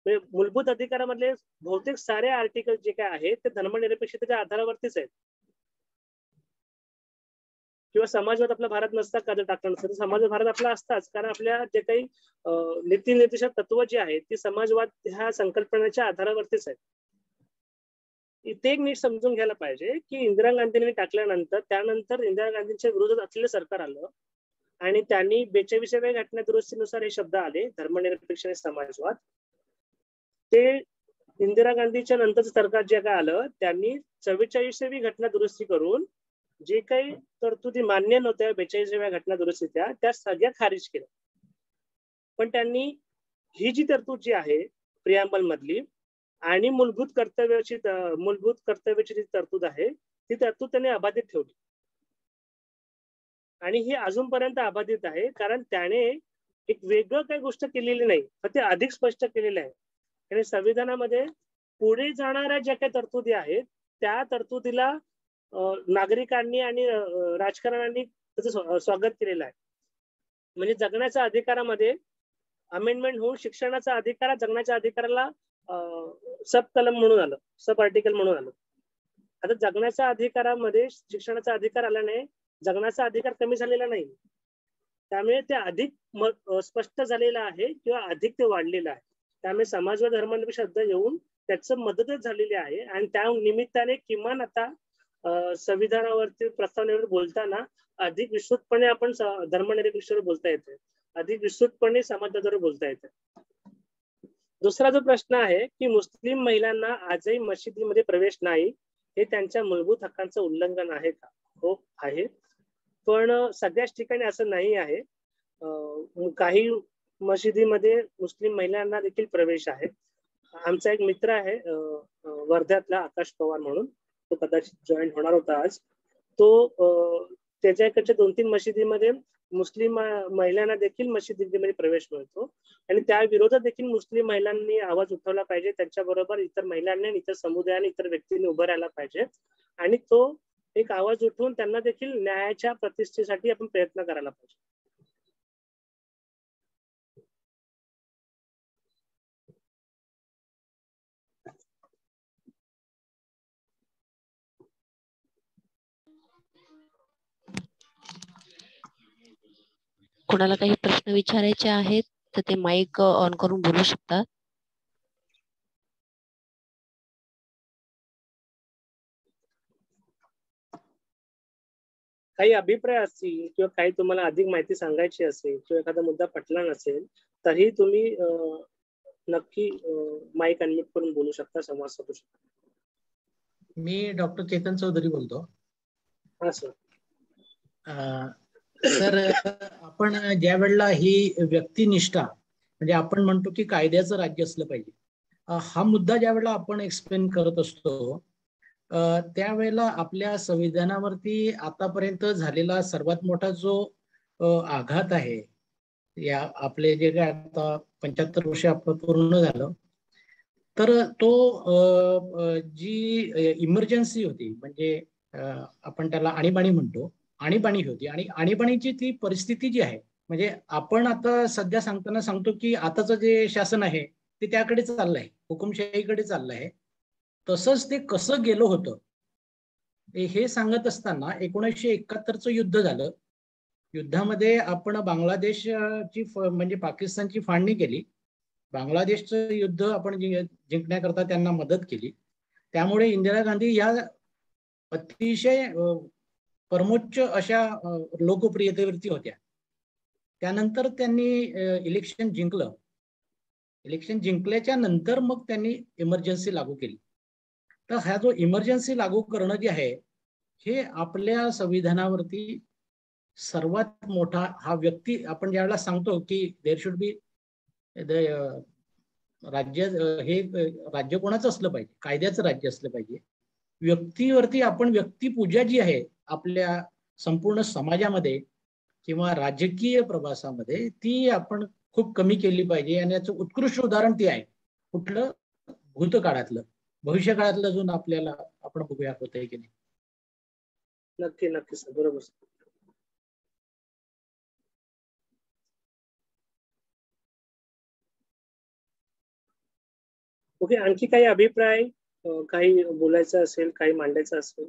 मूलभूत अधिकारामधले बहुतेक सारे आर्टिकल जे काय आहेत ते धर्मनिरपेक्षतेच्या आधारावरतीच आहेत. किंवा समाजवाद आपला भारत नसता का जर टाकलं नसतं, तर समाजवाद भारत आपला असताच. कारण आपल्या जे काही नीती निर्देशक तत्व जे आहेत ती समाजवाद ह्या संकल्पनेच्या आधारावरतीच आहेत. इथे एक नीट समजून घ्यायला पाहिजे की इंदिरा गांधींनी टाकल्यानंतर त्यानंतर इंदिरा गांधींच्या विरोधात असलेलं सरकार आलं आणि त्यांनी 42व्या घटना दुरुस्तीनुसार हे शब्द आले, धर्मनिरपेक्ष आणि समाजवाद. ते इंदिरा गांधीच्या नंतरचं सरकार जे काय आलं त्यांनी 44वी घटना दुरुस्ती करून जे काही तरतुदी मान्य नव्हत्या 42व्या घटना दुरुस्तीच्या त्या सगळ्या खारिज केल्या. पण त्यांनी ही जी तरतूद जी आहे प्रियांबल मधली आणि मूलभूत कर्तव्याची जी तरतूद आहे ती तरतूद त्यांनी अबाधित ठेवली आणि ही अजूनपर्यंत अबाधित आहे. कारण त्याने एक वेगळं काही गोष्ट केलेली नाही, पण ते अधिक स्पष्ट केलेलं आहे. आणि संविधानामध्ये पुढे जाणाऱ्या ज्या काही तरतुदी आहेत त्या तरतुदीला नागरिकांनी आणि राजकारण्यांनी त्याचं स्वागत केलेलं आहे. म्हणजे जगण्याच्या अधिकारामध्ये अमेंडमेंट होऊन शिक्षणाचा अधिकार जगण्याच्या अधिकाराला सब कलम म्हणून आलं, सब आर्टिकल म्हणून आलं. आता जगण्याच्या अधिकारामध्ये शिक्षणाचा अधिकार आल्याने जगण्याचा अधिकार कमी झालेला नाही, त्यामुळे ते अधिक स्पष्ट झालेलं आहे किंवा अधिक ते वाढलेलं आहे. त्यामुळे समाजवाद धर्मनिरपेक्ष शब्द येऊन त्याचं मदतच झालेली आहे आणि त्या निमित्ताने किमान आता संविधानावरती प्रस्तावनेवर बोलताना अधिक विस्तृतपणे आपण धर्मनिरपेक्षावर बोलता येते, अधिक विस्तृतपणे समाजवादावर बोलता येते. दुसरा जो प्रश्न आहे की मुस्लिम महिलांना आजही मशिदीमध्ये प्रवेश नाही, हे त्यांच्या मूलभूत हक्कांचं उल्लंघन आहे का? हो आहे, पण सगळ्याच ठिकाणी असं नाही आहे. काही मशिदीमध्ये मुस्लिम महिलांना देखील प्रवेश आहे. आमचा एक मित्र आहे वर्ध्यातला आकाश पवार म्हणून, तो कदाचित जॉईन होणार होता आज. तो त्याच्याकडच्या 2-3 मशिदीमध्ये मुस्लिम महिलांना देखील मशिदीमध्ये प्रवेश मिळतो आणि त्या विरोधात देखील मुस्लिम महिलांनी आवाज उठवला पाहिजे. त्यांच्याबरोबर इतर महिलांनी, इतर समुदायाने, इतर व्यक्तींनी उभं राहायला पाहिजे आणि तो एक आवाज उठवून त्यांना देखील न्यायाच्या प्रतिष्ठेसाठी आपण प्रयत्न करायला पाहिजे. कोणाला काही प्रश्न विचारायचे आहेत तर ते माईक ऑन करून बोलू शकतात. काही अभिप्राय असतील किंवा काही तुम्हाला अधिक माहिती सांगायची असेल किंवा एखादा मुद्दा पटला नसेल तरी तुम्ही नक्की माईक अनम्यूट करून बोलू शकता, संवाद साधू शकता. मी डॉक्टर चेतन चौधरी बोलतो. हा सर. सर, आपण ज्या वेळेला ही व्यक्तिनिष्ठा म्हणजे आपण म्हणतो की कायद्याचं राज्य असलं पाहिजे, हा मुद्दा ज्या वेळेला आपण एक्सप्लेन करत असतो त्यावेळेला आपल्या संविधानावरती आतापर्यंत झालेला सर्वात मोठा जो आघात आहे, या आपले जे काय आता 75 वर्ष आपलं पूर्ण झालं, तर तो जी इमर्जन्सी होती म्हणजे आपण त्याला आणीबाणी म्हणतो, आणीबाणी होती आणि आणीबाणीची ती परिस्थिती जी आहे म्हणजे आपण आता सध्या सांगताना सांगतो की आताचं जे शासन आहे ते त्याकडे चाललं आहे, हुकुमशाहीकडे चाललं आहे. तसंच ते कसं गेलं होतं हे सांगत असताना 1971चं युद्ध झालं. युद्धामध्ये आपण बांगलादेशची म्हणजे पाकिस्तानची फाळणी केली. बांगलादेशचं युद्ध आपण जिंकण्याकरता त्यांना मदत केली. त्यामुळे इंदिरा गांधी या अतिशय परमोच्च अशा लोकप्रियतेवरती होत्या. त्यानंतर त्यांनी इलेक्शन जिंकलं. इलेक्शन जिंकल्याच्या नंतर मग त्यांनी इमर्जन्सी लागू केली. तर हा जो इमर्जन्सी लागू करणं जे आहे हे आपल्या संविधानावरती सर्वात मोठा हा व्यक्ती आपण ज्यावेळेला सांगतो की देअर शुड बी राज्य हे राज्य कोणाचं असलं पाहिजे, कायद्याचं राज्य असलं पाहिजे. व्यक्तीवरती आपण व्यक्तिपूजा जी आहे आपल्या संपूर्ण समाजामध्ये किंवा राजकीय प्रवासामध्ये ती आपण खूप कमी केली पाहिजे. आणि याचं उत्कृष्ट उदाहरण ते आहे. कुठलं? भूतकाळातलं. भविष्य काळातलं अजून आपल्याला आपण बघूया होत आहे की नाही. नक्की नक्की सर, बरोबर. ओके, आणखी काही अभिप्राय, काही बोलायचं असेल, काही मांडायचं असेल?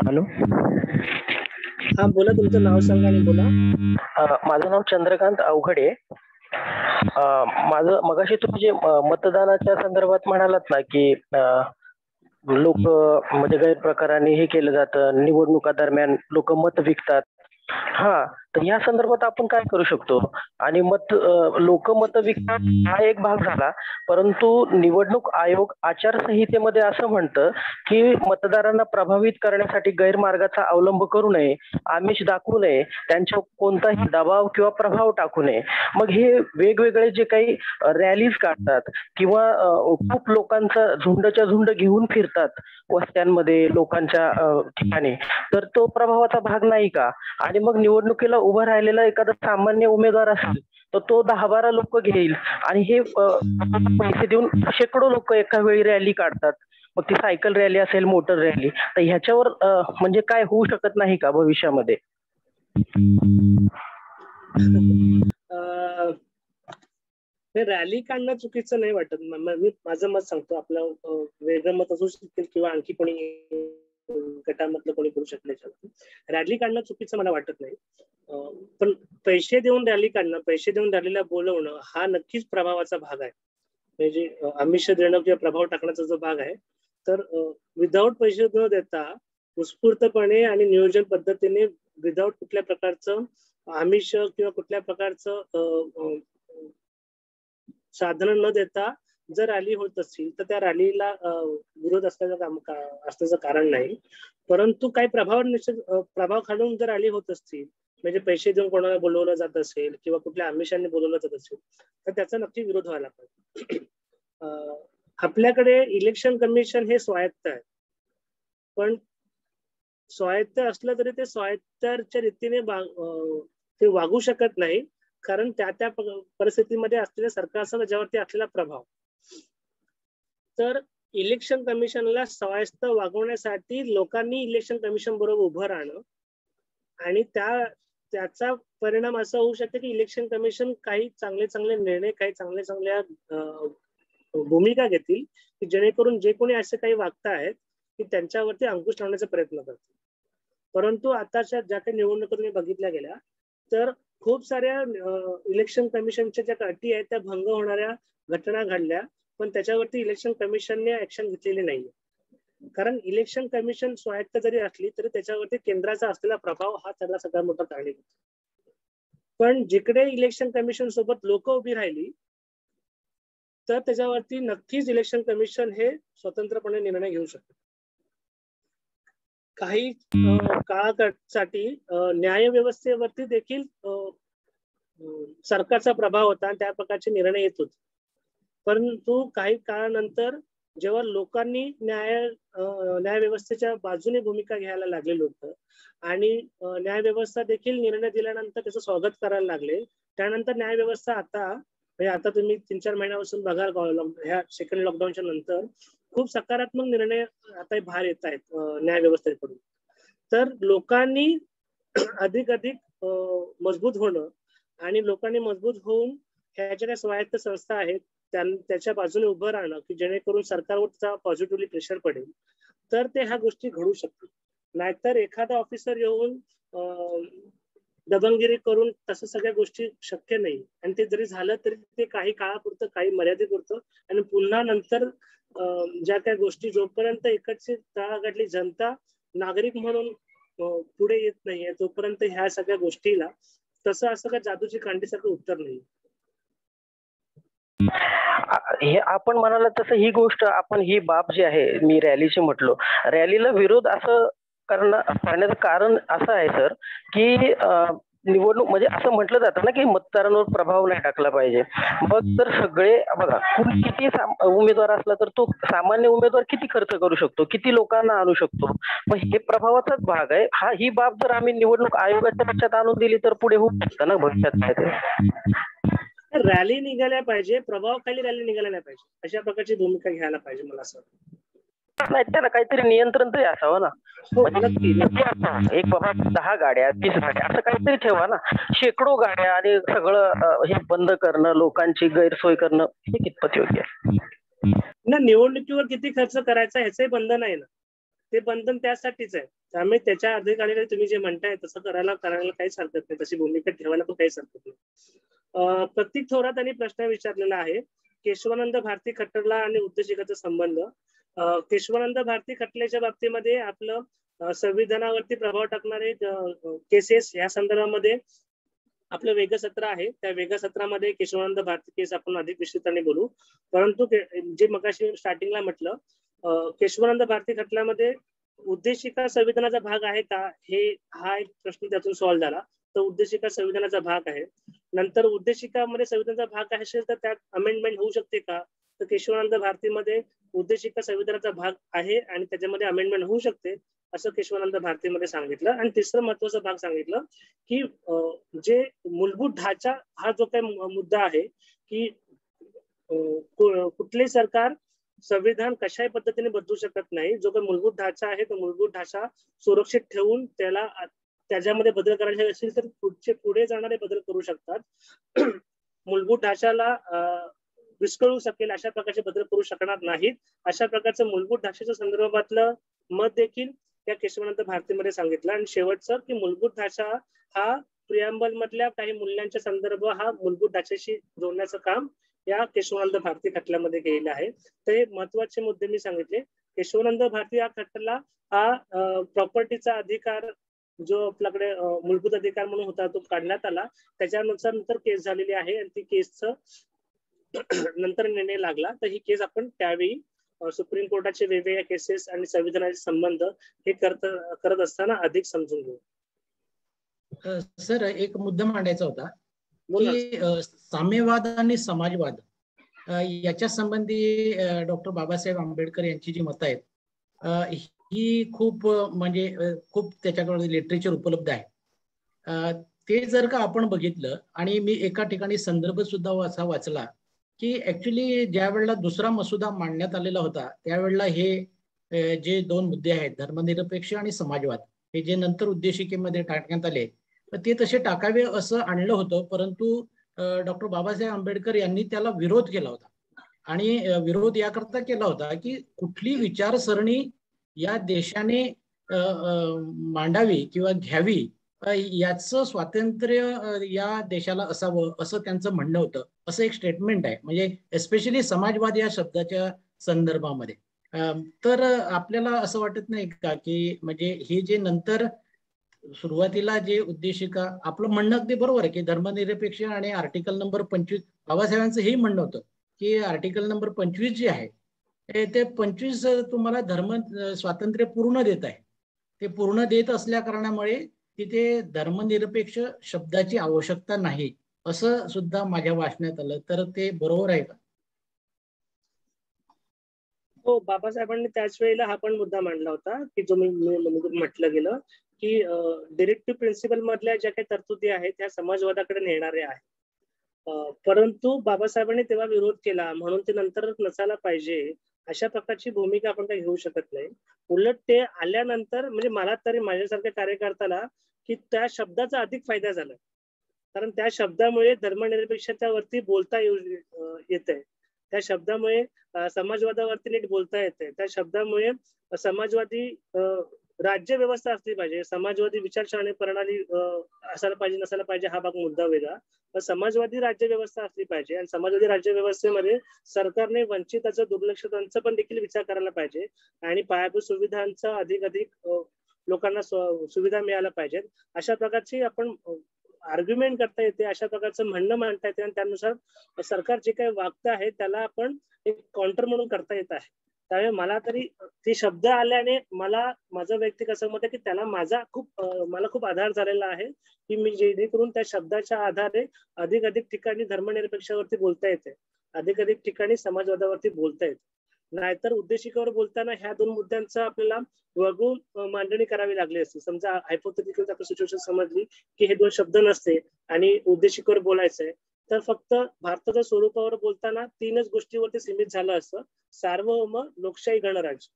हॅलो, हा बोला, तुमचं नाव सांगा आणि बोला. माझं नाव चंद्रकांत अवघडे. माझं मगाशी तुम्ही जे मतदानाच्या संदर्भात म्हणालात ना की लोक म्हणजे गैरप्रकाराने हे केलं जातं, निवडणुका दरम्यान लोक मत विकतात. हा, तर या संदर्भात आपण काय करू शकतो? आणि लोक मत विकतात हा एक भाग झाला, परंतु निवडणूक आयोग आचारसंहितेमध्ये असं म्हणतं की मतदारांना प्रभावित करण्यासाठी गैरमार्गाचा अवलंब करू नये, आमिष दाखवू नये, त्यांच्यावर कोणताही दबाव किंवा प्रभाव टाकू नये. मग हे वेगवेगळे जे काही रॅलीज काढतात किंवा खूप लोकांचा झुंडच्या झुंड घेऊन फिरतात वस्त्यांमध्ये, लोकांच्या ठिकाणी, तर तो प्रभावाचा भाग नाही का? आणि मग निवडणुकीला उभा राहिलेला एखादा सामान्य उमेदवार असेल तर तो 10-12 लोक घेईल आणि हे पैसे देऊन शेकडो लोक एका वेळी रॅली काढतात. मग ती सायकल रॅली असेल, मोटर रॅली, तर ह्याच्यावर म्हणजे काय होऊ शकत नाही का भविष्यामध्ये? रॅली काढणं चुकीचं नाही वाटत. मी माझं मत सांगतो, आपलं वेगळं मत असू शकेल किंवा आणखी कोणी गटामधलं कोणी करू शकण्याच्या. रॅली काढणं चुकीचं मला वाटत नाही, पण पैसे देऊन रॅली काढणं, पैसे देऊन रॅलीला बोलवणं हा नक्कीच प्रभावाचा भाग आहे. म्हणजे आमिष देणं किंवा प्रभाव टाकण्याचा जो भाग आहे, तर विदाऊट पैसे न देता उत्स्फूर्तपणे आणि नियोजन पद्धतीने, विदाऊट कुठल्या प्रकारचं आमिष किंवा कुठल्या प्रकारचं साधन न देता जर रॅली होत असतील तर त्या रॅलीला विरोध असण्याचं कारण नाही. परंतु काही प्रभाव काढून जर रॅली होत असतील, म्हणजे पैसे देऊन कोणाला बोलवलं जात असेल किंवा कुठल्या आमिषांनी बोलवलं जात असेल, तर त्याचा नक्की विरोध व्हायला पाहिजे. आपल्याकडे इलेक्शन कमिशन हे स्वायत्त आहे, पण स्वायत्त असलं तरी ते स्वायत्तच्या रीतीने ते वागू शकत नाही, कारण त्या परिस्थितीमध्ये असलेल्या सरकारचा त्याच्यावरती असलेला प्रभाव. तर इलेक्शन कमिशनला स्वायत्त वागवण्यासाठी लोकांनी इलेक्शन कमिशन बरोबर उभं राहणं, आणि त्याचा परिणाम असा होऊ शकतो की इलेक्शन कमिशन काही चांगले निर्णय, काही चांगल्या भूमिका घेतील की जेणेकरून जे कोणी असे काही वागत आहेत की त्यांच्यावरती अंकुश लावण्याचा प्रयत्न करतील. परंतु आताच्या ज्या काही निवडणुका तुम्ही बघितल्या गेल्या, तर खूप साऱ्या इलेक्शन कमिशनच्या ज्या अटी आहेत त्या भंग होणाऱ्या घटना घडल्या, पण त्याच्यावरती इलेक्शन कमिशनने ऍक्शन घेतलेली नाही. कारण इलेक्शन कमिशन स्वायत्त जरी असली तरी त्याच्यावरती केंद्राचा असलेला प्रभाव हा त्याला सगळ्यात मोठा कारणीभूत. पण जिकडे इलेक्शन कमिशन सोबत लोक उभी राहिली तर त्याच्यावरती नक्कीच इलेक्शन कमिशन हे स्वतंत्रपणे निर्णय घेऊ शकते. काही काळासाठी न्यायव्यवस्थेवरती देखील सरकारचा प्रभाव होता आणि त्या प्रकारचे निर्णय येत होते. परंतु काही काळानंतर जेव्हा लोकांनी न्यायव्यवस्थेच्या बाजूने भूमिका घ्यायला लागलेलं होतं आणि न्यायव्यवस्था देखील निर्णय दिल्यानंतर त्याचं स्वागत करायला लागले, त्यानंतर न्यायव्यवस्था आता तुम्ही 3-4 महिन्यापासून बघाल, ह्या सेकंड लॉकडाऊनच्या नंतर खूप सकारात्मक निर्णय आता बाहेर येत आहेत न्यायव्यवस्थेकडून. तर लोकांनी अधिक मजबूत होणं आणि लोकांनी मजबूत होऊन ह्या ज्या काही स्वायत्त संस्था आहेत त्याच्या बाजूने उभं राहणं की जेणेकरून सरकारवर त्याचा पॉझिटिव्हली प्रेशर पडेल, तर ते ह्या गोष्टी घडू शकतात. नाहीतर एखादा ऑफिसर येऊन दबंगगिरी करून तसं सगळ्या गोष्टी शक्य नाही. आणि ते जरी झालं तरी ते काही काळापुरतं, काही मर्यादेपुरतं, आणि पुन्हा नंतर ज्या काही गोष्टी जोपर्यंत इकडची तळागाळातली जनता नागरिक म्हणून पुढे येत नाहीये तोपर्यंत ह्या सगळ्या गोष्टीला तसं असं का जादूची कांडीसारखं उत्तर नाही. हे आपण म्हणाला तसं ही गोष्ट आपण ही बाब जी आहे मी रॅलीची म्हटलो रॅलीला विरोध असं करण्याचं कारण असं आहे सर की निवडणूक म्हणजे असं म्हटलं जातं ना की मतदारांवर प्रभाव नाही टाकला पाहिजे. मग तर सगळे बघा कुणी किती उमेदवार असला तर तो सामान्य उमेदवार किती खर्च करू शकतो किती लोकांना आणू शकतो. मग हे प्रभावाचाच भाग आहे हा. ही बाब जर आम्ही निवडणूक आयोगाच्या लक्षात आणून दिली तर पुढे होऊ शकतं ना भविष्यात काय ते. रॅली निघाल्या पाहिजे प्रभावाखाली रॅली निघाल्या नाही पाहिजे अशा प्रकारची भूमिका घ्यायला पाहिजे मला असं वाटतं. नाही त्याला काहीतरी नियंत्रण तरी असावं ना. एक बाबा 10 गाड्या 20 गाड्या असं काहीतरी ठेवा ना. शेकडो गाड्या आणि सगळं हे बंद करणं लोकांची गैरसोय करणं हे कितपत योग्य आहे ना. निवडणुकीवर किती खर्च करायचा ह्याचंही बंधन आहे ना. ते बंधन त्यासाठीच आहे. त्यामुळे त्याच्या अधिकाऱ्याला तुम्ही जे म्हणताय तसं करायला काहीच हरकत नाही. तशी भूमिका ठेवायला पण काहीच हरकत नाही. प्रतीक थोरात यांनी प्रश्न विचारलेला आहे केशवानंद भारती खट्टरला आणि उद्देशिकाचा संबंध. केशवानंद भारती खटल्याच्या बाबतीमध्ये आपलं संविधानावरती प्रभाव टाकणारे केसेस या संदर्भामध्ये आपलं वेगळं सत्र आहे. त्या वेगळ्या सत्रामध्ये केशवानंद भारती केस आपण अधिक विस्तृताने बोलू. परंतु जे मगाशी स्टार्टिंगला म्हटलं केशवानंद भारती खटल्यामध्ये उद्देशिका संविधानाचा भाग आहे का हा एक प्रश्न त्यातून सॉल्व्ह झाला. तर उद्देशिका संविधानाचा भाग आहे. नंतर उद्देशिकामध्ये संविधानाचा भाग असेल तर त्यात अमेंडमेंट होऊ शकते का. तर केशवानंद भारतीमध्ये उद्देशिका संविधानाचा भाग आहे आणि त्याच्यामध्ये अमेंडमेंट होऊ शकते असं केशवानंद भारतीमध्ये सांगितलं. आणि तिसरं महत्वाचा भाग सांगितलं की जे मूलभूत ढाचा हा जो काही मुद्दा आहे की कुठले सरकार संविधान कशाही पद्धतीने बदलू शकत नाही. जो काही मूलभूत ढाचा आहे तो मूलभूत ढाचा सुरक्षित ठेवून त्याच्यामध्ये बदल करायचे असेल तर पुढे जाणारे बदल करू शकतात. मूलभूत ढाच्याला विस्कळू शकेल अशा प्रकारचे बदल करू शकणार नाहीत. अशा प्रकारचं मूलभूत ढाच्याच्या संदर्भातलं मत देखील त्या केशवानंद भारतीमध्ये सांगितलं. आणि शेवटचं की मूलभूत ढाचा हा प्रिअम्बल मधल्या काही मूल्यांच्या संदर्भ हा मूलभूत ढाच्याशी जोडण्याचं काम या केशवानंद भारती खटल्यामध्ये केलेलं आहे. तर हे महत्वाचे मुद्दे मी सांगितले. केशवानंद भारती या खटला हा प्रॉपर्टीचा अधिकार जो आपल्याकडे मूलभूत अधिकार म्हणून होता तो काढण्यात आला. त्याच्यानुसार नंतर केस झालेली आहे आणि ती केसचं नंतर निर्णय लागला. तर ही केस आपण त्यावेळी सुप्रीम कोर्टाचे वेगवेगळ्या केसेस आणि संविधानाचे संबंध हे करत असताना अधिक समजून घेऊ. सर एक मुद्दा मांडायचा होता की साम्यवाद आणि समाजवाद याच्या संबंधी डॉक्टर बाबासाहेब आंबेडकर यांची जी मतं आहेत ही खूप म्हणजे खूप त्याच्याकडे लिटरेचर उपलब्ध आहे. ते जर का आपण बघितलं आणि मी एका ठिकाणी संदर्भ सुद्धा असा वाचला की ऍक्च्युली ज्या वेळेला दुसरा मसुदा मांडण्यात आलेला होता त्यावेळेला हे जे दोन मुद्दे आहेत धर्मनिरपेक्ष आणि समाजवाद हे जे नंतर उद्देशिकेमध्ये टाकण्यात आले ते तसे टाकावे असं आणलं होतं. परंतु डॉक्टर बाबासाहेब आंबेडकर यांनी त्याला विरोध केला होता. आणि विरोध याकरता केला होता की कुठली विचारसरणी या देशाने मांडावी किंवा घ्यावी याचं स्वातंत्र्य या देशाला असावं असं त्यांचं म्हणणं होतं. असं एक स्टेटमेंट आहे म्हणजे एस्पेशली समाजवाद या शब्दाच्या संदर्भामध्ये. तर आपल्याला असं वाटत नाही का की म्हणजे हे जे नंतर सुरुवातीला जे उद्देशिका आपलं म्हणणं अगदी बरोबर आहे की धर्मनिरपेक्ष आणि आर्टिकल नंबर 25 बाबासाहेबांचं हे म्हणणं होतं की आर्टिकल नंबर 25 जे आहे ते 25 तुम्हाला धर्म स्वातंत्र्य पूर्ण देत आहे. ते पूर्ण देत असल्या कारणामुळे तिथे धर्मनिरपेक्ष शब्दाची आवश्यकता नाही असं सुद्धा माझ्या वाचण्यात आलं. तर ते बरोबर आहे का. हो बाबासाहेबांनी त्याच वेळेला हा पण मुद्दा मांडला होता की जो मी म्हटलं गेलं की डिरेक्टिव्ह प्रिन्सिपल मधल्या ज्या काही तरतुदी आहेत त्या समाजवादाकडे नेणाऱ्या आहेत. परंतु बाबासाहेबांनी तेव्हा विरोध केला म्हणून ते नंतर नसायला पाहिजे अशा प्रकारची भूमिका आपण काही घेऊ शकत नाही. उलट ते आल्यानंतर म्हणजे मला तरी माझ्यासारख्या कार्यकर्त्याला की त्या शब्दाचा अधिक फायदा झाला. कारण त्या शब्दामुळे धर्मनिरपेक्षतेवरती बोलता येत आहे. त्या शब्दामुळे समाजवादावरती नीट बोलता येते. त्या शब्दामुळे समाजवादी राज्य व्यवस्था असली पाहिजे. समाजवादी विचारसरणी प्रणाली असायला पाहिजे नसायला पाहिजे हा भाग मुद्दा वेगळा. पण समाजवादी राज्य व्यवस्था असली पाहिजे आणि समाजवादी राज्य व्यवस्थेमध्ये सरकारने वंचिताचं दुर्लक्षितांचा पण देखील विचार करायला पाहिजे आणि पायाभूत सुविधांचा अधिक लोकांना सुविधा मिळायला पाहिजेत. अशा प्रकारची आपण आर्ग्युमेंट करता येते, अशा प्रकारचं म्हणणं मांडता येते आणि त्यानुसार सरकार जे काही वागतं आहे त्याला आपण एक काउंटर म्हणून करता येत आहे. त्यामुळे मला तरी ते शब्द आल्याने मला माझं वैयक्तिक असं मत आहे की त्याला मला खूप आधार झालेला आहे की मी जेणेकरून त्या शब्दाच्या आधारे अधिक ठिकाणी धर्मनिरपेक्षावरती बोलता येते, अधिक ठिकाणी समाजवादावरती बोलता येते. नाहीतर उद्देशिकेवर बोलताना ह्या दोन मुद्द्यांचा आपल्याला वगळून मांडणी करावी लागली असती. समजा हायपोथेटिकल आपण सिच्युएशन समजली की हे दोन शब्द नसते आणि उद्देशिकेवर बोलायचंय, तर फक्त भारताच्या स्वरूपावर बोलताना 3च गोष्टीवरती सीमित झालं असतं. सार्वभौम, लोकशाही, गणराज्य.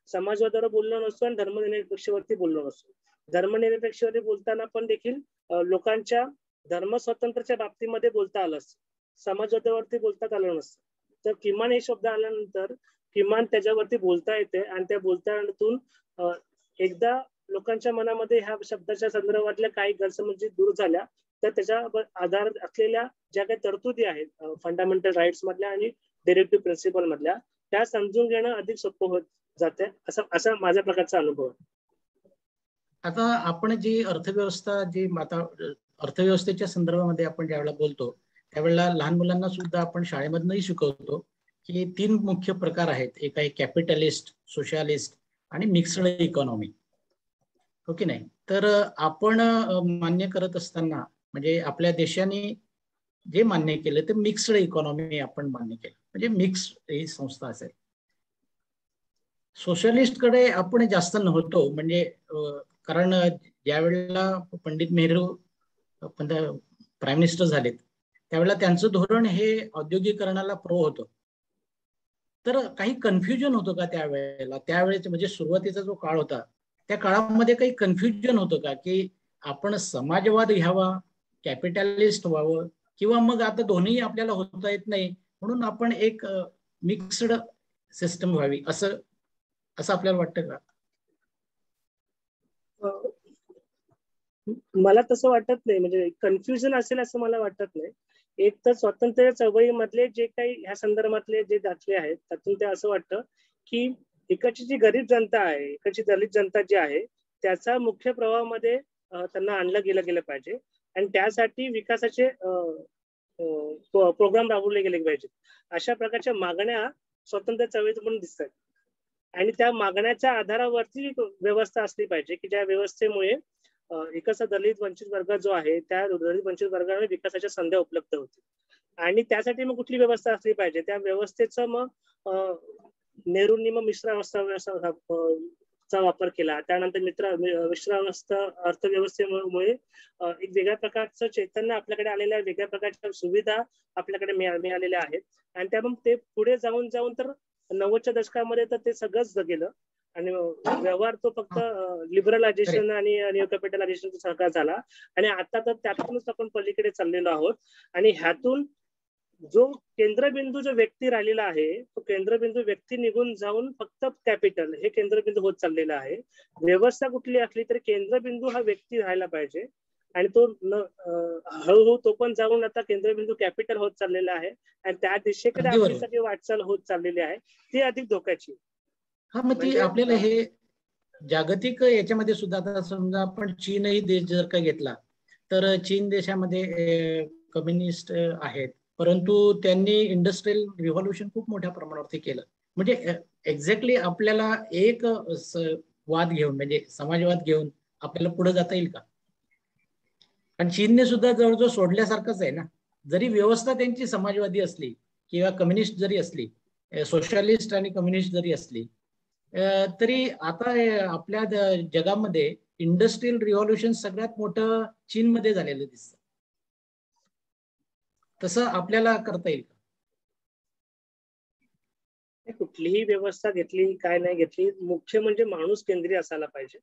समाजवादावर बोलणं नसतो आणि धर्मनिरपेक्षेवरती बोलणं नसतो. धर्मनिरपेक्षेवरती बोलताना पण देखील लोकांच्या धर्मस्वातंत्र्याच्या बाबतीमध्ये बोलता आलं असतं, समाजवादावरती बोलता आलं नसतं. तर किमान हे शब्द आल्यानंतर किमान त्याच्यावरती बोलता येते आणि त्या बोलतातून एकदा लोकांच्या मनामध्ये ह्या शब्दाच्या संदर्भातल्या काही गैरसमजी दूर झाल्या तर त्याच्या आधार असलेल्या ज्या काही तरतुदी आहेत फंडामेंटल राईट्स मधल्या आणि डिरेक्टिव्ह प्रिन्सिपल मधल्या, त्या समजून घेणं अधिक सोपं होत जाते, असा माझ्या प्रकारचा अनुभव आहे. आता आपण जी अर्थव्यवस्थेच्या संदर्भामध्ये आपण ज्यावेळेला बोलतो त्यावेळेला लहान मुलांना सुद्धा आपण शाळेमधनंही शिकवतो की 3 मुख्य प्रकार आहेत. एक आहे कॅपिटलिस्ट, सोशलिस्ट आणि मिक्स्ड इकॉनॉमी, हो की नाही. तर आपण मान्य करत असताना म्हणजे आपल्या देशाने जे मान्य केलं ते मिक्स्ड इकॉनॉमी आपण मान्य केलं, म्हणजे मिक्स ही संस्था असेल. सोशलिस्टकडे आपण जास्त नव्हतो, म्हणजे कारण ज्या वेळेला पंडित नेहरू प्राईम मिनिस्टर झालेत त्यावेळेला त्यांचं धोरण हे औद्योगिकरणाला प्रो होतं. तर काही कन्फ्युजन होतं का त्यावेळेला? त्यावेळेस म्हणजे सुरुवातीचा जो काळ होता त्या काळामध्ये काही कन्फ्युजन होतं का की आपण समाजवाद घ्यावा, कॅपिटलिस्ट व्हावं, किंवा मग आता दोन्ही आपल्याला होता येत नाही म्हणून आपण एक मिक्स्ड सिस्टम व्हावी असं आपल्याला वाटतं का? मला तसं वाटत नाही, म्हणजे कन्फ्युजन असेल असं मला वाटत नाही. एक तर स्वातंत्र्य चळवळीमधले जे काही ह्या संदर्भातले जे दाखले आहेत त्यातून ते असं वाटतं की इकडची जी गरीब जनता आहे, इकडची दलित जनता जी आहे त्याचा मुख्य प्रवाहामध्ये त्यांना आणलं गेलं पाहिजे आणि त्यासाठी विकासाचे प्रोग्राम राबवले गेले पाहिजे. अशा प्रकारच्या मागण्या स्वातंत्र्य चळवळीत पण दिसतात आणि त्या मागण्याच्या आधारावरती व्यवस्था असली पाहिजे की ज्या व्यवस्थेमुळे एकाचा दलित वंचित वर्ग जो आहे त्या दलित वंचित वर्गाला विकासाच्या संधी उपलब्ध होतील आणि त्यासाठी मग कुठली व्यवस्था असली पाहिजे. त्या व्यवस्थेचं मग नेहरूंनी मग मिश्रावस्था वापर केला. त्यानंतर मिश्रावस्था अर्थव्यवस्थेमुळे एक वेगळ्या प्रकारचं चैतन्य आपल्याकडे आलेलं आहे, वेगळ्या प्रकारच्या सुविधा आपल्याकडे मिळालेल्या आहेत आणि त्या मग ते पुढे जाऊन तर 90च्या दशकामध्ये तर ते सगळंच गेलं आणि व्यवहार तो फक्त लिबरलायझेशन आणि न्यू कॅपिटलायझेशनचा सहकार झाला आणि आता तर त्यातूनच आपण पलीकडे चाललेलो आहोत आणि ह्यातून जो केंद्रबिंदू जो व्यक्ती राहिलेला आहे तो केंद्रबिंदू व्यक्ती निघून जाऊन फक्त कॅपिटल हे केंद्रबिंदू होत चाललेला आहे. व्यवस्था कुठली असली तरी केंद्रबिंदू हा व्यक्ती राहायला पाहिजे आणि तो हळूहळू तो पण जाऊन आता केंद्रबिंदू कॅपिटल होत चाललेला आहे आणि त्या दिशेकडे आपली सगळी वाटचाल होत चाललेली आहे, ती अधिक धोक्याची. हा, मग ती आपल्याला हे जागतिक याच्यामध्ये सुद्धा आता समजा आपण चीनही देश जर का घेतला तर चीन देशामध्ये कम्युनिस्ट आहेत, परंतु त्यांनी इंडस्ट्रियल रिव्हॉल्युशन खूप मोठ्या प्रमाणावरती केलं. म्हणजे एक्झॅक्टली आपल्याला एक वाद घेऊन म्हणजे समाजवाद घेऊन आपल्याला पुढे जाता येईल का? आणि चीनने सुद्धा जवळजवळ सोडल्यासारखंच आहे ना, जरी व्यवस्था त्यांची समाजवादी असली किंवा कम्युनिस्ट जरी असली, सोशलिस्ट आणि कम्युनिस्ट जरी असली तरी आता आपल्या जगामध्ये इंडस्ट्रियल रिव्हॉल्युशन सगळ्यात मोठं चीनमध्ये झालेलं दिसतं. तसं आपल्याला करता येईल का? कुठलीही व्यवस्था घेतली काय नाही घेतली, मुख्य म्हणजे माणूस केंद्रीय असायला पाहिजे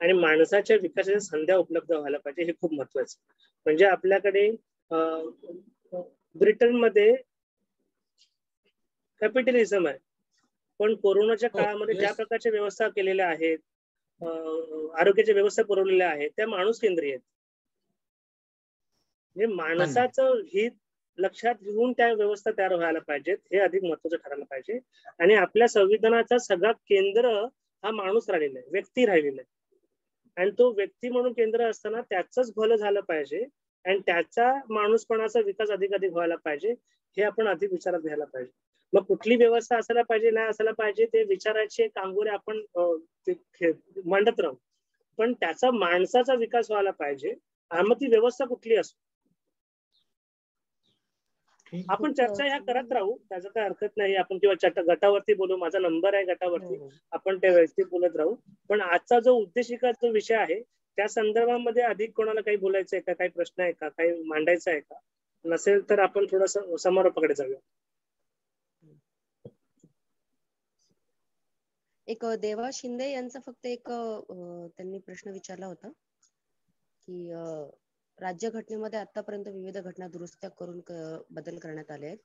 आणि माणसाच्या विकासाच्या संध्या उपलब्ध व्हायला पाहिजे, हे खूप महत्वाचं. म्हणजे आपल्याकडे ब्रिटनमध्ये कॅपिटलिझम आहे पण कोरोनाच्या काळामध्ये ज्या प्रकारच्या व्यवस्था केलेल्या आहेत, आरोग्याच्या व्यवस्था पुरवलेल्या आहेत त्या माणूस केंद्रीय आहेत. म्हणजे माणसाचं हित लक्षात घेऊन त्या व्यवस्था तयार व्हायला पाहिजेत, हे अधिक महत्वाचं ठरायला पाहिजे. आणि आपल्या संविधानाचा सगळा केंद्र हा माणूस राहिलेला आहे, व्यक्ती राहिलेला आहे आणि तो व्यक्ती म्हणून केंद्र असताना त्याचंच भलं झालं पाहिजे आणि त्याचा माणूसपणाचा विकास अधिक व्हायला पाहिजे, हे आपण अधिक विचारात घ्यायला पाहिजे. मग कुठली व्यवस्था असायला पाहिजे नाही असायला पाहिजे ते विचारायचे कांगोरे आपण मांडत राहू, पण त्याचा माणसाचा विकास व्हायला पाहिजे. आणि मग ती व्यवस्था कुठली असो, आपण चर्चा ह्या करत राहू, त्याचा काही हरकत नाही. आपण किंवा गटावरती बोलू, माझा नंबर आहे गटावरती, आपण त्या व्यवस्थित बोलत राहू. पण आजचा जो उद्देशिका जो विषय आहे त्या संदर्भामध्ये अधिक कोणाला काही बोलायचं आहे का, काही प्रश्न आहे का, काही मांडायचं आहे का? नसेल तर आपण थोडस समारोपाकडे जाऊया. एक देवा शिंदे यांचा फक्त एक त्यांनी प्रश्न विचारला होता की राज्यघटनेमध्ये आतापर्यंत विविध घटना दुरुस्त्या करून बदल करण्यात आले आहेत,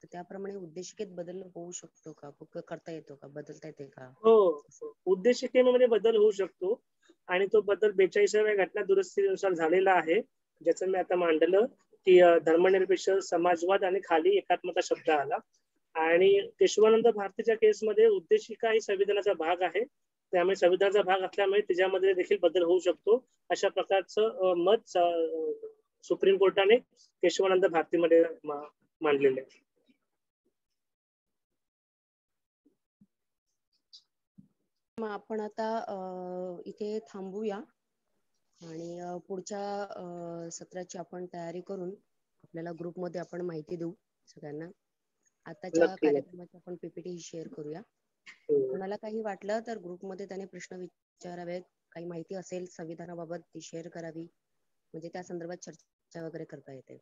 तर त्याप्रमाणे उद्देशिकेत बदल होऊ शकतो का, करता येतो का, बदलता येते का? हो, उद्देशिकेमध्ये बदल होऊ शकतो आणि तो बदल 42व्या घटना दुरुस्तीनुसार झालेला आहे, ज्याचं मी आता मांडलं की धर्मनिरपेक्ष समाजवाद आणि खाली एकात्मता शब्द आला. आणि केशवानंद भारतीच्या केसमध्ये उद्देशिका ही संविधानाचा भाग आहे, त्यामुळे संविधानाचा भाग असल्यामुळे त्याच्यामध्ये देखील बदल होऊ शकतो, अशा प्रकारचं मत सुप्रीम कोर्टाने केशवानंद भारतीमध्ये मांडलेलं आहे. मग आपण आता इथे थांबूया आणि पुढच्या सत्राची आपण तयारी करून आपल्याला ग्रुपमध्ये आपण माहिती देऊ सगळ्यांना. आताच्या कार्यक्रमाची आपण पीपीटी शेअर करूया. कोणाला काही वाटलं तर ग्रुपमध्ये त्याने प्रश्न विचारावेत, काही माहिती असेल संविधानाबाबत ती शेअर करावी, म्हणजे त्या संदर्भात चर्चा वगैरे करता येते.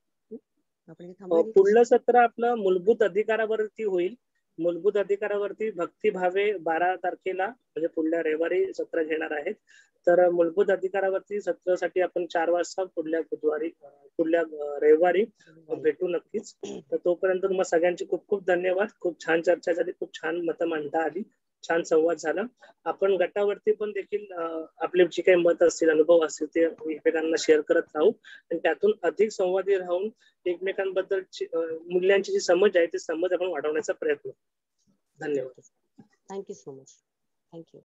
आपण पुढलं सत्र आपलं मूलभूत अधिकारावरती होईल. मूलभूत अधिकारावरती भक्तिभावे 12 तारखेला म्हणजे पुढल्या रविवारी सत्र घेणार आहेत. तर मूलभूत अधिकारावरती सत्रासाठी आपण 4 वाजता पुढल्या रविवारी भेटू नक्कीच. तर तोपर्यंत तुम्हाला सगळ्यांचे खूप खूप धन्यवाद. खूप छान चर्चा झाली, खूप छान मतं मांडता आली, छान संवाद झाला. आपण गटावरती पण देखील आपले जे काही मत असतील, अनुभव असतील ते एकमेकांना शेअर करत राहू आणि त्यातून अधिक संवादी राहून एकमेकांबद्दल मूल्यांची जी समज आहे ती समज आपण वाढवण्याचा प्रयत्न. धन्यवाद. Thank you so much. थँक्यू.